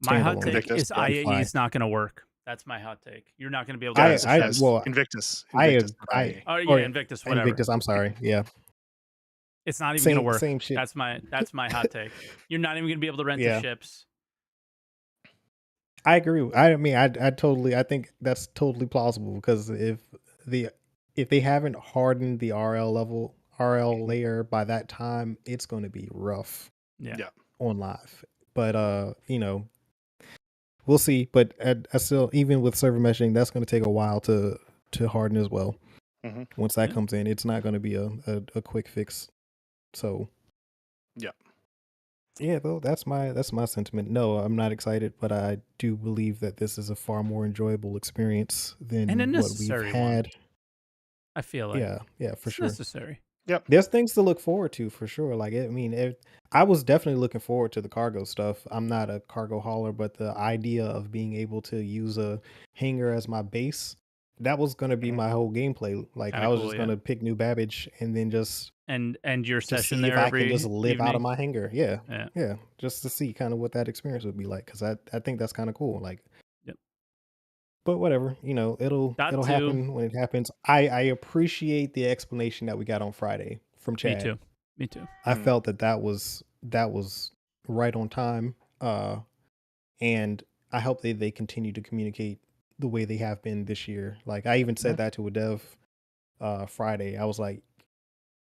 My hot standalone. take Invictus, is yeah. IAE Fly. is not going to work. That's my hot take. You're not going to be able to rent Guys, the I ships. guys, well Invictus, I not IA. Oh yeah, or Invictus, whatever. Invictus. I'm sorry. Yeah, It's not even going to work. same shit. That's my hot take. You're not even going to be able to rent the Yeah. ships. I agree. I mean, I think that's totally plausible because if they haven't hardened the RL layer by that time, it's going to be rough Yeah. Yeah. on live. But we'll see. But I still, even with server meshing, that's going to take a while to harden as well. Mhm. Once that Yeah. comes in, it's not going to be a quick fix. So Yeah. yeah, though that's my sentiment. No, I'm not excited, but I do believe that this is a far more enjoyable experience than And a what we've necessary one. had. I feel like Yeah, for it's sure. necessary. There's things to look forward to for sure. Like, I mean, I was definitely looking forward to the cargo stuff. I'm not a cargo hauler, but the idea of being able to use a hangar as my base, that was going to be Mhm. my whole gameplay. Like, Kinda I was cool, just yeah. going to pick New Babbage and then just And your to session see if there I every can just live out of evening. my hangar. Yeah. Yeah. Yeah. Just to see kind of what that experience would be like. Cause I think that's kind of cool. Like, Yep. but whatever, it'll That too. happen when it happens. I appreciate the explanation that we got on Friday from Me Chad. too. Me too. I Mhm. felt that was right on time. And I hope they continue to communicate the way they have been this year. Like, I even said that to a dev Friday. I was like,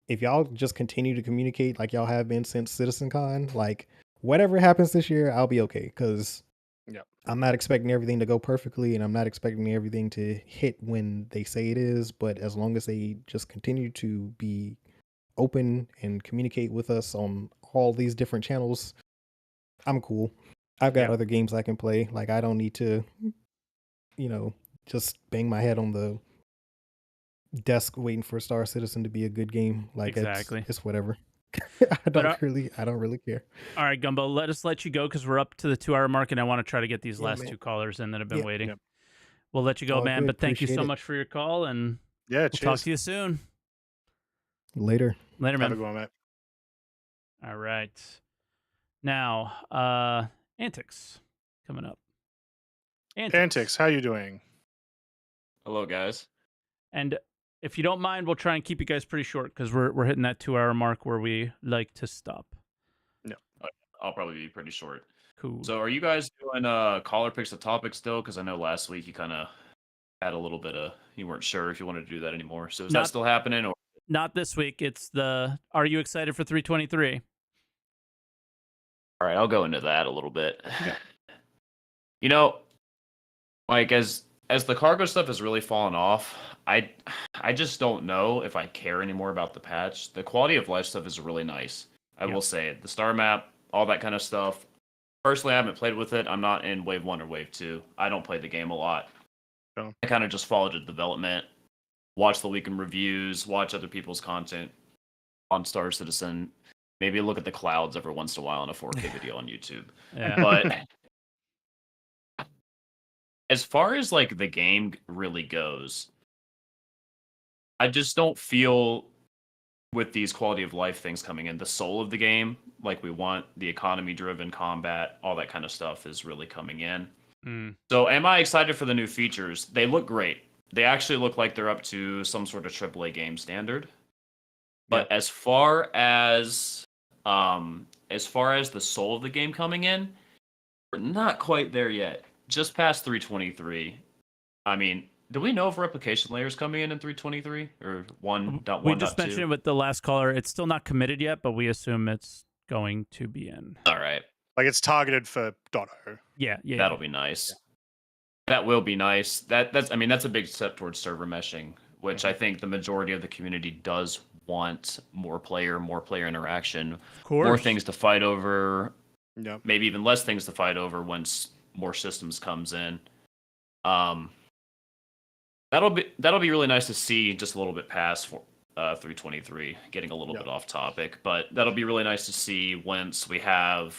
if y'all just continue to communicate like y'all have been since CitizenCon, like whatever happens this year, I'll be okay. Cause Yep. I'm not expecting everything to go perfectly, and I'm not expecting everything to hit when they say it is. But as long as they just continue to be open and communicate with us on all these different channels, I'm cool. I've got Yeah. other games I can play. Like, I don't need to, just bang my head on the desk waiting for Star Citizen to be a good game. Like, Exactly. it's whatever. I But, don't really care. All right, Gumbo, let you go because we're up to the 2 hour mark, and I want to try to get these Yeah, last man. 2 callers in that have been Yeah. waiting. Yep. We'll let you go, All man. good. But thank you Appreciate so it. much for your call, and Yeah. we'll talk Cheers. to you soon. Later. Later, Have a man. good one, mate. All right. Now, Antics coming up. Antics, how you doing? Hello, guys. And if you don't mind, we'll try and keep you guys pretty short because we're hitting that 2 hour mark where we like to stop. I'll probably be pretty short. Cool. So, are you guys doing caller picks a topic still? Because I know last week you kind of had a little bit of you weren't sure if you wanted to do that anymore. So, is Not- that still happening? Or Not this week. It's the Are you excited for 323? all right, I'll go into that a little bit. Yeah. You know, like as the cargo stuff has really fallen off, I just don't know if I care anymore about the patch. The quality of life stuff is really nice. I Yeah. will say it. The star map, all that kind of stuff. Personally, I haven't played with it. I'm not in Wave 1 or Wave 2. I don't play the game a lot. Oh. I kind of just follow the development, watch the weekend reviews, watch other people's content on Star Citizen, maybe look at the clouds every once in a while on a 4K video on YouTube. Yeah. But as far as like the game really goes, I just don't feel with these quality of life things coming in, the soul of the game, like we want, the economy driven combat, all that kind of stuff is really coming in. Mm. So am I excited for the new features? They look great. They actually look like they're up to some sort of AAA game standard. But as far as the soul of the game coming in, we're not quite there yet. Just past 323. I mean, do we know if replication layers coming in 323 or 1.1.2? We just mentioned it with the last caller. It's still not committed yet, but we assume it's going to be in. All right. Like it's targeted for .0. Yeah. That'll be nice. Yeah. That will be nice. That's a big step towards server meshing, which I think the majority of the community does want more player interaction, Of course. more things to fight over, Yep. maybe even less things to fight over once more systems comes in. That'll be really nice to see just a little bit past 323. Getting a little bit off topic, but that'll be really nice to see once we have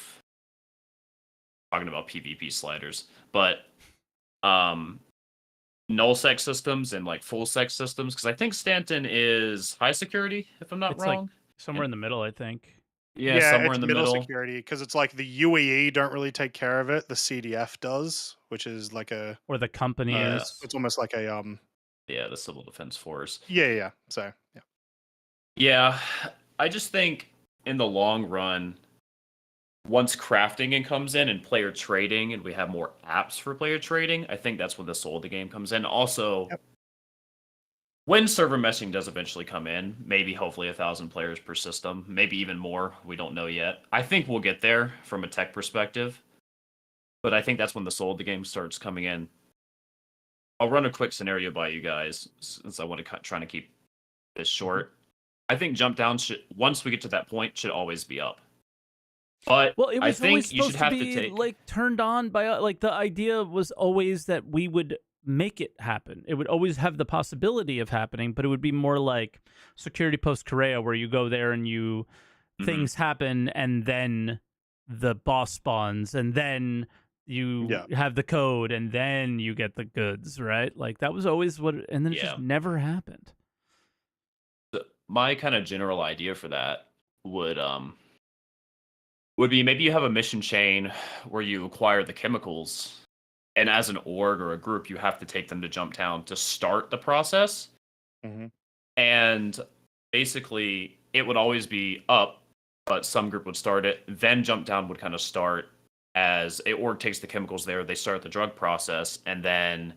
talking about PvP sliders, but null sec systems and like full sec systems, because I think Stanton is high security, if I'm not It's like wrong. somewhere in the middle, I think. Yeah, somewhere it's in the middle middle. security because it's like the UEE don't really take care of it. The CDF does, which is like a Or the company is. it's almost like a Yeah, the Civil Defense Force. yeah. So yeah. Yeah, I just think in the long run, once crafting comes in and player trading, and we have more apps for player trading, I think that's when the soul of the game comes in. Also, when server meshing does eventually come in, maybe hopefully 1,000 players per system, maybe even more. We don't know yet. I think we'll get there from a tech perspective, but I think that's when the soul of the game starts coming in. I'll run a quick scenario by you guys since I want to trying to keep this short. I think jump down should, once we get to that point, should always be up. But Well, it was I think always you should supposed to have be to take like turned on by like the idea was always that we would make it happen. It would always have the possibility of happening, but it would be more like security post Korea, where you go there and you things happen, and then the boss spawns, and then you have the code, and then you get the goods, right? Like that was always what, and then it just never happened. My kind of general idea for that would be maybe you have a mission chain where you acquire the chemicals, and as an org or a group, you have to take them to Jump Town to start the process. And basically, it would always be up, but some group would start it. Then Jump Town would kind of start as a org takes the chemicals there. They start the drug process, and then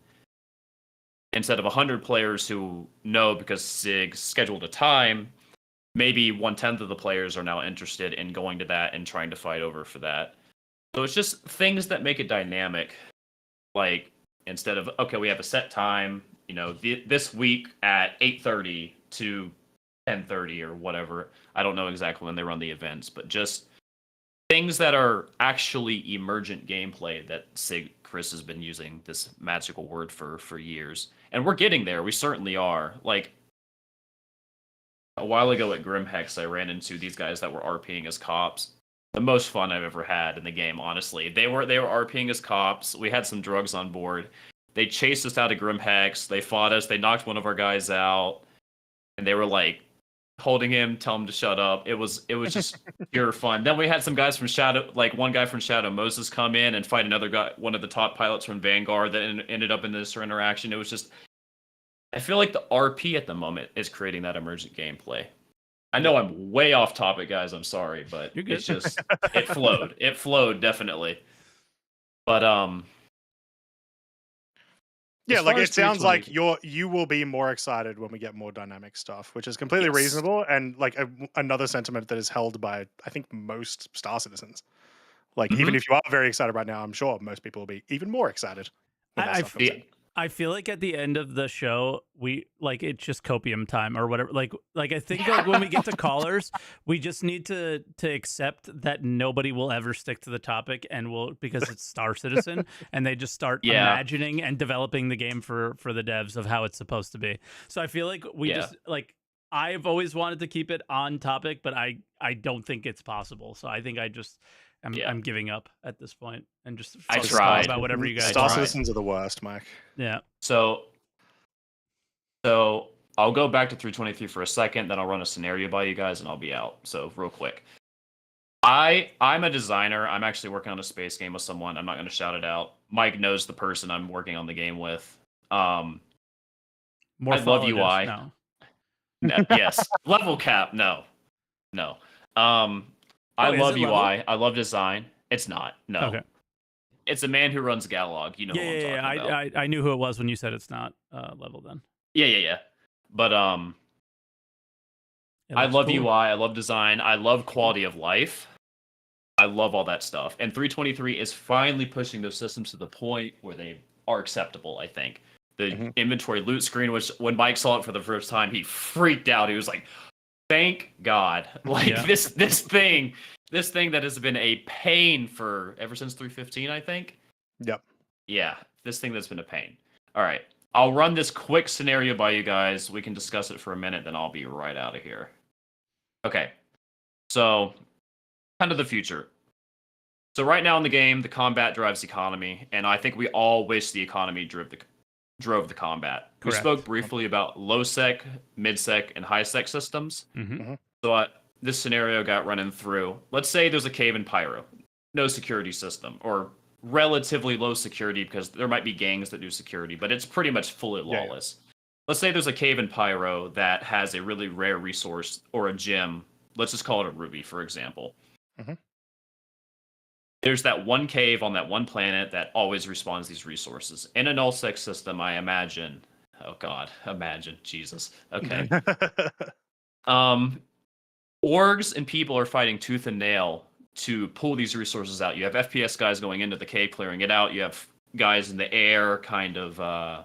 instead of 100 players who know because SIG scheduled a time, maybe 1/10 of the players are now interested in going to that and trying to fight over for that. So it's just things that make it dynamic. Like instead of, okay, we have a set time, you know, this week at 8:30 to 10:30 or whatever. I don't know exactly when they run the events, but just things that are actually emergent gameplay that SIG Chris has been using this magical word for years. And we're getting there. We certainly are. Like a while ago at Grimhex, I ran into these guys that were RPing as cops. The most fun I've ever had in the game, honestly. They were RPing as cops. We had some drugs on board. They chased us out of Grimhex. They fought us. They knocked one of our guys out. And they were like holding him, tell him to shut up. It was just pure fun. Then we had some guys from Shadow, like one guy from Shadow Moses come in and fight another guy, one of the top pilots from Vanguard that ended up in this interaction. It was just, I feel like the RP at the moment is creating that emergent gameplay. I know I'm way off topic, guys. I'm sorry, but it's just it flowed. It flowed definitely. But yeah, like it sounds like you will be more excited when we get more dynamic stuff, which is completely reasonable and like another sentiment that is held by I think most Star Citizens. Like even if you are very excited right now, I'm sure most people will be even more excited. I feel like at the end of the show, we like it's just copium time or whatever. Like I think like when we get to callers, we just need to accept that nobody will ever stick to the topic, and will because it's Star Citizen, and they just start imagining and developing the game for the devs of how it's supposed to be. So I feel like we just like I've always wanted to keep it on topic, but I don't think it's possible. So I think I'm giving up at this point and just I tried about whatever you guys. Star Citizens are the worst, Mike. Yeah. So I'll go back to 323 for a second, then I'll run a scenario by you guys, and I'll be out. So real quick, I'm a designer. I'm actually working on a space game with someone. I'm not going to shout it out. Mike knows the person I'm working on the game with. I love UI. No. Yes. Level cap. No. I love UI. Level? I love design. It's not. No. Okay. It's a man who runs Galog. You know who I'm talking about. I knew who it was when you said it's not level then. Yeah. But I love UI. I love design. I love quality of life. I love all that stuff. And 323 is finally pushing those systems to the point where they are acceptable, I think. The inventory loot screen, which when Mike saw it for the first time, he freaked out. He was like, thank God. Like this thing that has been a pain for ever since 315, I think. Yep. Yeah, this thing that's been a pain. All right. I'll run this quick scenario by you guys. We can discuss it for a minute, then I'll be right out of here. Okay. So, kind of the future. So right now in the game, the combat drives the economy, and I think we all wish the economy drove the combat. We Correct. spoke briefly about low sec, mid sec, and high sec systems. So this scenario got running through. Let's say there's a cave in Pyro, no security system, or relatively low security because there might be gangs that do security, but it's pretty much fully lawless. Let's say there's a cave in Pyro that has a really rare resource or a gem. Let's just call it a ruby, for example. There's that one cave on that one planet that always respawns these resources. In a null sec system, I imagine. Oh God, imagine Jesus. Okay. Orgs and people are fighting tooth and nail to pull these resources out. You have FPS guys going into the cave, clearing it out. You have guys in the air, kind of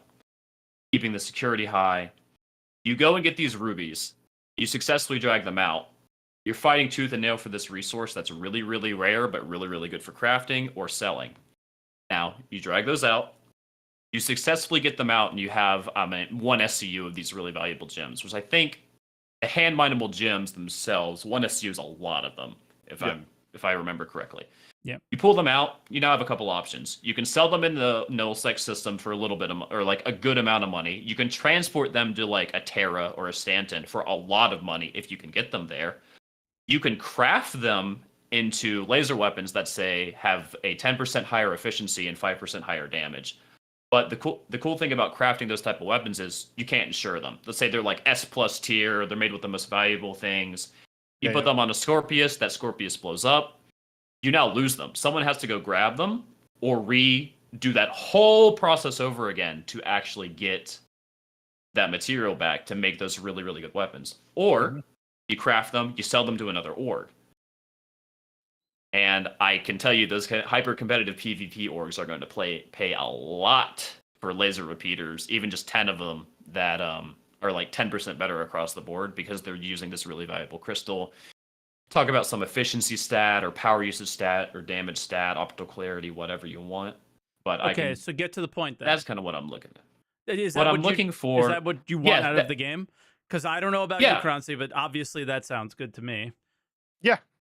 keeping the security high. You go and get these rubies. You successfully drag them out. You're fighting tooth and nail for this resource that's really, really rare, but really, really good for crafting or selling. Now, you drag those out. You successfully get them out, and you have one SCU of these really valuable gems, which I think the hand-mineable gems themselves, one SCU is a lot of them, if I remember correctly. Yeah. You pull them out, you now have a couple options. You can sell them in the null-sec system for a little bit of, or like a good amount of money. You can transport them to like a Terra or a Stanton for a lot of money if you can get them there. You can craft them into laser weapons that say have a 10% higher efficiency and 5% higher damage. But the cool thing about crafting those type of weapons is you can't insure them. Let's say they're like S+ tier, they're made with the most valuable things. You put them on a Scorpius, that Scorpius blows up. You now lose them. Someone has to go grab them or redo that whole process over again to actually get that material back to make those really, really good weapons. Or you craft them, you sell them to another org. And I can tell you those hyper-competitive PvP orgs are going to pay a lot for laser repeaters, even just 10 of them that are like 10% better across the board because they're using this really valuable crystal. Talk about some efficiency stat or power usage stat or damage stat, optical clarity, whatever you want. But so get to the point then. That's kind of what I'm looking at. Is what that I'm looking for. Is that what you want out of the game? Because I don't know about you, Croncy, but obviously that sounds good to me.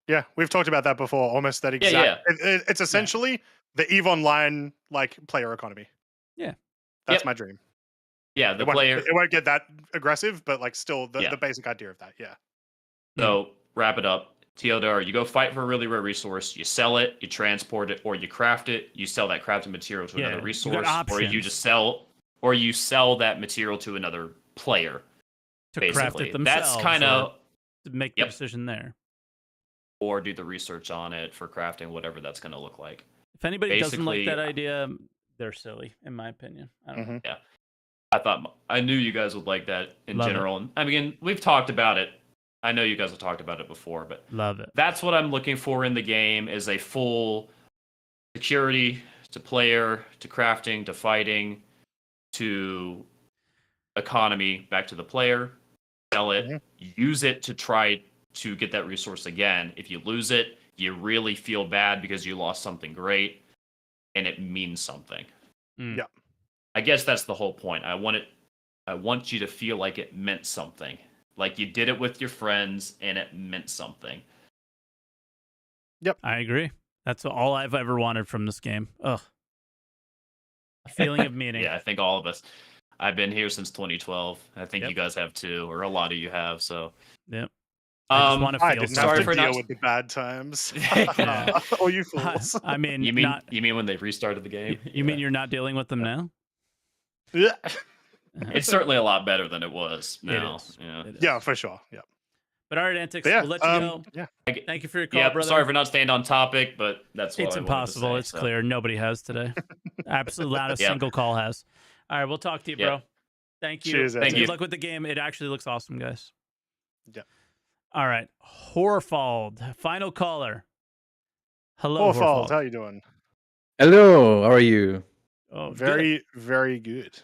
Yeah, we've talked about that before. Almost that exact. It's essentially the EVE Online like player economy. Yeah, that's my dream. Yeah, it won't get that aggressive, but like still the basic idea of that. Yeah. So wrap it up. Teodor, you go fight for a really rare resource. You sell it, you transport it, or you craft it. You sell that crafted material to another resource, or you just sell that material to another player to basically. Craft it themselves. That's kind of to make the decision there. Or do the research on it for crafting, whatever that's going to look like. If anybody doesn't like that idea, they're silly, in my opinion. I don't know. Yeah, I knew you guys would like that in general. I mean, we've talked about it. I know you guys have talked about it before, but love it. That's what I'm looking for in the game: is a full security to player, to crafting, to fighting, to economy, back to the player. Sell it, use it to try to get that resource again. If you lose it, you really feel bad because you lost something great and it means something. Yeah. I guess that's the whole point. I want you to feel like it meant something. Like you did it with your friends and it meant something. Yep. I agree. That's all I've ever wanted from this game. Ugh. A feeling of meaning. Yeah, I think all of us. I've been here since 2012. I think you guys have too, or a lot of you have, so. Yep. I just want to feel didn't have to deal with the bad times. Oh, you fools! I mean, you mean when they restarted the game? You mean you're not dealing with them now? Yeah, it's certainly a lot better than it was now. It is. Yeah, yeah, for sure. Yeah. But all right, Antics, we'll let you go. Yeah. Thank you for your call, brother. Sorry for not staying on topic, but that's what it's I wanted impossible. to say, It's clear nobody has today. Absolutely, not a single call has. All right, we'll talk to you, bro. Thank you. Cheers, Thank you. Good luck with the game. It actually looks awesome, guys. Yeah. All right, Horfald, final caller. Hello, Horfald. How you doing? Hello. How are you? Oh, very, very good.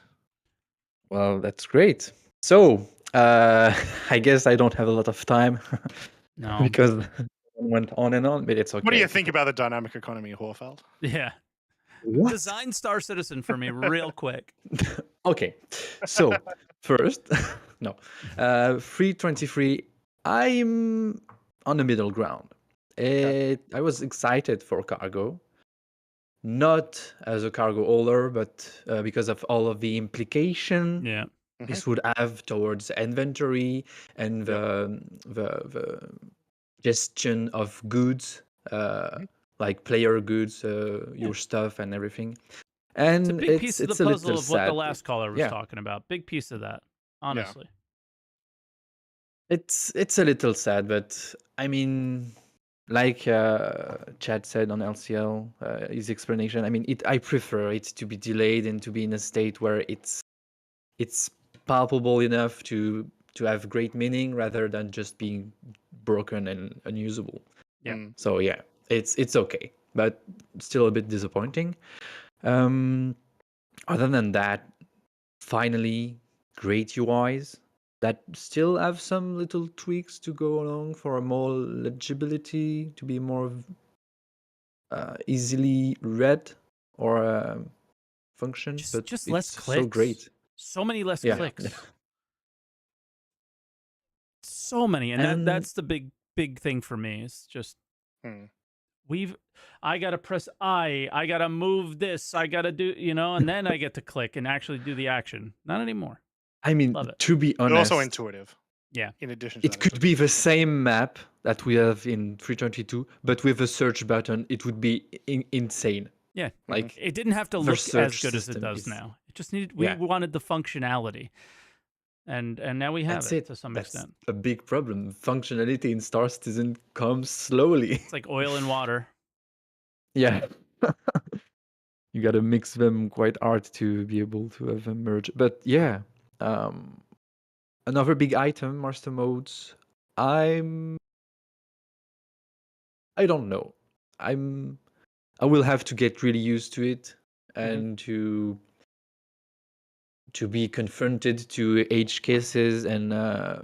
Well, that's great. So, I guess I don't have a lot of time. No, because it went on and on, but it's okay. What do you think about the dynamic economy, Horfeld? Yeah. What? Design Star Citizen for me real quick. Okay, so first, no, 323. I'm on the middle ground. I was excited for cargo, not as a cargo holder, but because of all of the implication Yeah. this would have towards inventory and the gestion of goods, like player goods, your stuff and everything. It's a And big piece of the it's a puzzle little of what the sad. last caller was Yeah, talking about. Big piece of that, honestly. it's a little sad, but I mean, like Chad said on LCL, his explanation. I mean, I prefer it to be delayed and to be in a state where it's palpable enough to have great meaning rather than just being broken and unusable. Yeah. So yeah, it's okay, but still a bit disappointing. Other than that, finally, great UIs that still have some little tweaks to go along for a more legibility, to be more easily read or function, but Just it's less clicks. so great. So many less Yeah. clicks. So many, and that's the big thing for me. It's just I gotta press I gotta move this, I gotta do, and then I get to click and actually do the action. Not anymore. I mean, Love it. to be But honest, also intuitive. Yeah. In addition to it that, could be the same map that we have in 322, but with a search button, it would be insane. Yeah. Like It didn't have to the look as search good as it system does is- now. It just needed we Yeah. wanted the functionality. And now we have That's it to some That's extent. a big problem. Functionality in Star Citizen comes slowly. It's like oil and water. Yeah. You got to mix them quite hard to be able to have them merge. But yeah, another big item, master modes. I don't know. I will have to get really used to it and to be confronted to edge cases and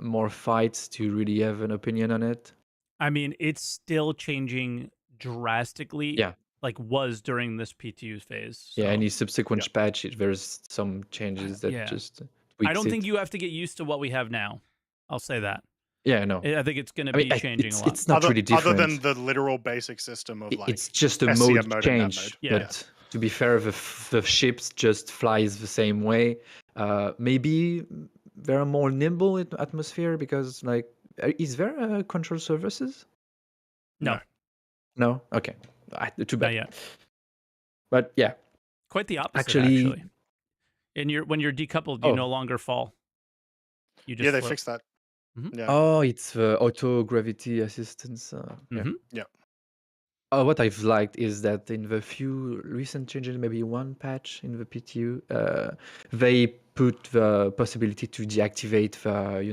more fights to really have an opinion on it. I mean, it's still changing drastically. Yeah. Like was during this PTU phase. So. Yeah, any subsequent patch, there's some changes that Yeah. just I don't tweaks think it. you have to get used to what we have now. I'll say that. Yeah, no. I think it's going to I mean, be changing a lot. It's not really different. Other than the literal basic system of like it's just a SCM mode mode and that change. mode. Yeah. But to be fair, the ships just flies the same way. Maybe they're more nimble in atmosphere because like, is there control surfaces? No. No. Okay. Too bad. Not yet. But yeah. Quite the opposite, Actually. when you're decoupled, you Oh. no longer fall. You just They float. fixed that. Mhm. Yeah. Oh, it's the auto gravity assistance. Yeah. Mhm. Yeah. What I've liked is that in the few recent changes, maybe one patch in the PTU, they put the possibility to deactivate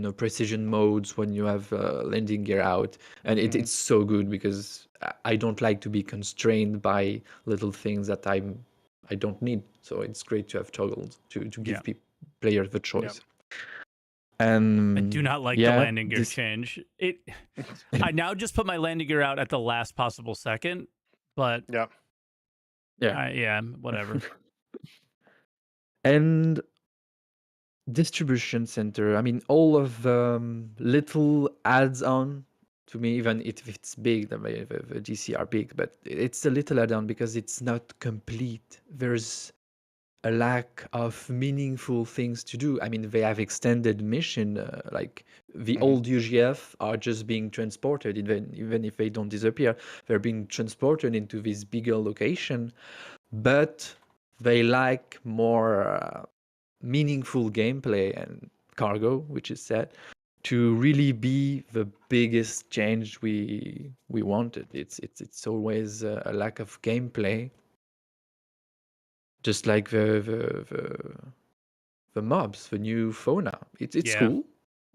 the precision modes when you have landing gear out, and it's so good because I don't like to be constrained by little things that I don't need. So it's great to have toggles to give players the choice. And I do not like the landing gear change. I now just put my landing gear out at the last possible second, but whatever. And distribution center. I mean, all of the little adds-on to me, even if it's big, the DC are big, but it's a little add-on because it's not complete. There's a lack of meaningful things to do. I mean, they have extended mission, like the old UGF are just being transported, even if they don't disappear, they're being transported into this bigger location, but they like more meaningful gameplay and cargo, which is sad, to really be the biggest change we wanted. It's always a lack of gameplay. Just like the mobs, the new fauna. It's cool.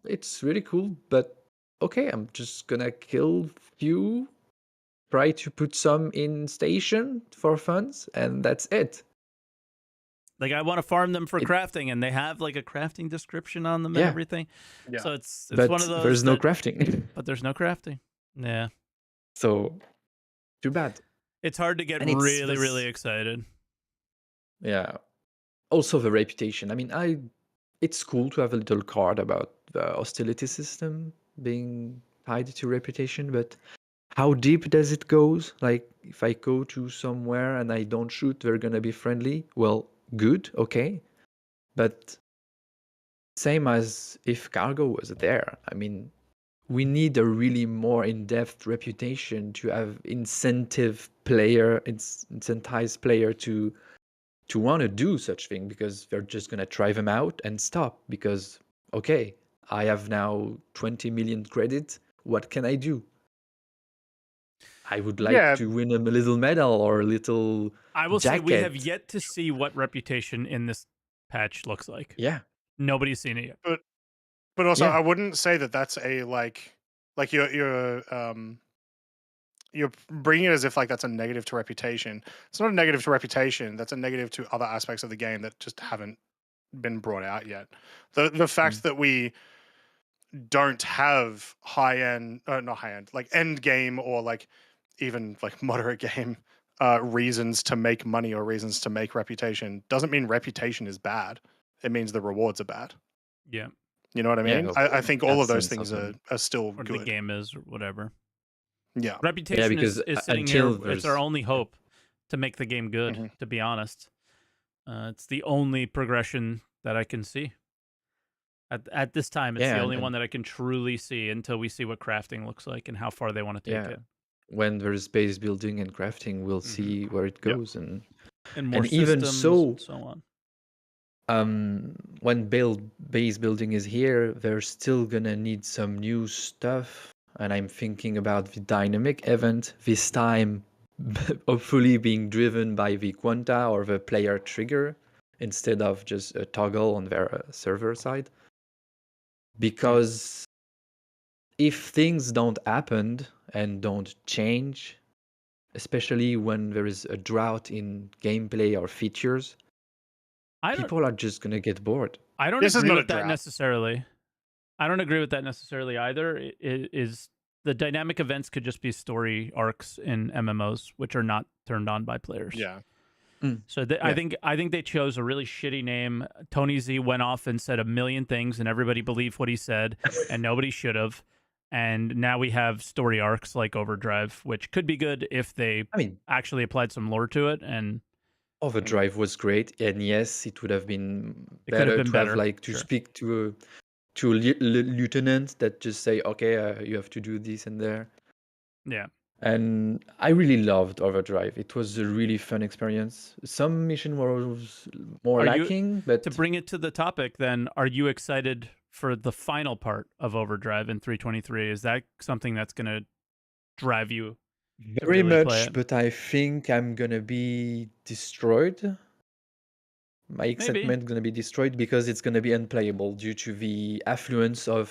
It's really cool, but okay, I'm just gonna kill few, try to put some in station for funds, and that's it. Like I want to farm them for crafting, and they have like a crafting description on them and everything. Yeah. So it's but one of those. There's no crafting. But there's no crafting. Yeah. So too bad. It's hard to get And it's really, this- really excited. Yeah. also the reputation. I mean, it's cool to have a little card about the hostility system being tied to reputation, but how deep does it goes? Like, if I go to somewhere and I don't shoot, they're gonna be friendly. Well, good, okay, but same as if cargo was there. I mean, we need a really more in-depth reputation to have incentivized player to want to do such thing, because they're just gonna try them out and stop because, okay, I have now 20 million credit. What can I do? I would like Yeah, to win a little medal or a little I will say we have jacket. yet to see what reputation in this patch looks like. Yeah, Nobody's seen it yet. but also yeah, I wouldn't say that that's a like you're bringing it as if like that's a negative to reputation. It's not a negative to reputation. That's a negative to other aspects of the game that just haven't been brought out yet. The fact that we don't have high end, not high end, like end game or like even like moderate game reasons to make money or reasons to make reputation doesn't mean reputation is bad. It means the rewards are bad. Yeah. You know what I yeah. mean? Of I think all that of those sense things of are still Or the good. game is, or whatever. Yeah. Reputation because is sitting here. until It's our there's only hope to make the game good, Mhm. to be honest. It's the only progression that I can see. At this time, it's the yeah, only one that I can truly see until we see what crafting looks like and how far they want to take yeah. it. When there's base building and crafting, we'll see where it Yep. goes, And more and even systems so, and so on. when base building is here, they're still gonna need some new stuff. And I'm thinking about the dynamic event this time, hopefully being driven by the quanta or the player trigger instead of just a toggle on their server side. Because if things don't happen and don't change, especially when there is a drought in gameplay or features, I don't. people are just gonna get bored. I don't This is agree not a with that drought. necessarily. I don't agree with that necessarily either. Is the dynamic events could just be story arcs in MMOs, which are not turned on by players. Yeah. So Yeah. I think they chose a really shitty name. Tony Z went off and said a million things, and everybody believed what he said, and nobody should have. And now we have story arcs like Overdrive, which could be good if they I mean, actually applied some lore to it. And Overdrive was great, and yes, it would have been It could have better been to have better, like to sure. speak to a lieutenant that just say, okay, you have to do this and there. yeah, And I really loved Overdrive. It was a really fun experience. Some mission was more Are you- lacking, but to bring it to the topic, then, are you excited for the final part of Overdrive in 323? Is that something that's going to drive you? very really play much. it. But I think I'm gonna be destroyed. My excitement gonna be destroyed because it's gonna be unplayable due to the affluence of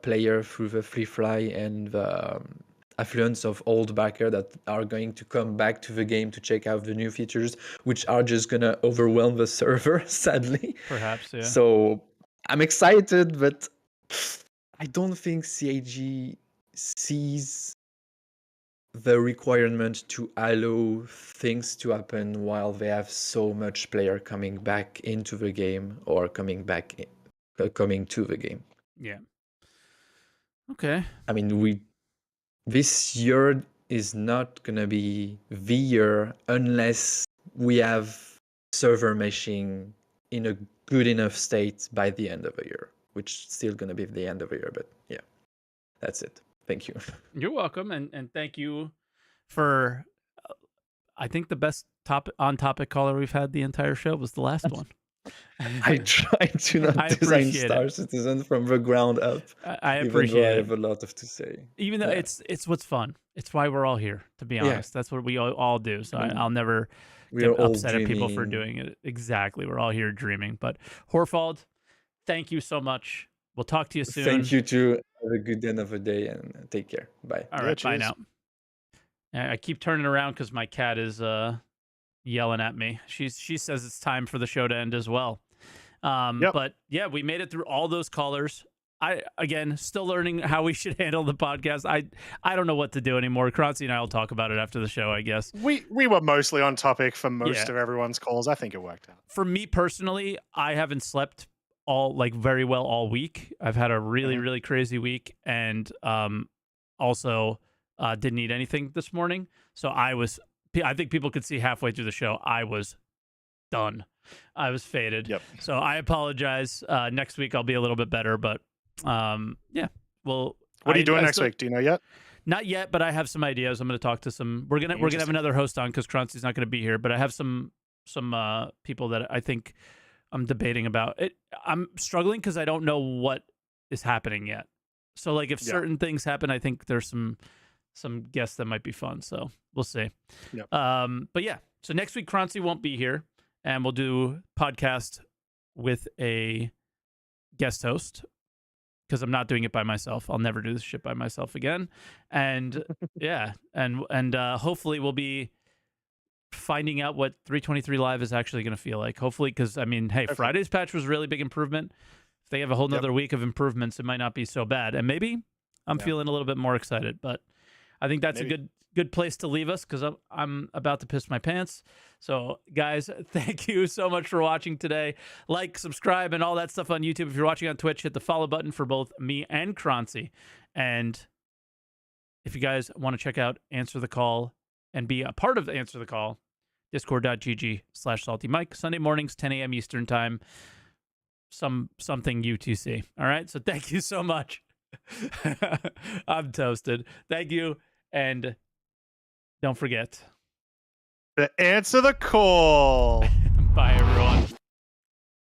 player through the free fly and the affluence of old backer that are going to come back to the game to check out the new features, which are just gonna overwhelm the server, sadly. Perhaps, yeah. So I'm excited, but I don't think CAG sees the requirement to allow things to happen while they have so much player coming back into the game or coming to the game. Yeah. Okay. I mean, this year is not gonna be the year unless we have server meshing in a good enough state by the end of the year, which is still gonna be the end of the year. But yeah, that's it. Thank you. You're welcome, and thank you for. I think the best on topic caller we've had the entire show was the last one. I try to not I design appreciate Star it. Citizen from the ground up. I Even though appreciate I it. have a lot to say. Even though Yeah. it's what's fun. It's why we're all here. To be Yeah. honest, that's what we all do. So I mean, I'll never We get are all upset at people for dreaming. doing it. Exactly. We're all here dreaming. But Horfald, thank you so much. We'll talk to you soon. Thank you too. Have a good end of the day and take care. Bye. All Yeah, right, bye cheers. now. I keep turning around because my cat is yelling at me. She says it's time for the show to end as well. Yep. But yeah, we made it through all those callers. again still learning how we should handle the podcast. I don't know what to do anymore. Croncy and I will talk about it after the show, I guess. We were mostly on topic for most Yeah. of everyone's calls. I think it worked out. For me personally, I haven't slept very well all week. I've had a really crazy week, and also didn't eat anything this morning. So I think people could see halfway through the show I was done. I was faded. Yep. So I apologize. Next week I'll be a little bit better, but yeah. Well, What are you doing next week? Do you know yet? Not yet, but I have some ideas. I'm going to talk to some. We're gonna have another host on because Croncy's not going to be here, but I have some people that I think I'm debating about it. I'm struggling because I don't know what is happening yet. So like if certain things happen, I think there's some guests that might be fun. So we'll see. Yep. But yeah, so next week Croncy won't be here, and we'll do podcast with a guest host because I'm not doing it by myself. I'll never do this shit by myself again. And yeah, and hopefully we'll be finding out what 323 Live is actually going to feel like. Hopefully, because I mean, hey, Friday's patch was a really big improvement. If they have a whole nother week of improvements, it might not be so bad. And maybe I'm feeling a little bit more excited, but I think that's a good place to leave us because I'm about to piss my pants. So guys, thank you so much for watching today. Like, subscribe, and all that stuff on YouTube. If you're watching on Twitch, hit the follow button for both me and Croncy. And if you guys want to check out Answer the Call and be a part of Answer the Call, discord.gg/SaltEMike, Sunday mornings, 10 a.m. Eastern time, something UTC. All right. So thank you so much. I'm toasted. Thank you. And don't forget to answer the call. Bye, everyone.